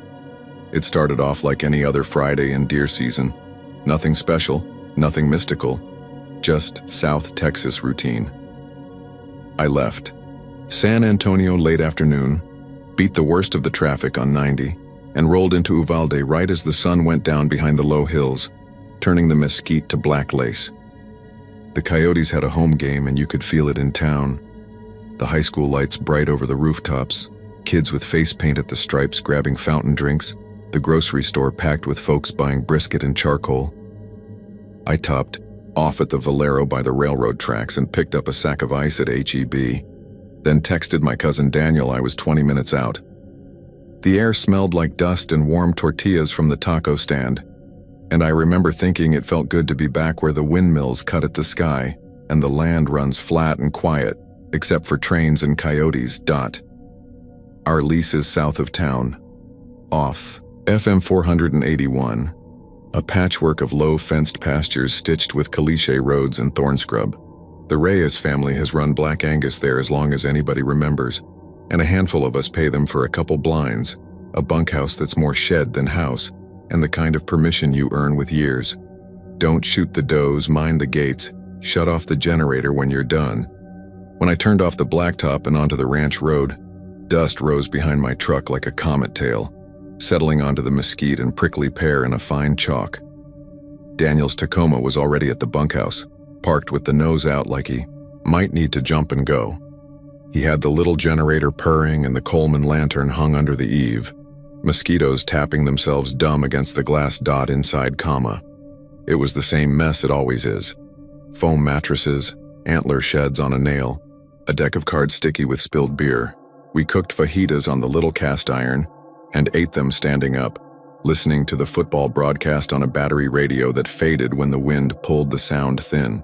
It started off like any other Friday in deer season. Nothing special, nothing mystical, just South Texas routine. I left San Antonio late afternoon, beat the worst of the traffic on 90, and rolled into Uvalde right as the sun went down behind the low hills, turning the mesquite to black lace. The Coyotes had a home game and you could feel it in town. The high school lights bright over the rooftops, kids with face paint at the stripes grabbing fountain drinks, the grocery store packed with folks buying brisket and charcoal. I topped off at the Valero by the railroad tracks and picked up a sack of ice at H-E-B, then texted my cousin Daniel I was 20 minutes out. The air smelled like dust and warm tortillas from the taco stand, and I remember thinking it felt good to be back where the windmills cut at the sky and the land runs flat and quiet, except for trains and coyotes. Our lease is south of town, off FM 481, a patchwork of low fenced pastures stitched with caliche roads and thorn scrub. The Reyes family has run Black Angus there as long as anybody remembers, and a handful of us pay them for a couple blinds, a bunkhouse that's more shed than house, and the kind of permission you earn with years. Don't shoot the does, mind the gates, shut off the generator when you're done. When I turned off the blacktop and onto the ranch road, dust rose behind my truck like a comet tail, settling onto the mesquite and prickly pear in a fine chalk. Daniel's Tacoma was already at the bunkhouse, parked with the nose out like he might need to jump and go. He had the little generator purring and the Coleman lantern hung under the eave, mosquitoes tapping themselves dumb against the glass dot inside comma. It was the same mess it always is. Foam mattresses, antler sheds on a nail, a deck of cards sticky with spilled beer. We cooked fajitas on the little cast iron and ate them standing up, listening to the football broadcast on a battery radio that faded when the wind pulled the sound thin.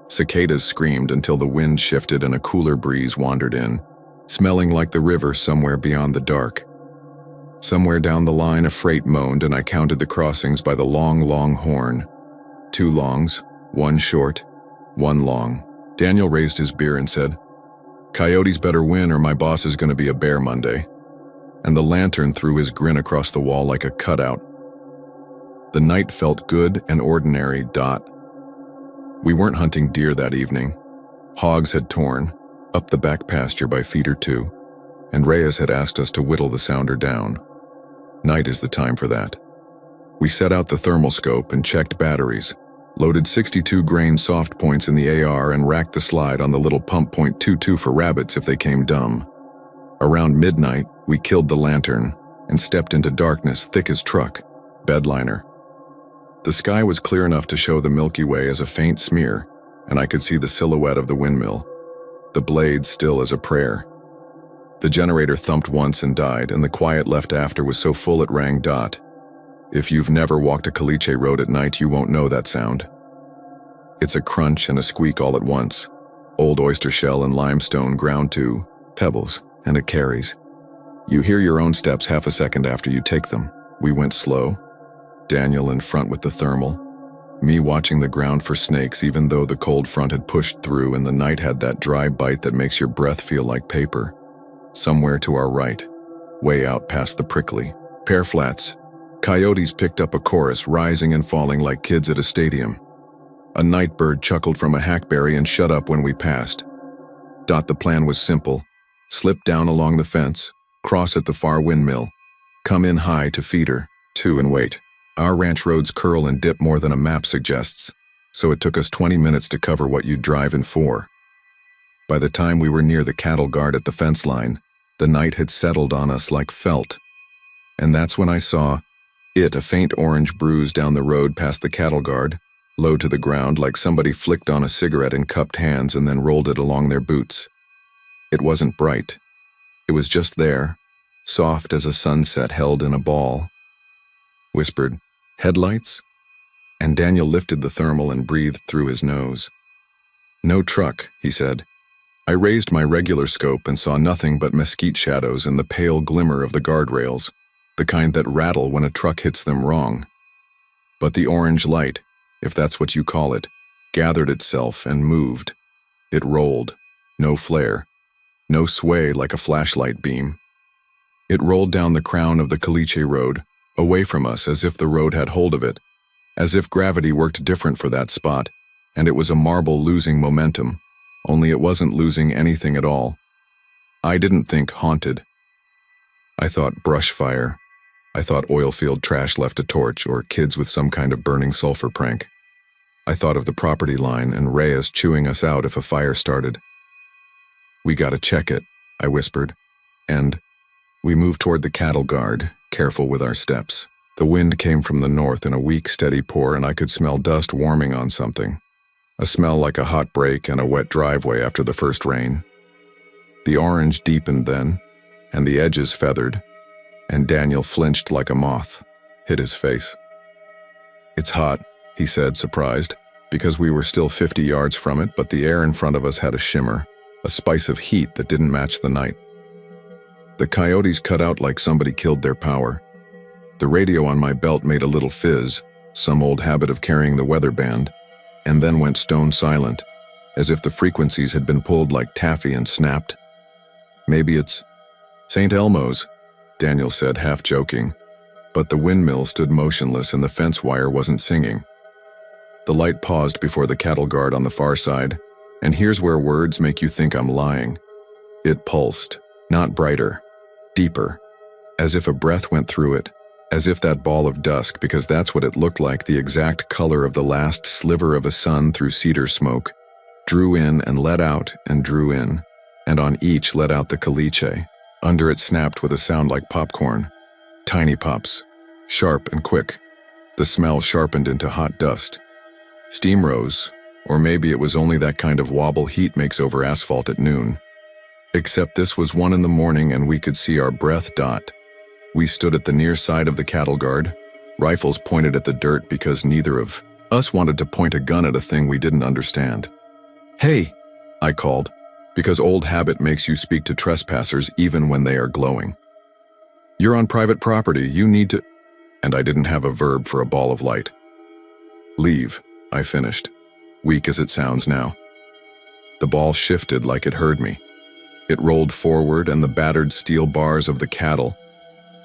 Cicadas screamed until the wind shifted and a cooler breeze wandered in, smelling like the river somewhere beyond the dark. Somewhere down the line a freight moaned and I counted the crossings by the long, long horn. 2 longs, 1 short, 1 long. Daniel raised his beer and said, "Coyotes better win or my boss is going to be a bear Monday." And the lantern threw his grin across the wall like a cutout. The night felt good and ordinary. We weren't hunting deer that evening. Hogs had torn up the back pasture by feet or 2, and Reyes had asked us to whittle the sounder down. Night is the time for that. We set out the thermal scope and checked batteries, loaded 62 grain soft points in the AR and racked the slide on the little pump .22 for rabbits if they came dumb. Around midnight, we killed the lantern and stepped into darkness thick as truck, bedliner. The sky was clear enough to show the Milky Way as a faint smear, and I could see the silhouette of the windmill, the blade still as a prayer. The generator thumped once and died, and the quiet left after was so full it rang. If you've never walked a caliche road at night, you won't know that sound. It's a crunch and a squeak all at once, old oyster shell and limestone ground to pebbles, and it carries. You hear your own steps half a second after you take them. We went slow, Daniel in front with the thermal, Me watching the ground for snakes even though the cold front had pushed through and the night had that dry bite that makes your breath feel like paper. Somewhere to our right, way out past the prickly pear flats, coyotes picked up a chorus rising and falling like kids at a stadium. A night bird chuckled from a hackberry and shut up when we passed. The plan was simple. Slip down along the fence, cross at the far windmill, come in high to feeder, 2 and wait. Our ranch roads curl and dip more than a map suggests, so it took us 20 minutes to cover what you'd drive in 4. By the time we were near the cattle guard at the fence line, the night had settled on us like felt. And that's when I saw a faint orange bruise down the road past the cattle guard, low to the ground like somebody flicked on a cigarette in cupped hands and then rolled it along their boots. It wasn't bright. It was just there, soft as a sunset held in a ball. Whispered, "Headlights?" And Daniel lifted the thermal and breathed through his nose. "No truck," he said. I raised my regular scope and saw nothing but mesquite shadows and the pale glimmer of the guardrails, the kind that rattle when a truck hits them wrong. But the orange light, if that's what you call it, gathered itself and moved. It rolled, no flare, no sway like a flashlight beam. It rolled down the crown of the Caliche Road, away from us as if the road had hold of it, as if gravity worked different for that spot, and it was a marble losing momentum, only it wasn't losing anything at all. I didn't think haunted. I thought brush fire. I thought oil field trash left a torch or kids with some kind of burning sulfur prank. I thought of the property line and Reyes chewing us out if a fire started. "We gotta check it," I whispered, and we moved toward the cattle guard, careful with our steps. The wind came from the north in a weak, steady pour and I could smell dust warming on something. A smell like a hot break and a wet driveway after the first rain. The orange deepened then, and the edges feathered, and Daniel flinched like a moth, hid his face. "It's hot," he said, surprised, because we were still 50 yards from it, but the air in front of us had a shimmer, a spice of heat that didn't match the night. The coyotes cut out like somebody killed their power. The radio on my belt made a little fizz, some old habit of carrying the weather band, and then went stone silent, as if the frequencies had been pulled like taffy and snapped. "Maybe it's St. Elmo's," Daniel said, half joking, but the windmill stood motionless and the fence wire wasn't singing. The light paused before the cattle guard on the far side, and here's where words make you think I'm lying. It pulsed, not brighter, deeper, as if a breath went through it, as if that ball of dusk, because that's what it looked like, the exact color of the last sliver of a sun through cedar smoke, drew in and let out and drew in, and on each let out the caliche. Under it snapped with a sound like popcorn. Tiny pops, sharp and quick. The smell sharpened into hot dust. Steam rose, or maybe it was only that kind of wobble heat makes over asphalt at noon. Except this was 1 in the morning and we could see our breath. We stood at the near side of the cattle guard, rifles pointed at the dirt because neither of us wanted to point a gun at a thing we didn't understand. "Hey," I called, because old habit makes you speak to trespassers even when they are glowing. "You're on private property, you need to—" And I didn't have a verb for a ball of light. "Leave," I finished, weak as it sounds now. The ball shifted like it heard me. It rolled forward and the battered steel bars of the cattle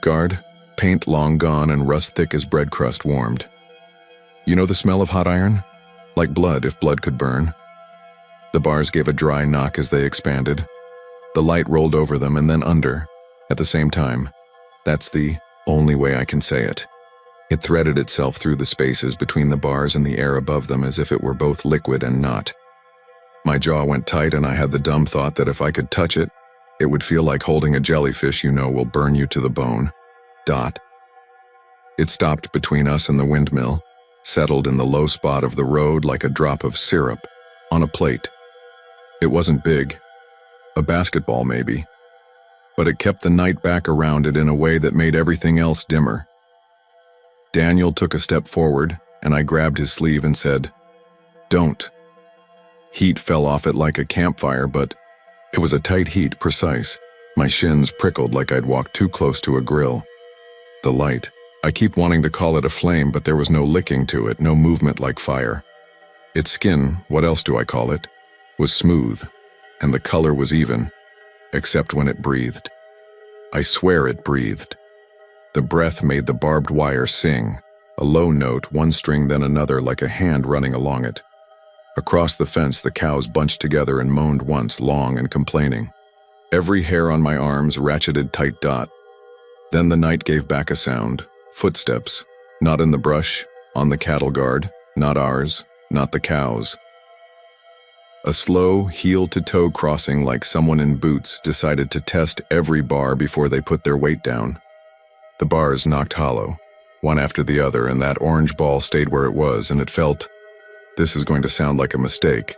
guard, paint long gone and rust thick as bread crust, warmed. You know the smell of hot iron? Like blood, if blood could burn. The bars gave a dry knock as they expanded. The light rolled over them and then under, at the same time. That's the only way I can say it. It threaded itself through the spaces between the bars and the air above them as if it were both liquid and not. My jaw went tight and I had the dumb thought that if I could touch it, it would feel like holding a jellyfish you know will burn you to the bone. It stopped between us and the windmill, settled in the low spot of the road like a drop of syrup on a plate. It wasn't big, a basketball maybe, but it kept the night back around it in a way that made everything else dimmer. Daniel took a step forward and I grabbed his sleeve and said, "Don't." Heat fell off it like a campfire, but it was a tight heat, precise. My shins prickled like I'd walked too close to a grill. The light, I keep wanting to call it a flame, but there was no licking to it, no movement like fire. Its skin, what else do I call it, was smooth, and the color was even, except when it breathed. I swear it breathed. The breath made the barbed wire sing, a low note, one string then another, like a hand running along it. Across the fence, the cows bunched together and moaned once, long and complaining. Every hair on my arms ratcheted tight dot. Then the night gave back a sound. Footsteps, not in the brush, on the cattle guard, not ours, not the cows. A slow, heel-to-toe crossing, like someone in boots decided to test every bar before they put their weight down. The bars knocked hollow, one after the other, and that orange ball stayed where it was, and it felt, this is going to sound like a mistake,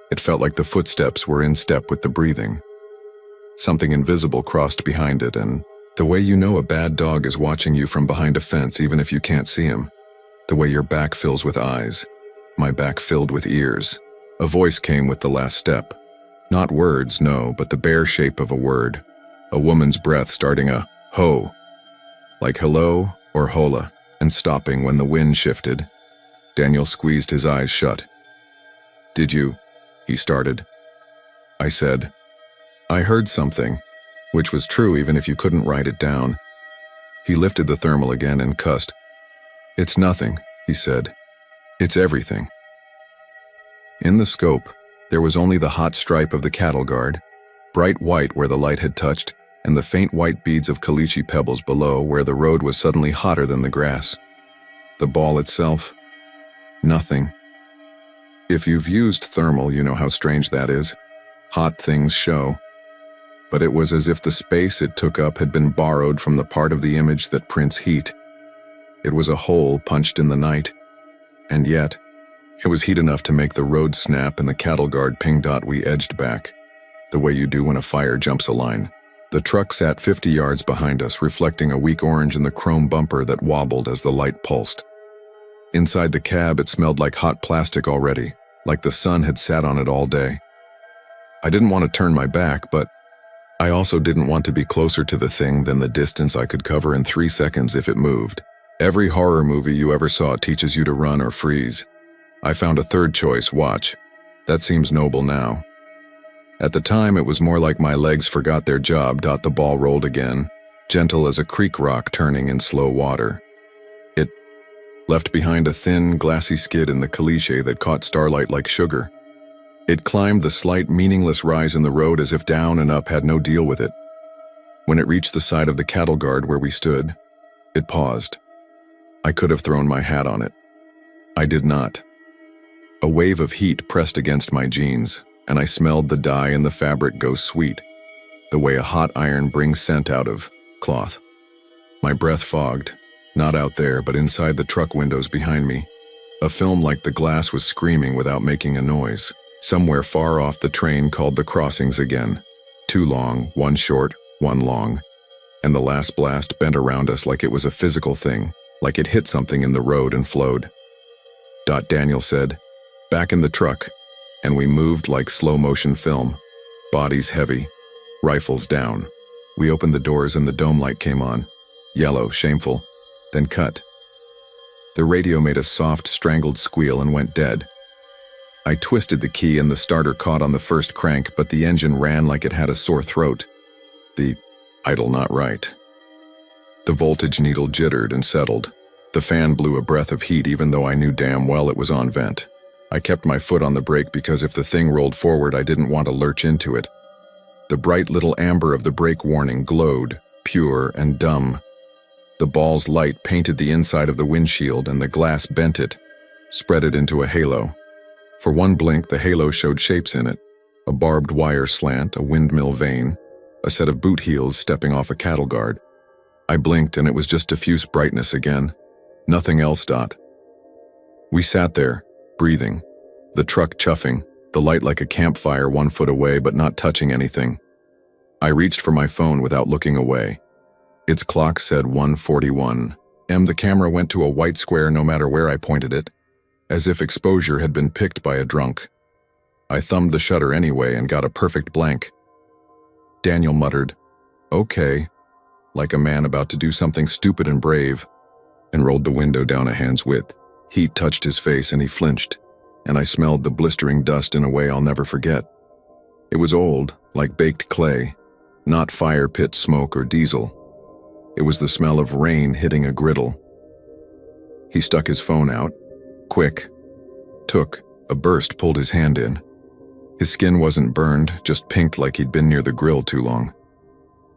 it felt like the footsteps were in step with the breathing. Something invisible crossed behind it, and the way you know a bad dog is watching you from behind a fence even if you can't see him. The way your back fills with eyes. My back filled with ears. A voice came with the last step. Not words, no, but the bare shape of a word. A woman's breath starting a ho, like hello or hola, and stopping when the wind shifted. Daniel squeezed his eyes shut. "Did you?" he started. I said, "I heard something," which was true even if you couldn't write it down. He lifted the thermal again and cussed. "It's nothing," he said. "It's everything." In the scope, there was only the hot stripe of the cattle guard, bright white where the light had touched, and the faint white beads of caliche pebbles below where the road was suddenly hotter than the grass. The ball itself? Nothing. If you've used thermal, you know how strange that is. Hot things show. But it was as if the space it took up had been borrowed from the part of the image that prints heat. It was a hole punched in the night, and yet, it was heat enough to make the road snap and the cattle guard ping dot. We edged back, the way you do when a fire jumps a line. The truck sat 50 yards behind us, reflecting a weak orange in the chrome bumper that wobbled as the light pulsed. Inside the cab, it smelled like hot plastic already, like the sun had sat on it all day. I didn't want to turn my back, but I also didn't want to be closer to the thing than the distance I could cover in 3 seconds if it moved. Every horror movie you ever saw teaches you to run or freeze. I found a third choice, watch. That seems noble now. At the time, it was more like my legs forgot their job. The ball rolled again, gentle as a creek rock turning in slow water. It left behind a thin, glassy skid in the caliche that caught starlight like sugar. It climbed the slight, meaningless rise in the road as if down and up had no deal with it. When it reached the side of the cattle guard where we stood, it paused. I could have thrown my hat on it. I did not. A wave of heat pressed against my jeans, and I smelled the dye in the fabric go sweet, the way a hot iron brings scent out of cloth. My breath fogged, not out there, but inside the truck windows behind me. A film like the glass was screaming without making a noise. Somewhere far off, the train called the crossings again. 2 long, 1 short, 1 long. And the last blast bent around us like it was a physical thing, like it hit something in the road and flowed. Daniel said, "Back in the truck," and we moved like slow-motion film, bodies heavy, rifles down. We opened the doors and the dome light came on, yellow, shameful, then cut. The radio made a soft, strangled squeal and went dead. I twisted the key and the starter caught on the first crank, but the engine ran like it had a sore throat. The idle not right. The voltage needle jittered and settled. The fan blew a breath of heat even though I knew damn well it was on vent. I kept my foot on the brake because if the thing rolled forward, I didn't want to lurch into it. The bright little amber of the brake warning glowed, pure and dumb. The ball's light painted the inside of the windshield and the glass bent it, spread it into a halo. For one blink, the halo showed shapes in it. A barbed wire slant, a windmill vane, a set of boot heels stepping off a cattle guard. I blinked and it was just diffuse brightness again. Nothing else. We sat there, breathing, the truck chuffing, the light like a campfire 1 foot away but not touching anything. I reached for my phone without looking away. Its clock said 1:41. The camera went to a white square no matter where I pointed it, as if exposure had been picked by a drunk. I thumbed the shutter anyway and got a perfect blank. Daniel muttered, "Okay," like a man about to do something stupid and brave. and rolled the window down a hand's width. Heat touched his face and he flinched, and I smelled the blistering dust in a way I'll never forget. It was old, like baked clay, not fire pit smoke or diesel. It was the smell of rain hitting a griddle. He stuck his phone out, quick. A burst pulled his hand in. His skin wasn't burned, just pinked like he'd been near the grill too long.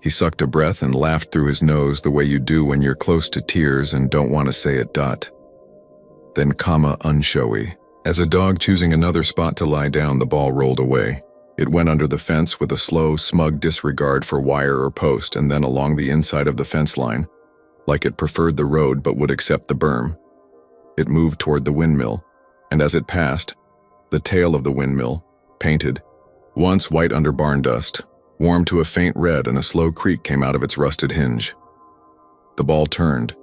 He sucked a breath and laughed through his nose the way you do when you're close to tears and don't want to say it. Then, unshowy. As a dog choosing another spot to lie down, the ball rolled away. It went under the fence with a slow, smug disregard for wire or post, and then along the inside of the fence line, like it preferred the road but would accept the berm. It moved toward the windmill, and as it passed, the tail of the windmill, painted, once white under barn dust, warmed to a faint red, and a slow creak came out of its rusted hinge. The ball turned,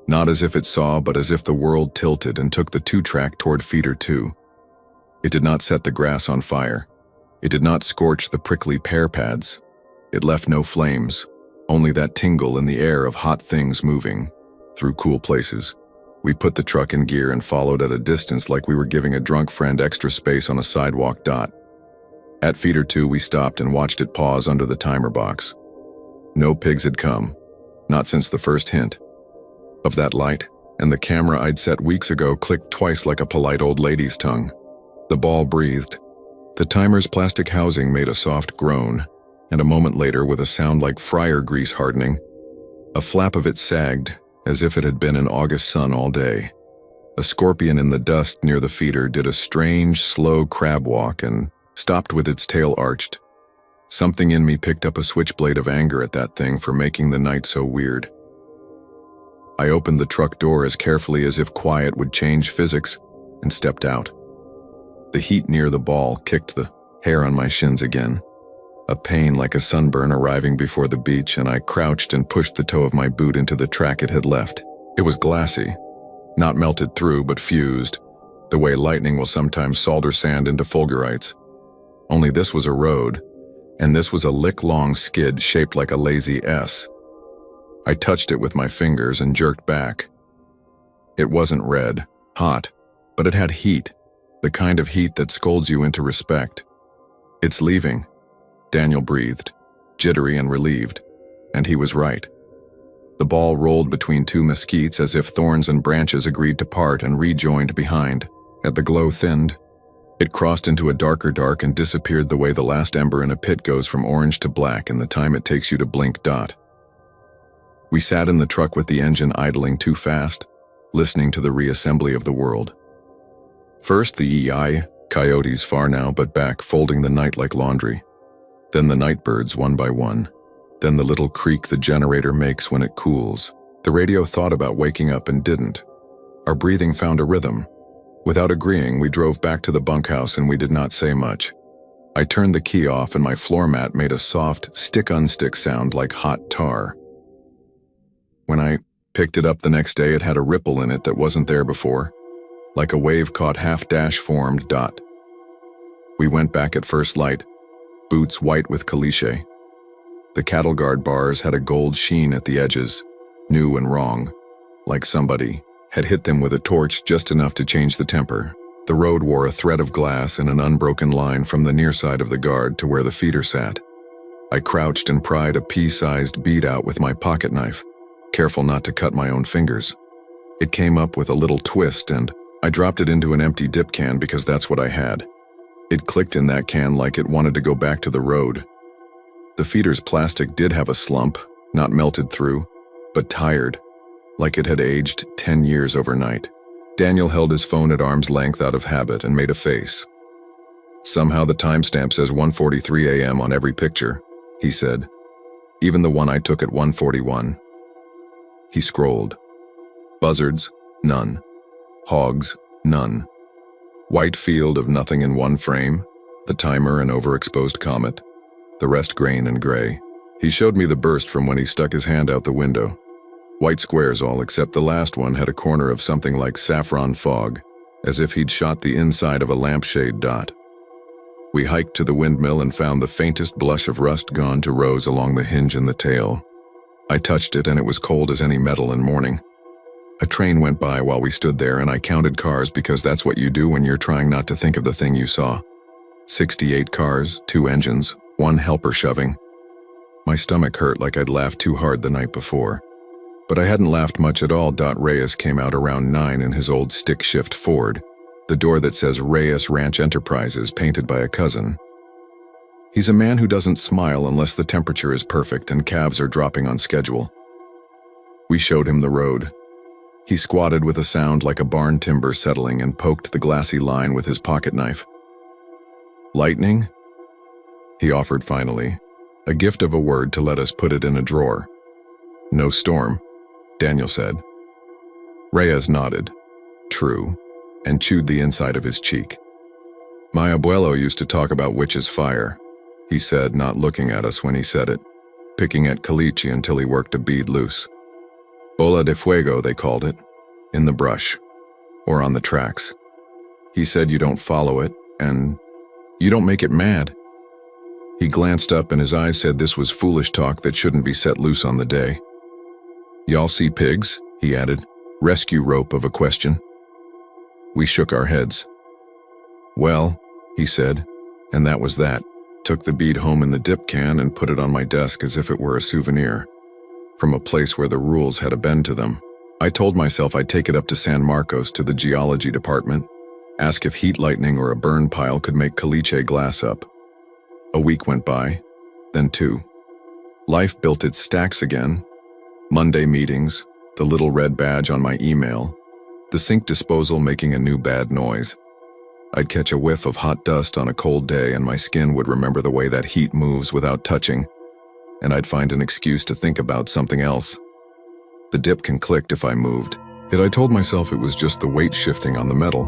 not as if it saw, but as if the world tilted and took the 2-track toward feeder 2. It did not set the grass on fire. It did not scorch the prickly pear pads. It left no flames, only that tingle in the air of hot things moving through cool places. We put the truck in gear and followed at a distance like we were giving a drunk friend extra space on a sidewalk. At feeder 2, we stopped and watched it pause under the timer box. No pigs had come, not since the first hint of that light, and the camera I'd set weeks ago clicked twice like a polite old lady's tongue. The ball breathed. The timer's plastic housing made a soft groan, and a moment later, with a sound like fryer grease hardening, a flap of it sagged, as if it had been in August sun all day. A scorpion in the dust near the feeder did a strange, slow crab walk and stopped with its tail arched. Something in me picked up a switchblade of anger at that thing for making the night so weird. I opened the truck door as carefully as if quiet would change physics and stepped out. The heat near the ball kicked the hair on my shins again, a pain like a sunburn arriving before the beach, and I crouched and pushed the toe of my boot into the track it had left. It was glassy, not melted through but fused, the way lightning will sometimes solder sand into fulgurites. Only this was a road, and this was a lick-long skid shaped like a lazy S. I touched it with my fingers and jerked back. It wasn't red, hot, but it had heat, the kind of heat that scolds you into respect. "It's leaving," Daniel breathed, jittery and relieved, and he was right. The ball rolled between 2 mesquites as if thorns and branches agreed to part and rejoined behind. As the glow thinned, it crossed into a darker dark and disappeared the way the last ember in a pit goes from orange to black in the time it takes you to blink. We sat in the truck with the engine idling too fast, listening to the reassembly of the world. First the coyotes far now but back folding the night like laundry. Then the nightbirds one by one. Then the little creak the generator makes when it cools. The radio thought about waking up and didn't. Our breathing found a rhythm. Without agreeing, we drove back to the bunkhouse and we did not say much. I turned the key off and my floor mat made a soft stick-unstick sound like hot tar. When I picked it up the next day, it had a ripple in it that wasn't there before, like a wave-caught half-dash formed. We went back at first light, boots white with caliche. The cattle guard bars had a gold sheen at the edges, new and wrong, like somebody had hit them with a torch just enough to change the temper. The road wore a thread of glass in an unbroken line from the near side of the guard to where the feeder sat. I crouched and pried a pea-sized bead out with my pocket knife, careful not to cut my own fingers. It came up with a little twist and I dropped it into an empty dip can because that's what I had. It clicked in that can like it wanted to go back to the road. The feeder's plastic did have a slump, not melted through, but tired, like it had aged 10 years overnight. Daniel held his phone at arm's length out of habit and made a face. "Somehow the timestamp says 1:43 a.m. on every picture," he said. "Even the one I took at 1:41. He scrolled. Buzzards, none. Hogs, none. White field of nothing in one frame, the timer an overexposed comet, the rest grain and gray. He showed me the burst from when he stuck his hand out the window. White squares all except the last one had a corner of something like saffron fog, as if he'd shot the inside of a lampshade. We hiked to the windmill and found the faintest blush of rust gone to rose along the hinge and the tail. I touched it and it was cold as any metal in morning. A train went by while we stood there, and I counted cars because that's what you do when you're trying not to think of the thing you saw. 68 cars, 2 engines, 1 helper shoving. My stomach hurt like I'd laughed too hard the night before. But I hadn't laughed much at all. Reyes came out around 9 in his old stick-shift Ford, the door that says Reyes Ranch Enterprises painted by a cousin. He's a man who doesn't smile unless the temperature is perfect and calves are dropping on schedule. We showed him the road. He squatted with a sound like a barn timber settling and poked the glassy line with his pocket knife. Lightning? He offered finally, a gift of a word to let us put it in a drawer. No storm, Daniel said. Reyes nodded, true, and chewed the inside of his cheek. My abuelo used to talk about witches' fire, he said, not looking at us when he said it, picking at caliche until he worked a bead loose. Bola de fuego, they called it, in the brush, or on the tracks. He said you don't follow it, and you don't make it mad. He glanced up and his eyes said this was foolish talk that shouldn't be set loose on the day. Y'all see pigs? He added, rescue rope of a question. We shook our heads. Well, he said, and that was that. Took the bead home in the dip can and put it on my desk as if it were a souvenir. From a place where the rules had a bend to them. I told myself I'd take it up to San Marcos to the geology department, ask if heat lightning or a burn pile could make caliche glass up. A week went by, then 2. Life built its stacks again. Monday meetings, the little red badge on my email, the sink disposal making a new bad noise. I'd catch a whiff of hot dust on a cold day and my skin would remember the way that heat moves without touching, and I'd find an excuse to think about something else. The dip can click if I moved, yet I told myself it was just the weight shifting on the metal.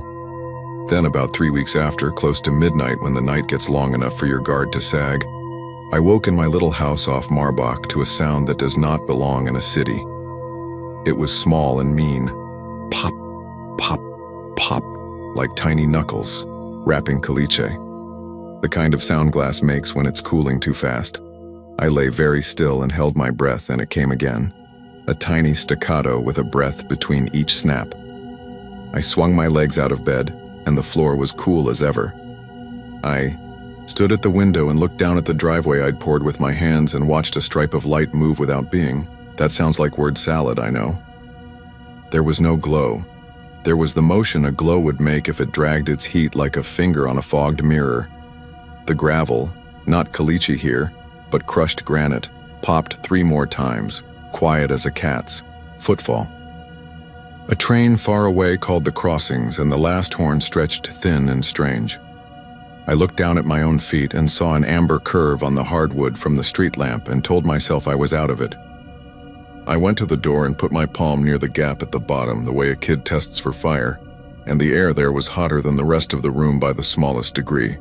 Then about 3 weeks after, close to midnight when the night gets long enough for your guard to sag, I woke in my little house off Marbach to a sound that does not belong in a city. It was small and mean. Pop, pop, pop, like tiny knuckles, rapping caliche. The kind of sound glass makes when it's cooling too fast. I lay very still and held my breath, and it came again. A tiny staccato with a breath between each snap. I swung my legs out of bed, and the floor was cool as ever. I stood at the window and looked down at the driveway I'd poured with my hands and watched a stripe of light move without being. That sounds like word salad, I know. There was no glow. There was the motion a glow would make if it dragged its heat like a finger on a fogged mirror. The gravel, not caliche here, but crushed granite, popped 3 more times, quiet as a cat's footfall. A train far away called the crossings, and the last horn stretched thin and strange. I looked down at my own feet and saw an amber curve on the hardwood from the street lamp and told myself I was out of it. I went to the door and put my palm near the gap at the bottom, the way a kid tests for fire, and the air there was hotter than the rest of the room by the smallest degree.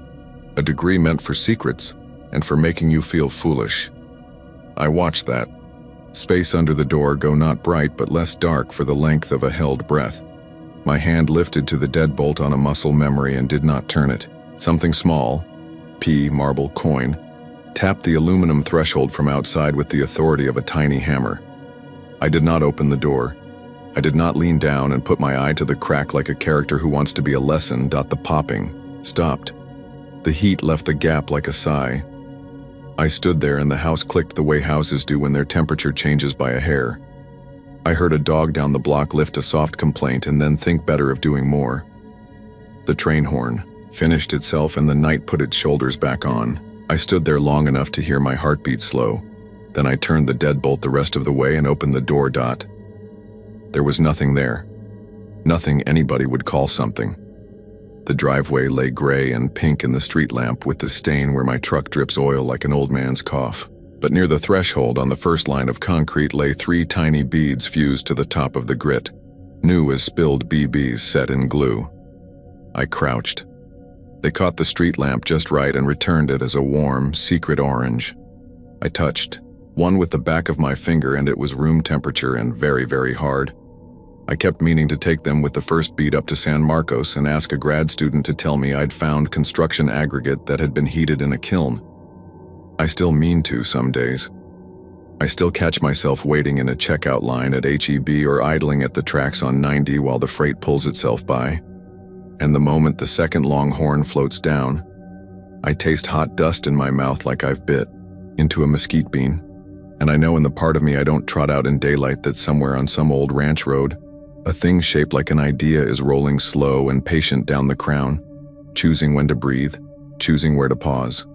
A degree meant for secrets and for making you feel foolish. I watched that. Space under the door go not bright but less dark for the length of a held breath. My hand lifted to the deadbolt on a muscle memory and did not turn it. Something small, marble coin, tapped the aluminum threshold from outside with the authority of a tiny hammer. I did not open the door. I did not lean down and put my eye to the crack like a character who wants to be a lesson. The popping stopped. The heat left the gap like a sigh. I stood there and the house clicked the way houses do when their temperature changes by a hair. I heard a dog down the block lift a soft complaint and then think better of doing more. The train horn finished itself and the night put its shoulders back on. I stood there long enough to hear my heartbeat slow. Then I turned the deadbolt the rest of the way and opened the door. There was nothing there. Nothing anybody would call something. The driveway lay gray and pink in the street lamp with the stain where my truck drips oil like an old man's cough. But near the threshold on the first line of concrete lay 3 tiny beads fused to the top of the grit, new as spilled BBs set in glue. I crouched. They caught the street lamp just right and returned it as a warm, secret orange. I touched, one with the back of my finger, and it was room temperature and very, very hard. I kept meaning to take them with the first bead up to San Marcos and ask a grad student to tell me I'd found construction aggregate that had been heated in a kiln. I still mean to some days. I still catch myself waiting in a checkout line at H-E-B or idling at the tracks on 90 while the freight pulls itself by. And the moment the second long horn floats down, I taste hot dust in my mouth like I've bit into a mesquite bean. And I know in the part of me I don't trot out in daylight that somewhere on some old ranch road, a thing shaped like an idea is rolling slow and patient down the crown, choosing when to breathe, choosing where to pause.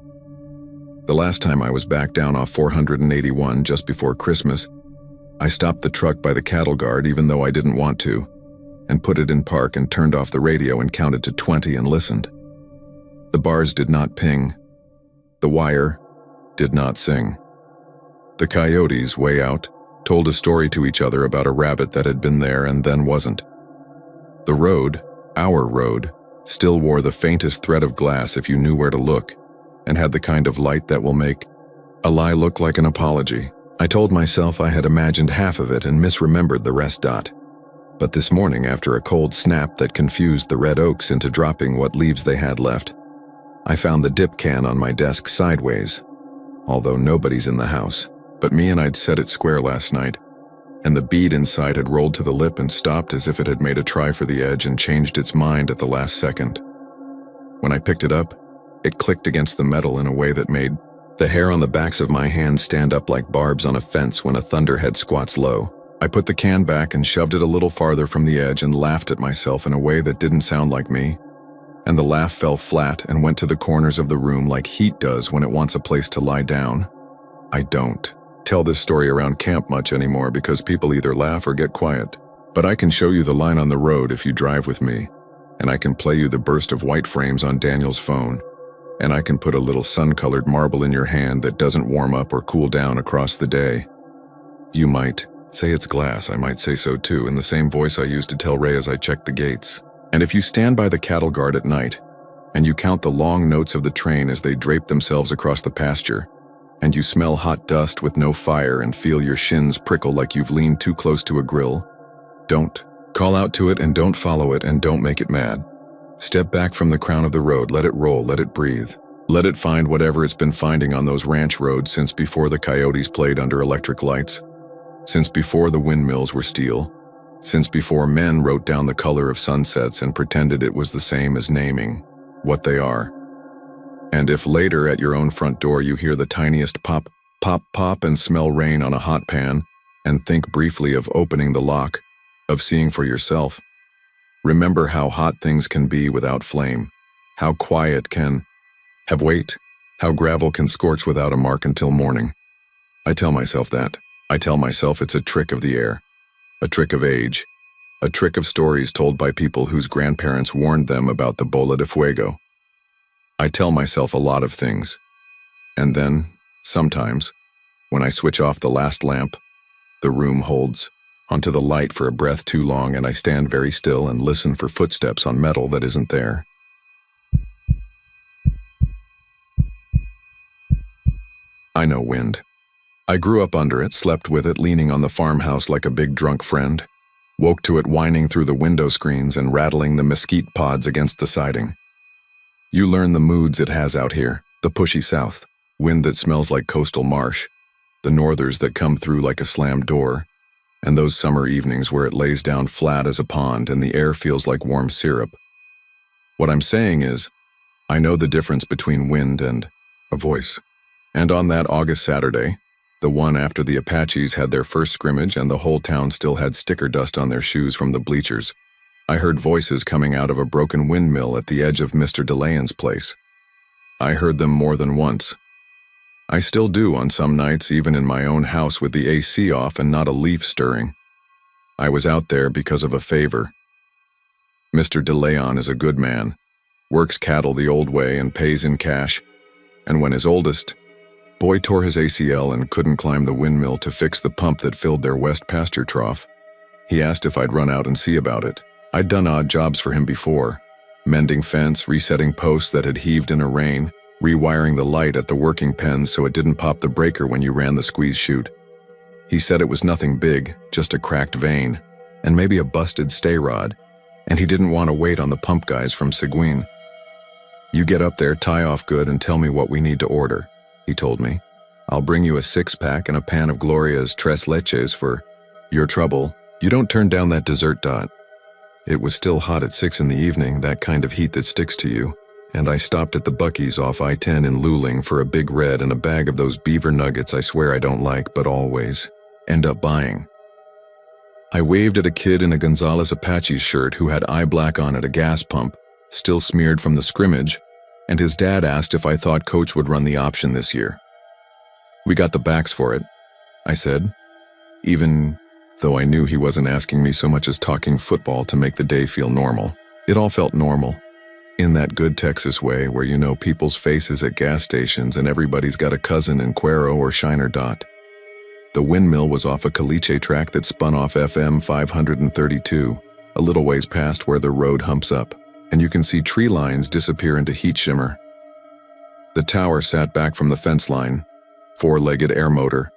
The last time I was back down off 481 just before Christmas, I stopped the truck by the cattle guard even though I didn't want to, and put it in park and turned off the radio and counted to 20 and listened. The bars did not ping. The wire did not sing. The coyotes, way out, told a story to each other about a rabbit that had been there and then wasn't. The road, our road, still wore the faintest thread of glass if you knew where to look, and had the kind of light that will make a lie look like an apology. I told myself I had imagined half of it and misremembered the rest. But this morning, after a cold snap that confused the red oaks into dropping what leaves they had left, I found the dip can on my desk sideways, although nobody's in the house but me, and I'd set it square last night, and the bead inside had rolled to the lip and stopped as if it had made a try for the edge and changed its mind at the last second. When I picked it up, it clicked against the metal in a way that made the hair on the backs of my hands stand up like barbs on a fence when a thunderhead squats low. I put the can back and shoved it a little farther from the edge and laughed at myself in a way that didn't sound like me, and the laugh fell flat and went to the corners of the room like heat does when it wants a place to lie down. I don't tell this story around camp much anymore because people either laugh or get quiet, but I can show you the line on the road if you drive with me, and I can play you the burst of white frames on Daniel's phone, and I can put a little sun-colored marble in your hand that doesn't warm up or cool down across the day. You might say it's glass, I might say so too, in the same voice I used to tell Ray as I checked the gates. And if you stand by the cattle guard at night, and you count the long notes of the train as they drape themselves across the pasture, and you smell hot dust with no fire and feel your shins prickle like you've leaned too close to a grill, don't call out to it and don't follow it and don't make it mad. Step back from the crown of the road, let it roll, let it breathe. Let it find whatever it's been finding on those ranch roads since before the coyotes played under electric lights, since before the windmills were steel, since before men wrote down the color of sunsets and pretended it was the same as naming what they are. And if later at your own front door you hear the tiniest pop, pop, pop and smell rain on a hot pan and think briefly of opening the lock, of seeing for yourself, remember how hot things can be without flame, how quiet can have weight, how gravel can scorch without a mark until morning. I tell myself that. I tell myself it's a trick of the air, a trick of age, a trick of stories told by people whose grandparents warned them about the bola de fuego. I tell myself a lot of things, and then, sometimes, when I switch off the last lamp, the room holds onto the light for a breath too long and I stand very still and listen for footsteps on metal that isn't there. I know wind. I grew up under it, slept with it, leaning on the farmhouse like a big drunk friend, woke to it whining through the window screens and rattling the mesquite pods against the siding. You learn the moods it has out here, the pushy south, wind that smells like coastal marsh, the northers that come through like a slammed door, and those summer evenings where it lays down flat as a pond and the air feels like warm syrup. What I'm saying is, I know the difference between wind and a voice. And on that August Saturday, the one after the Apaches had their first scrimmage and the whole town still had sticker dust on their shoes from the bleachers, I heard voices coming out of a broken windmill at the edge of Mr. DeLayon's place. I heard them more than once. I still do on some nights, even in my own house with the AC off and not a leaf stirring. I was out there because of a favor. Mr. DeLayon is a good man, works cattle the old way and pays in cash, and when his oldest boy tore his ACL and couldn't climb the windmill to fix the pump that filled their west pasture trough, he asked if I'd run out and see about it. I'd done odd jobs for him before, mending fence, resetting posts that had heaved in a rain, rewiring the light at the working pens so it didn't pop the breaker when you ran the squeeze chute. He said it was nothing big, just a cracked vane, and maybe a busted stay rod, and he didn't want to wait on the pump guys from Seguin. You get up there, tie off good, and tell me what we need to order, he told me. I'll bring you a 6-pack and a pan of Gloria's tres leches for your trouble. You don't turn down that dessert, Dot. It was still hot at 6 in the evening, that kind of heat that sticks to you, and I stopped at the Buc-ee's off I-10 in Luling for a Big Red and a bag of those beaver nuggets I swear I don't like but always end up buying. I waved at a kid in a Gonzales Apache shirt who had eye black on at a gas pump, still smeared from the scrimmage, and his dad asked if I thought Coach would run the option this year. We got the backs for it, I said, even though I knew he wasn't asking me so much as talking football to make the day feel normal. It all felt normal, in that good Texas way where you know people's faces at gas stations and everybody's got a cousin in Cuero or Shiner. Dot. The windmill was off a caliche track that spun off FM 532, a little ways past where the road humps up, and you can see tree lines disappear into heat shimmer. The tower sat back from the fence line, 4-legged air motor,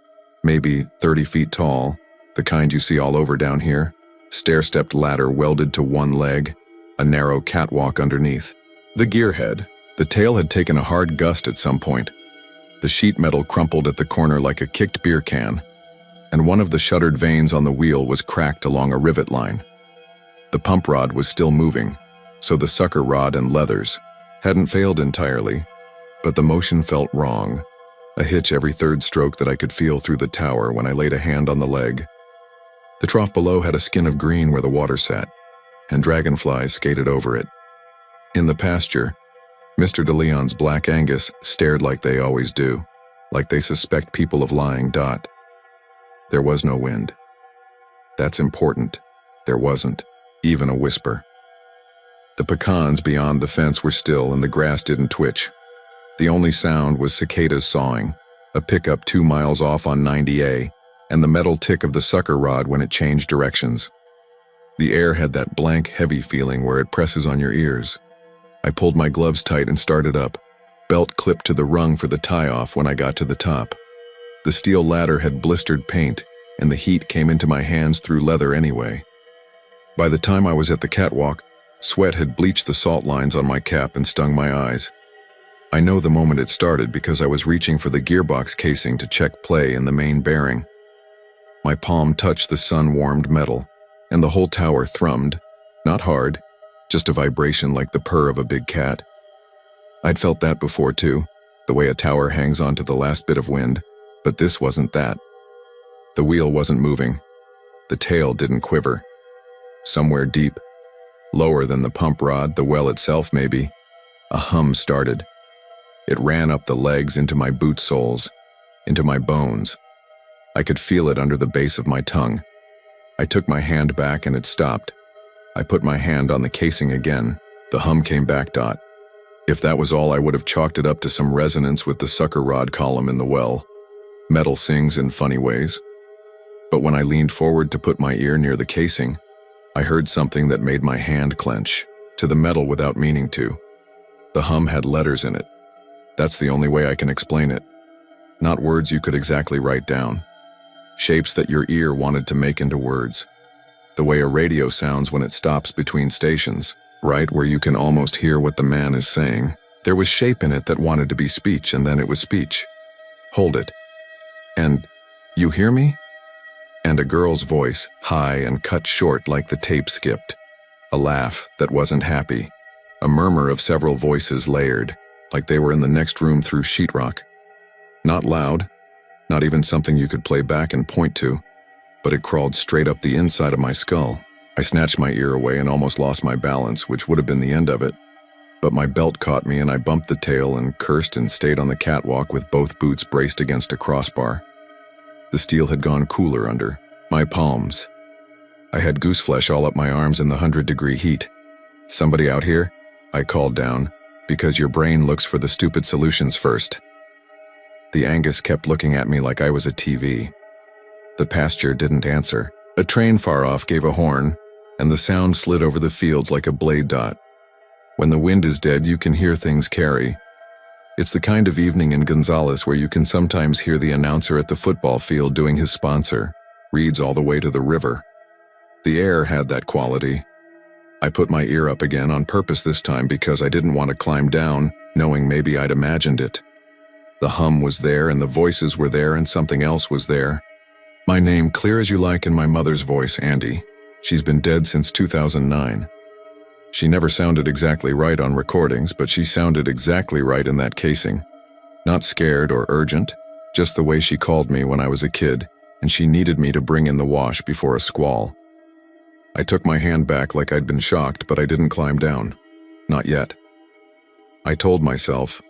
maybe 30 feet tall, the kind you see all over down here, stair-stepped ladder welded to one leg, a narrow catwalk underneath. The gearhead, the tail had taken a hard gust at some point. The sheet metal crumpled at the corner like a kicked beer can, and one of the shuttered vanes on the wheel was cracked along a rivet line. The pump rod was still moving, so the sucker rod and leathers hadn't failed entirely, but the motion felt wrong, a hitch every third stroke that I could feel through the tower when I laid a hand on the leg. The trough below had a skin of green where the water sat, and dragonflies skated over it. In the pasture, Mr. De Leon's Black Angus stared like they always do, like they suspect people of lying. Dot. There was no wind. That's important. There wasn't, even a whisper. The pecans beyond the fence were still and the grass didn't twitch. The only sound was cicadas sawing, a pickup 2 miles off on 90A, and the metal tick of the sucker rod when it changed directions. The air had that blank, heavy feeling where it presses on your ears. I pulled my gloves tight and started up, belt clipped to the rung for the tie-off when I got to the top. The steel ladder had blistered paint, and the heat came into my hands through leather anyway. By the time I was at the catwalk, sweat had bleached the salt lines on my cap and stung my eyes. I know the moment it started because I was reaching for the gearbox casing to check play in the main bearing. My palm touched the sun-warmed metal, and the whole tower thrummed, not hard, just a vibration like the purr of a big cat. I'd felt that before too, the way a tower hangs onto the last bit of wind, but this wasn't that. The wheel wasn't moving. The tail didn't quiver. Somewhere deep, lower than the pump rod, the well itself maybe, a hum started. It ran up the legs into my boot soles, into my bones. I could feel it under the base of my tongue. I took my hand back and it stopped. I put my hand on the casing again. The hum came back. Dot. If that was all, I would have chalked it up to some resonance with the sucker rod column in the well. Metal sings in funny ways. But when I leaned forward to put my ear near the casing, I heard something that made my hand clench, to the metal without meaning to. The hum had letters in it. That's the only way I can explain it. Not words you could exactly write down. Shapes that your ear wanted to make into words. The way a radio sounds when it stops between stations, right where you can almost hear what the man is saying. There was shape in it that wanted to be speech, and then it was speech. Hold it. And, you hear me? And a girl's voice, high and cut short like the tape skipped. A laugh that wasn't happy. A murmur of several voices layered, like they were in the next room through sheetrock. Not loud, not even something you could play back and point to, but it crawled straight up the inside of my skull. I snatched my ear away and almost lost my balance, which would have been the end of it. But my belt caught me and I bumped the tail and cursed and stayed on the catwalk with both boots braced against a crossbar. The steel had gone cooler under my palms. I had gooseflesh all up my arms in the 100-degree heat. Somebody out here? I called down, because your brain looks for the stupid solutions first. The Angus kept looking at me like I was a TV. The pasture didn't answer. A train far off gave a horn, and the sound slid over the fields like a blade. Dot. When the wind is dead, you can hear things carry. It's the kind of evening in Gonzales where you can sometimes hear the announcer at the football field doing his sponsor, reads all the way to the river. The air had that quality. I put my ear up again on purpose this time because I didn't want to climb down, knowing maybe I'd imagined it. The hum was there, and the voices were there, and something else was there. My name, clear as you like, in my mother's voice, Andy. She's been dead since 2009. She never sounded exactly right on recordings, but she sounded exactly right in that casing. Not scared or urgent, just the way she called me when I was a kid, and she needed me to bring in the wash before a squall. I took my hand back like I'd been shocked, but I didn't climb down. Not yet. I told myself,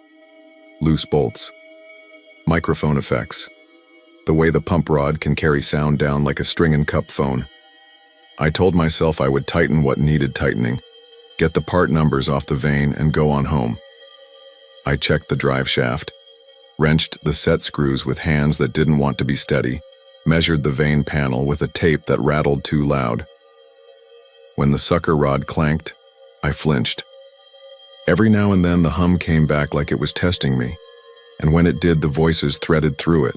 loose bolts. Microphone effects. The way the pump rod can carry sound down like a string and cup phone. I told myself I would tighten what needed tightening, get the part numbers off the vane, and go on home. I checked the drive shaft, wrenched the set screws with hands that didn't want to be steady, measured the vane panel with a tape that rattled too loud. When the sucker rod clanked, I flinched. Every now and then the hum came back like it was testing me, and when it did, the voices threaded through it.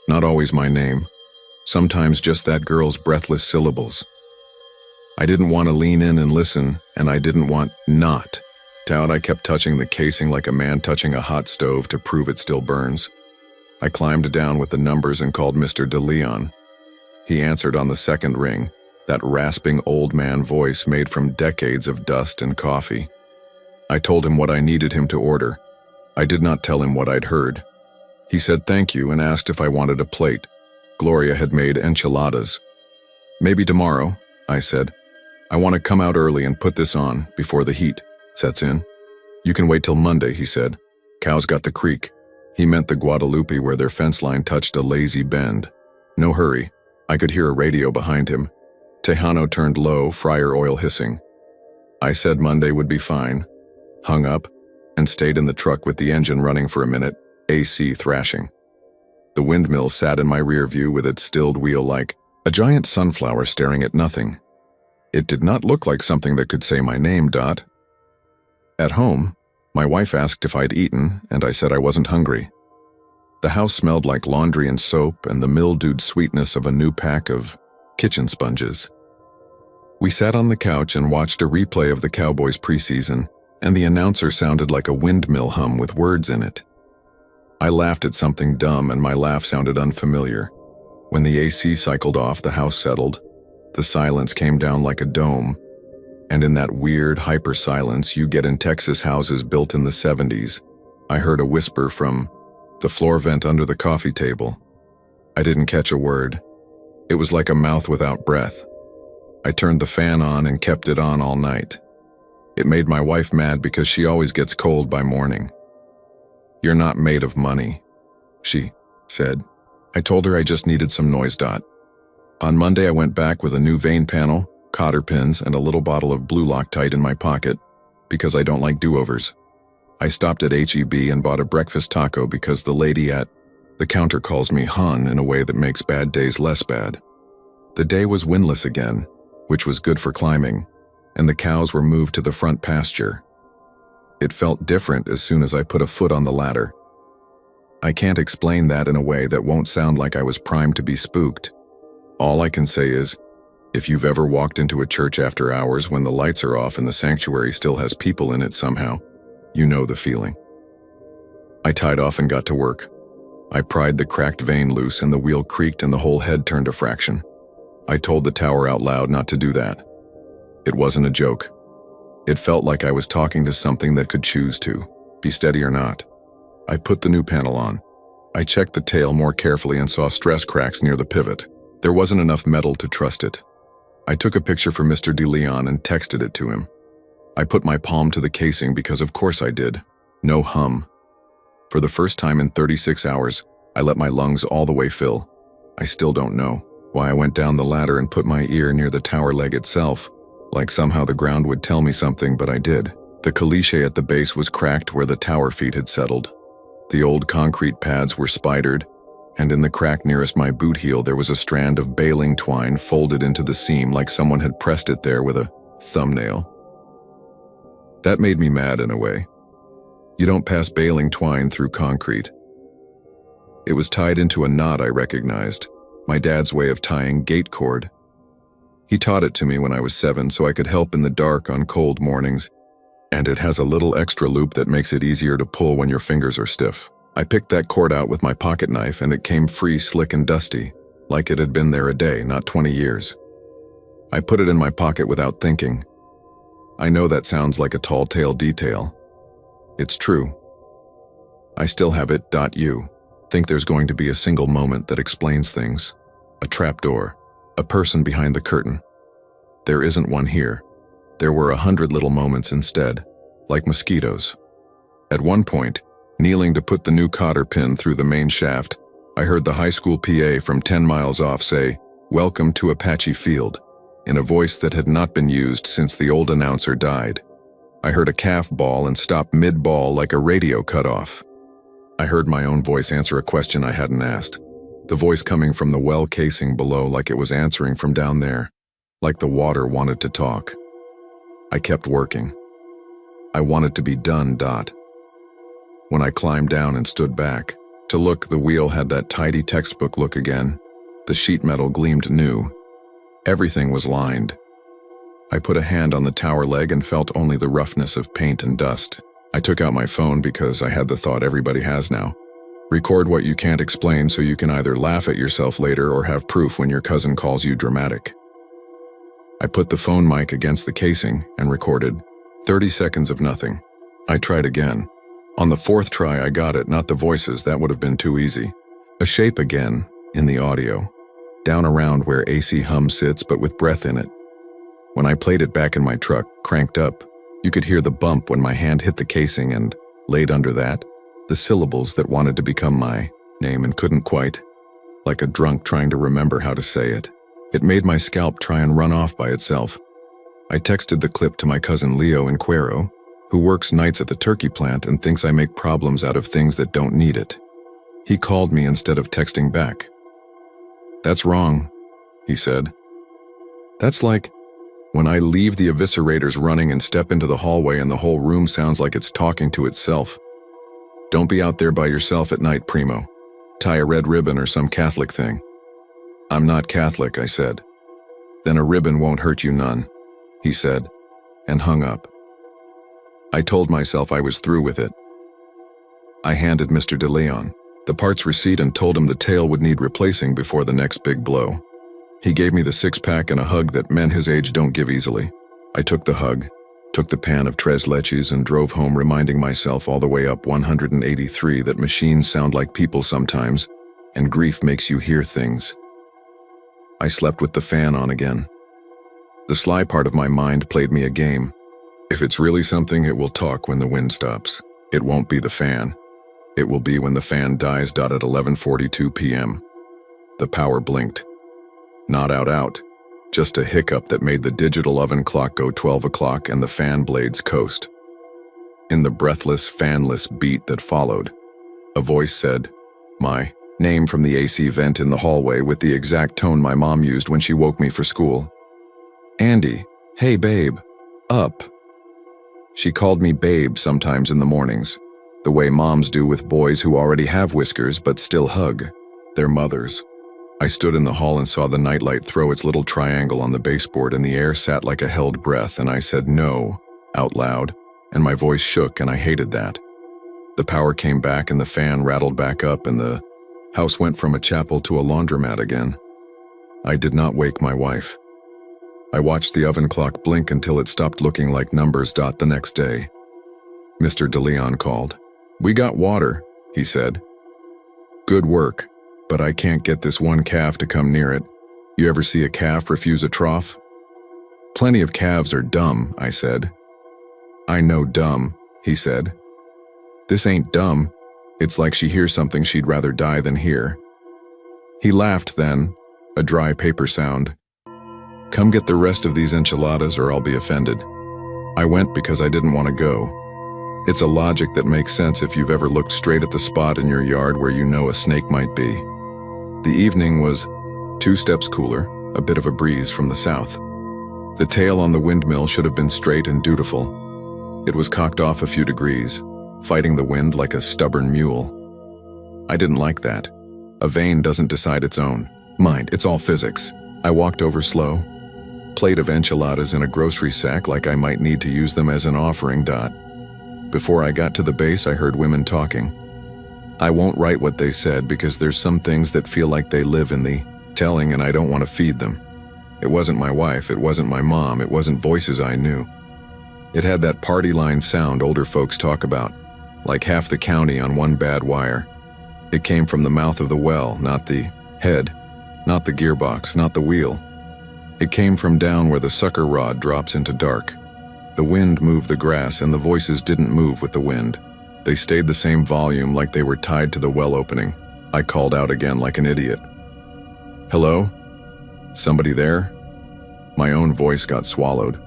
Not always my name, sometimes just that girl's breathless syllables. I didn't want to lean in and listen, and I didn't want not. Doubt I kept touching the casing like a man touching a hot stove to prove it still burns. I climbed down with the numbers and called Mr. DeLeon. He answered on the second ring, that rasping old man voice made from decades of dust and coffee. I told him what I needed him to order. I did not tell him what I'd heard. He said thank you and asked if I wanted a plate. Gloria had made enchiladas. Maybe tomorrow, I said. I want to come out early and put this on before the heat sets in. You can wait till Monday, he said. Cows got the creek. He meant the Guadalupe where their fence line touched a lazy bend. No hurry. I could hear a radio behind him. Tejano turned low, fryer oil hissing. I said Monday would be fine, hung up, and stayed in the truck with the engine running for a minute, AC thrashing. The windmill sat in my rear view with its stilled wheel like a giant sunflower staring at nothing. It did not look like something that could say my name, Dot. At home, my wife asked if I'd eaten, and I said I wasn't hungry. The house smelled like laundry and soap and the mildewed sweetness of a new pack of kitchen sponges. We sat on the couch and watched a replay of the Cowboys preseason, and the announcer sounded like a windmill hum with words in it. I laughed at something dumb, and my laugh sounded unfamiliar. When the AC cycled off, the house settled. The silence came down like a dome, and in that weird hyper-silence you get in Texas houses built in the 70s, I heard a whisper from the floor vent under the coffee table. I didn't catch a word. It was like a mouth without breath. I turned the fan on and kept it on all night. It made my wife mad because she always gets cold by morning. You're not made of money, she said. I told her I just needed some noise. On Monday I went back with a new vane panel, cotter pins, and a little bottle of blue Loctite in my pocket, because I don't like do-overs. I stopped at H-E-B and bought a breakfast taco because the lady at the counter calls me Hun in a way that makes bad days less bad. The day was windless again, which was good for climbing, and the cows were moved to the front pasture. It felt different as soon as I put a foot on the ladder. I can't explain that in a way that won't sound like I was primed to be spooked. All I can say is, if you've ever walked into a church after hours when the lights are off and the sanctuary still has people in it somehow, you know the feeling. I tied off and got to work. I pried the cracked vane loose and the wheel creaked and the whole head turned a fraction. I told the tower out loud not to do that. It wasn't a joke. It felt like I was talking to something that could choose to, be steady or not. I put the new panel on. I checked the tail more carefully and saw stress cracks near the pivot. There wasn't enough metal to trust it. I took a picture for Mr. DeLeon and texted it to him. I put my palm to the casing because of course I did. No hum. For the first time in 36 hours, I let my lungs all the way fill. I still don't know why I went down the ladder and put my ear near the tower leg itself, like somehow the ground would tell me something, but I did. The caliche at the base was cracked where the tower feet had settled. The old concrete pads were spidered, and in the crack nearest my boot heel there was a strand of baling twine folded into the seam like someone had pressed it there with a thumbnail. That made me mad in a way. You don't pass baling twine through concrete. It was tied into a knot I recognized, my dad's way of tying gate cord. He taught it to me when I was 7 so I could help in the dark on cold mornings, and it has a little extra loop that makes it easier to pull when your fingers are stiff. I picked that cord out with my pocket knife and it came free, slick and dusty, like it had been there a day, not 20 years. I put it in my pocket without thinking. I know that sounds like a tall tale detail. It's true. I still have it. You think there's going to be a single moment that explains things. A trapdoor, a person behind the curtain. There isn't one here. There were 100 little moments instead, like mosquitoes. At one point, kneeling to put the new cotter pin through the main shaft, I heard the high school PA from 10 miles off say, "Welcome to Apache Field," in a voice that had not been used since the old announcer died. I heard a calf bawl and stop mid-ball like a radio cut off. I heard my own voice answer a question I hadn't asked. The voice coming from the well casing below like it was answering from down there, like the water wanted to talk. I kept working. I wanted to be done. When I climbed down and stood back, to look, the wheel had that tidy textbook look again. The sheet metal gleamed new. Everything was lined. I put a hand on the tower leg and felt only the roughness of paint and dust. I took out my phone because I had the thought everybody has now. Record what you can't explain so you can either laugh at yourself later or have proof when your cousin calls you dramatic. I put the phone mic against the casing and recorded 30 seconds of nothing. I tried again. On the fourth try I got it, not the voices, that would have been too easy. A shape again, in the audio. Down around where AC hum sits but with breath in it. When I played it back in my truck, cranked up, you could hear the bump when my hand hit the casing and, laid under that, the syllables that wanted to become my name and couldn't quite, like a drunk trying to remember how to say it. It made my scalp try and run off by itself. I texted the clip to my cousin Leo in Cuero, who works nights at the turkey plant and thinks I make problems out of things that don't need it. He called me instead of texting back. "That's wrong," he said. "That's like when I leave the eviscerators running and step into the hallway and the whole room sounds like it's talking to itself. Don't be out there by yourself at night, primo. Tie a red ribbon or some Catholic thing." "I'm not Catholic," I said. "Then a ribbon won't hurt you none," he said, and hung up. I told myself I was through with it. I handed Mr. De Leon the parts receipt and told him the tail would need replacing before the next big blow. He gave me the six-pack and a hug that men his age don't give easily. I took the hug, took the pan of tres leches and drove home reminding myself all the way up 183 that machines sound like people sometimes, and grief makes you hear things. I slept with the fan on again. The sly part of my mind played me a game. If it's really something, it will talk when the wind stops. It won't be the fan. It will be when the fan dies. At 11:42 p.m. The power blinked. Not out, just a hiccup that made the digital oven clock go 12 o'clock and the fan blades coast. In the breathless, fanless beat that followed, a voice said, my name from the AC vent in the hallway with the exact tone my mom used when she woke me for school. "Andy, hey babe, up." She called me babe sometimes in the mornings, the way moms do with boys who already have whiskers but still hug their mothers. I stood in the hall and saw the nightlight throw its little triangle on the baseboard and the air sat like a held breath and I said no, out loud, and my voice shook and I hated that. The power came back and the fan rattled back up and the house went from a chapel to a laundromat again. I did not wake my wife. I watched the oven clock blink until it stopped looking like numbers. The next day, Mr. De Leon called. "We got water," he said. "Good work. But I can't get this one calf to come near it. You ever see a calf refuse a trough?" "Plenty of calves are dumb," I said. "I know dumb," he said. "This ain't dumb. It's like she hears something she'd rather die than hear." He laughed then, a dry paper sound. "Come get the rest of these enchiladas or I'll be offended." I went because I didn't want to go. It's a logic that makes sense if you've ever looked straight at the spot in your yard where you know a snake might be. The evening was 2 steps cooler, a bit of a breeze from the south. The tail on the windmill should have been straight and dutiful. It was cocked off a few degrees, fighting the wind like a stubborn mule. I didn't like that. A vane doesn't decide its own mind, it's all physics. I walked over slow. Plate of enchiladas in a grocery sack like I might need to use them as an offering. Before I got to the base, I heard women talking. I won't write what they said because there's some things that feel like they live in the telling and I don't want to feed them. It wasn't my wife, it wasn't my mom, it wasn't voices I knew. It had that party line sound older folks talk about, like half the county on one bad wire. It came from the mouth of the well, not the head, not the gearbox, not the wheel. It came from down where the sucker rod drops into dark. The wind moved the grass and the voices didn't move with the wind. They stayed the same volume like they were tied to the well opening. I called out again like an idiot. Hello? Somebody there? My own voice got swallowed.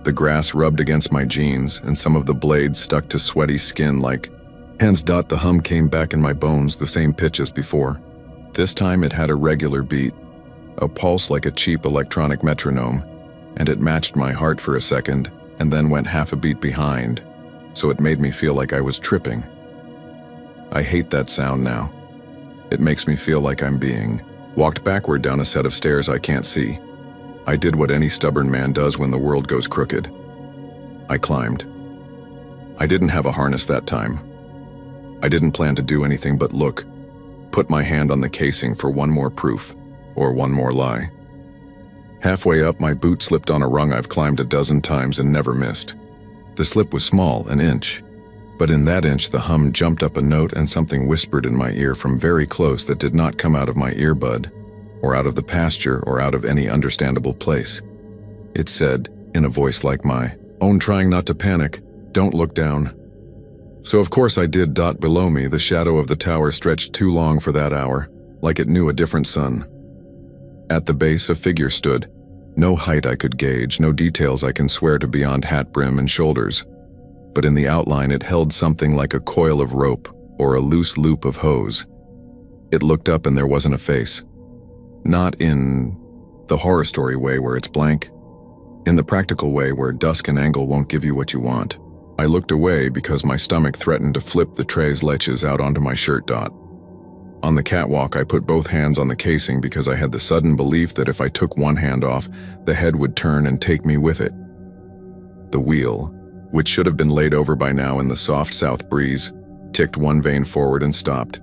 The grass rubbed against my jeans and some of the blades stuck to sweaty skin like hands. The hum came back in my bones, the same pitch as before. This time it had a regular beat, a pulse like a cheap electronic metronome, and it matched my heart for a second and then went half a beat behind, so it made me feel like I was tripping. I hate that sound now. It makes me feel like I'm being walked backward down a set of stairs I can't see. I did what any stubborn man does when the world goes crooked. I climbed. I didn't have a harness that time. I didn't plan to do anything but look, put my hand on the casing for one more proof, or one more lie. Halfway up, my boot slipped on a rung I've climbed a dozen times and never missed. The slip was small, an inch, but in that inch the hum jumped up a note and something whispered in my ear from very close that did not come out of my earbud, or out of the pasture, or out of any understandable place. It said, in a voice like my own, trying not to panic, "Don't look down." So of course I did. Below me, the shadow of the tower stretched too long for that hour, like it knew a different sun. At the base, a figure stood. No height I could gauge, no details I can swear to beyond hat brim and shoulders. But in the outline it held something like a coil of rope or a loose loop of hose. It looked up and there wasn't a face. Not in the horror story way where it's blank. In the practical way where dusk and angle won't give you what you want. I looked away because my stomach threatened to flip the tres leches out onto my shirt. On the catwalk, I put both hands on the casing because I had the sudden belief that if I took one hand off, the head would turn and take me with it. The wheel, which should have been laid over by now in the soft south breeze, ticked one vane forward and stopped.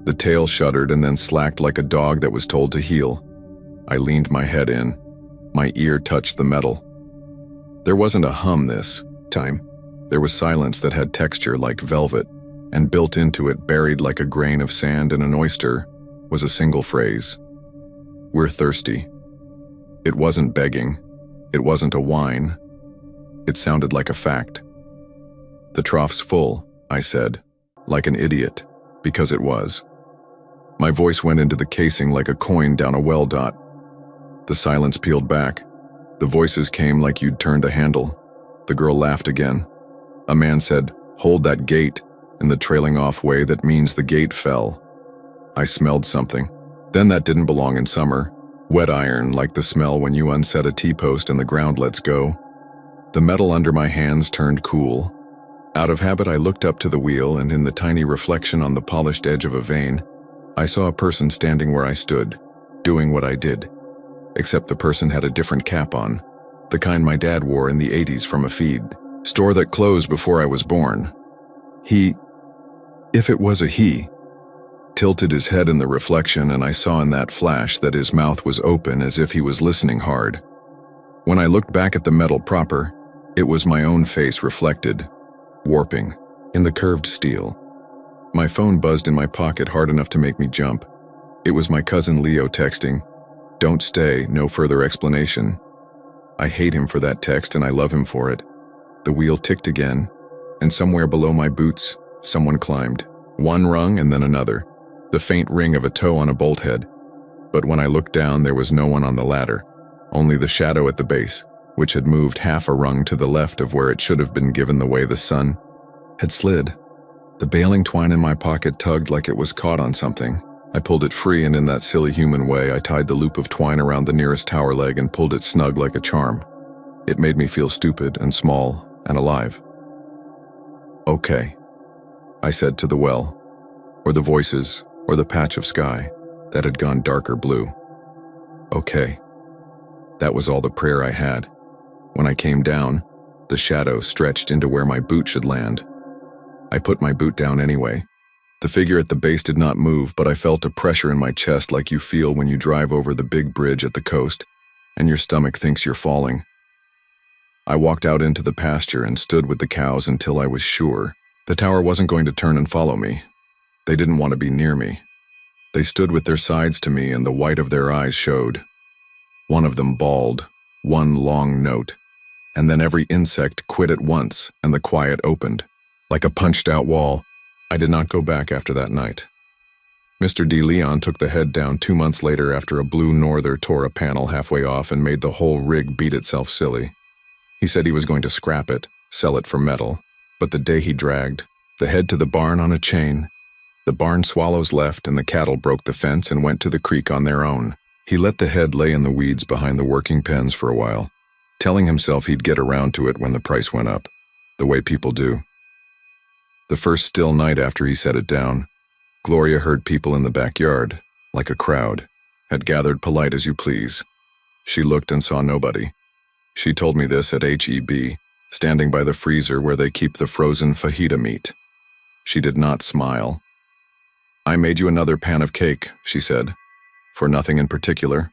The tail shuddered and then slacked like a dog that was told to heel. I leaned my head in. My ear touched the metal. There wasn't a hum this time. There was silence that had texture like velvet, and built into it, buried like a grain of sand in an oyster, was a single phrase. "We're thirsty." It wasn't begging. It wasn't a whine. It sounded like a fact. "The trough's full," I said, like an idiot, because it was. My voice went into the casing like a coin down a well. The silence peeled back. The voices came like you'd turned a handle. The girl laughed again. A man said, "Hold that gate," in the trailing off way that means the gate fell. I smelled something. Then that didn't belong in summer. Wet iron, like the smell when you unset a T-post and the ground lets go. The metal under my hands turned cool. Out of habit, I looked up to the wheel, and in the tiny reflection on the polished edge of a vane, I saw a person standing where I stood, doing what I did. Except the person had a different cap on, the kind my dad wore in the 80s from a feed store that closed before I was born. He, if it was a he, tilted his head in the reflection, and I saw in that flash that his mouth was open as if he was listening hard. When I looked back at the metal proper, it was my own face reflected, warping, in the curved steel. My phone buzzed in my pocket hard enough to make me jump. It was my cousin Leo texting, "Don't stay, no further explanation." I hate him for that text and I love him for it. The wheel ticked again, and somewhere below my boots, someone climbed. One rung and then another, the faint ring of a toe on a bolt head. But when I looked down, there was no one on the ladder, only the shadow at the base, which had moved half a rung to the left of where it should have been given the way the sun had slid. The bailing twine in my pocket tugged like it was caught on something. I pulled it free, and in that silly human way, I tied the loop of twine around the nearest tower leg and pulled it snug like a charm. It made me feel stupid and small and alive. "Okay," I said to the well, or the voices, or the patch of sky that had gone darker blue. Okay. That was all the prayer I had. When I came down, the shadow stretched into where my boot should land. I put my boot down anyway, The figure at the base did not move, but I felt a pressure in my chest like you feel when you drive over the big bridge at the coast and your stomach thinks you're falling. I walked out into the pasture and stood with the cows until I was sure the tower wasn't going to turn and follow me. They didn't want to be near me. They stood with their sides to me and the white of their eyes showed. One of them bawled, one long note, and then every insect quit at once and the quiet opened, like a punched-out wall. I did not go back after that night. Mr. D. Leon took the head down 2 months later after a blue norther tore a panel halfway off and made the whole rig beat itself silly. He said he was going to scrap it, sell it for metal, but the day he dragged the head to the barn on a chain, the barn swallows left and the cattle broke the fence and went to the creek on their own. He let the head lay in the weeds behind the working pens for a while, telling himself he'd get around to it when the price went up, the way people do. The first still night after he set it down, Gloria heard people in the backyard, like a crowd, had gathered polite as you please. She looked and saw nobody. She told me this at HEB, standing by the freezer where they keep the frozen fajita meat. She did not smile. "I made you another pan of cake," she said. "For nothing in particular?"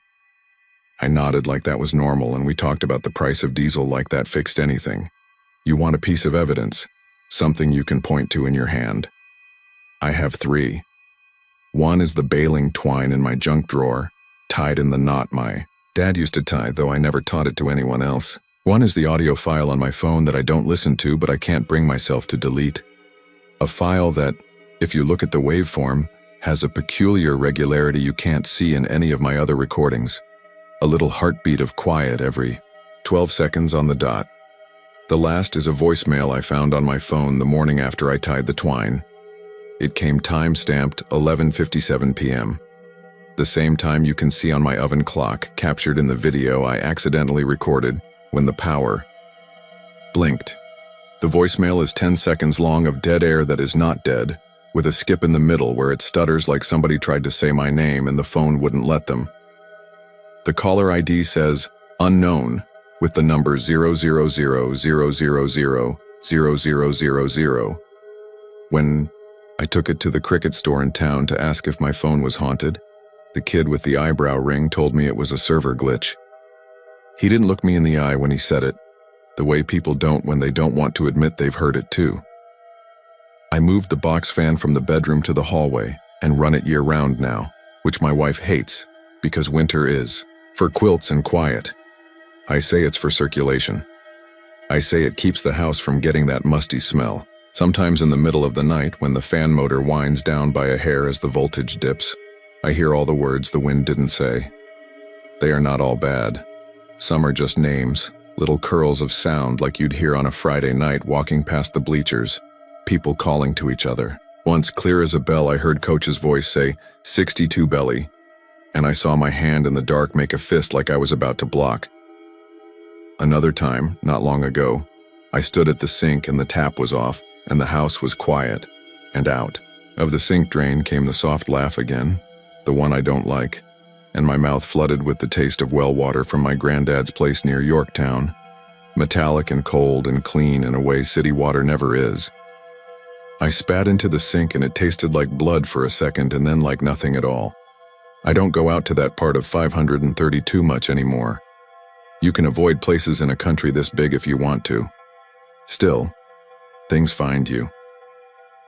I nodded like that was normal, and we talked about the price of diesel like that fixed anything. You want a piece of evidence, something you can point to in your hand. I have 3. One is the baling twine in my junk drawer, tied in the knot my dad used to tie, though I never taught it to anyone else. One is the audio file on my phone that I don't listen to but I can't bring myself to delete. A file that, if you look at the waveform, has a peculiar regularity you can't see in any of my other recordings. A little heartbeat of quiet every 12 seconds on the dot. The last is a voicemail I found on my phone the morning after I tied the twine. It came time-stamped 11:57 p.m. The same time you can see on my oven clock, captured in the video I accidentally recorded when the power blinked. The voicemail is 10 seconds long of dead air that is not dead, with a skip in the middle where it stutters like somebody tried to say my name and the phone wouldn't let them. The caller ID says, "Unknown," with the number 000000000. When I took it to the cricket store in town to ask if my phone was haunted, the kid with the eyebrow ring told me it was a server glitch. He didn't look me in the eye when he said it, the way people don't when they don't want to admit they've heard it too. I moved the box fan from the bedroom to the hallway and run it year-round now, which my wife hates because winter is for quilts and quiet. I say it's for circulation. I say it keeps the house from getting that musty smell. Sometimes in the middle of the night when the fan motor winds down by a hair as the voltage dips, I hear all the words the wind didn't say. They are not all bad. Some are just names, little curls of sound like you'd hear on a Friday night walking past the bleachers, people calling to each other. Once, clear as a bell, I heard Coach's voice say, 62 belly, and I saw my hand in the dark make a fist like I was about to block. Another time, not long ago, I stood at the sink and the tap was off, and the house was quiet, and out of the sink drain came the soft laugh again, the one I don't like, and my mouth flooded with the taste of well water from my granddad's place near Yorktown, metallic and cold and clean in a way city water never is. I spat into the sink and it tasted like blood for a second and then like nothing at all. I don't go out to that part of 532 much anymore. You can avoid places in a country this big if you want to. Still, things find you.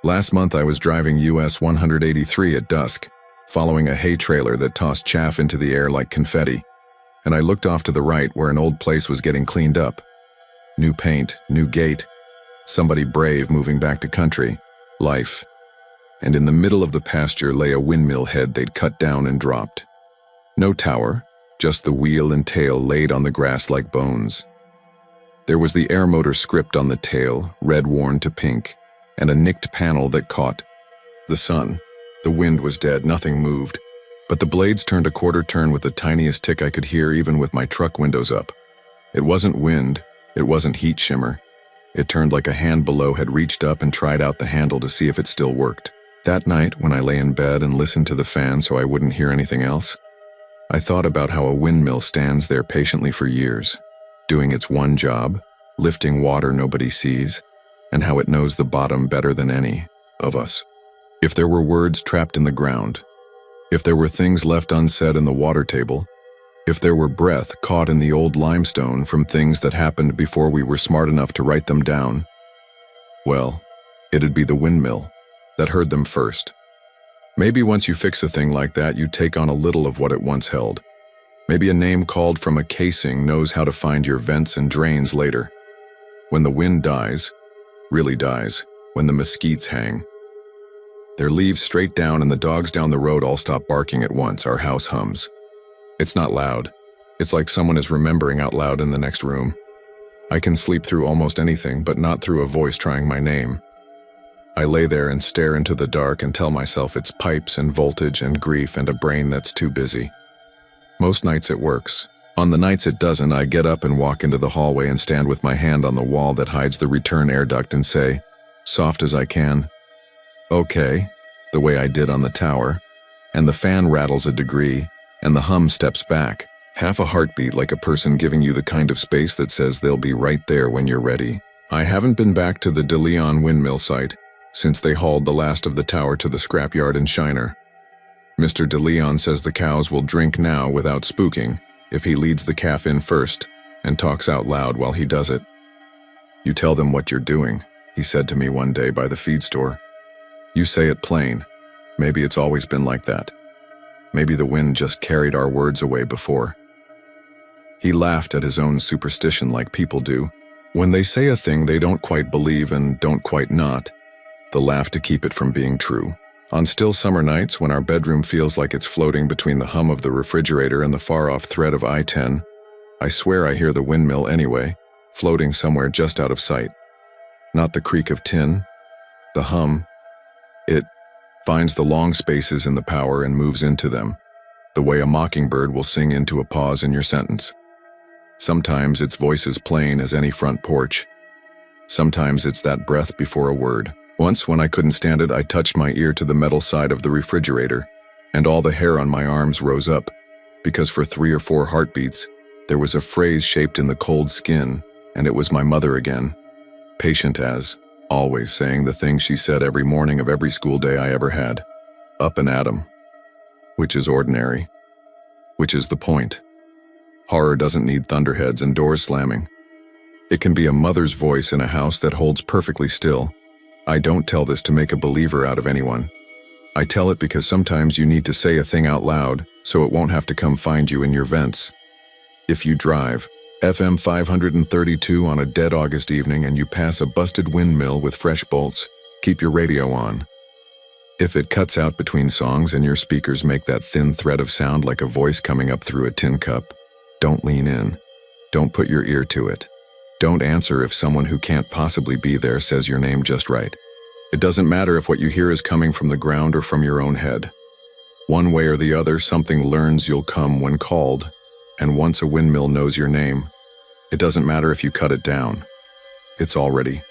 Last month I was driving US 183 at dusk, following a hay trailer that tossed chaff into the air like confetti, and I looked off to the right where an old place was getting cleaned up. New paint, new gate, somebody brave moving back to country, life. And in the middle of the pasture lay a windmill head they'd cut down and dropped. No tower, just the wheel and tail laid on the grass like bones. There was the air motor script on the tail, red worn to pink, and a nicked panel that caught the sun. The wind was dead, nothing moved, but the blades turned a quarter turn with the tiniest tick I could hear even with my truck windows up. It wasn't wind, it wasn't heat shimmer. It turned like a hand below had reached up and tried out the handle to see if it still worked. That night, when I lay in bed and listened to the fan so I wouldn't hear anything else, I thought about how a windmill stands there patiently for years, doing its one job, lifting water nobody sees, and how it knows the bottom better than any of us. If there were words trapped in the ground, if there were things left unsaid in the water table, if there were breath caught in the old limestone from things that happened before we were smart enough to write them down, well, it'd be the windmill that heard them first. Maybe once you fix a thing like that, you take on a little of what it once held. Maybe a name called from a casing knows how to find your vents and drains later. When the wind dies, really dies, when the mesquites hang, their leaves straight down and the dogs down the road all stop barking at once, our house hums. It's not loud. It's like someone is remembering out loud in the next room. I can sleep through almost anything, but not through a voice trying my name. I lay there and stare into the dark and tell myself it's pipes and voltage and grief and a brain that's too busy. Most nights it works. On the nights it doesn't, I get up and walk into the hallway and stand with my hand on the wall that hides the return air duct and say, soft as I can, "Okay," the way I did on the tower, and the fan rattles a degree, and the hum steps back, half a heartbeat, like a person giving you the kind of space that says they'll be right there when you're ready. I haven't been back to the De Leon windmill site since they hauled the last of the tower to the scrapyard in Shiner. Mr. De Leon says the cows will drink now without spooking if he leads the calf in first and talks out loud while he does it. "You tell them what you're doing," he said to me one day by the feed store. "You say it plain. Maybe it's always been like that. Maybe the wind just carried our words away before." He laughed at his own superstition like people do. When they say a thing they don't quite believe and don't quite not, they'll laugh to keep it from being true. On still summer nights when our bedroom feels like it's floating between the hum of the refrigerator and the far-off thread of I-10, I swear I hear the windmill anyway, floating somewhere just out of sight. Not the creak of tin, the hum. It finds the long spaces in the power and moves into them, the way a mockingbird will sing into a pause in your sentence. Sometimes its voice is plain as any front porch. Sometimes it's that breath before a word. Once, when I couldn't stand it, I touched my ear to the metal side of the refrigerator, and all the hair on my arms rose up, because for 3 or 4 heartbeats, there was a phrase shaped in the cold skin, and it was my mother again, patient as, always saying the thing she said every morning of every school day I ever had. Up and at 'em. Which is ordinary. Which is the point. Horror doesn't need thunderheads and doors slamming. It can be a mother's voice in a house that holds perfectly still. I don't tell this to make a believer out of anyone. I tell it because sometimes you need to say a thing out loud so it won't have to come find you in your vents. If you drive FM 532 on a dead August evening and you pass a busted windmill with fresh bolts, keep your radio on. If it cuts out between songs and your speakers make that thin thread of sound like a voice coming up through a tin cup, don't lean in. Don't put your ear to it. Don't answer if someone who can't possibly be there says your name just right. It doesn't matter if what you hear is coming from the ground or from your own head. One way or the other, something learns you'll come when called, and once a windmill knows your name, it doesn't matter if you cut it down. It's already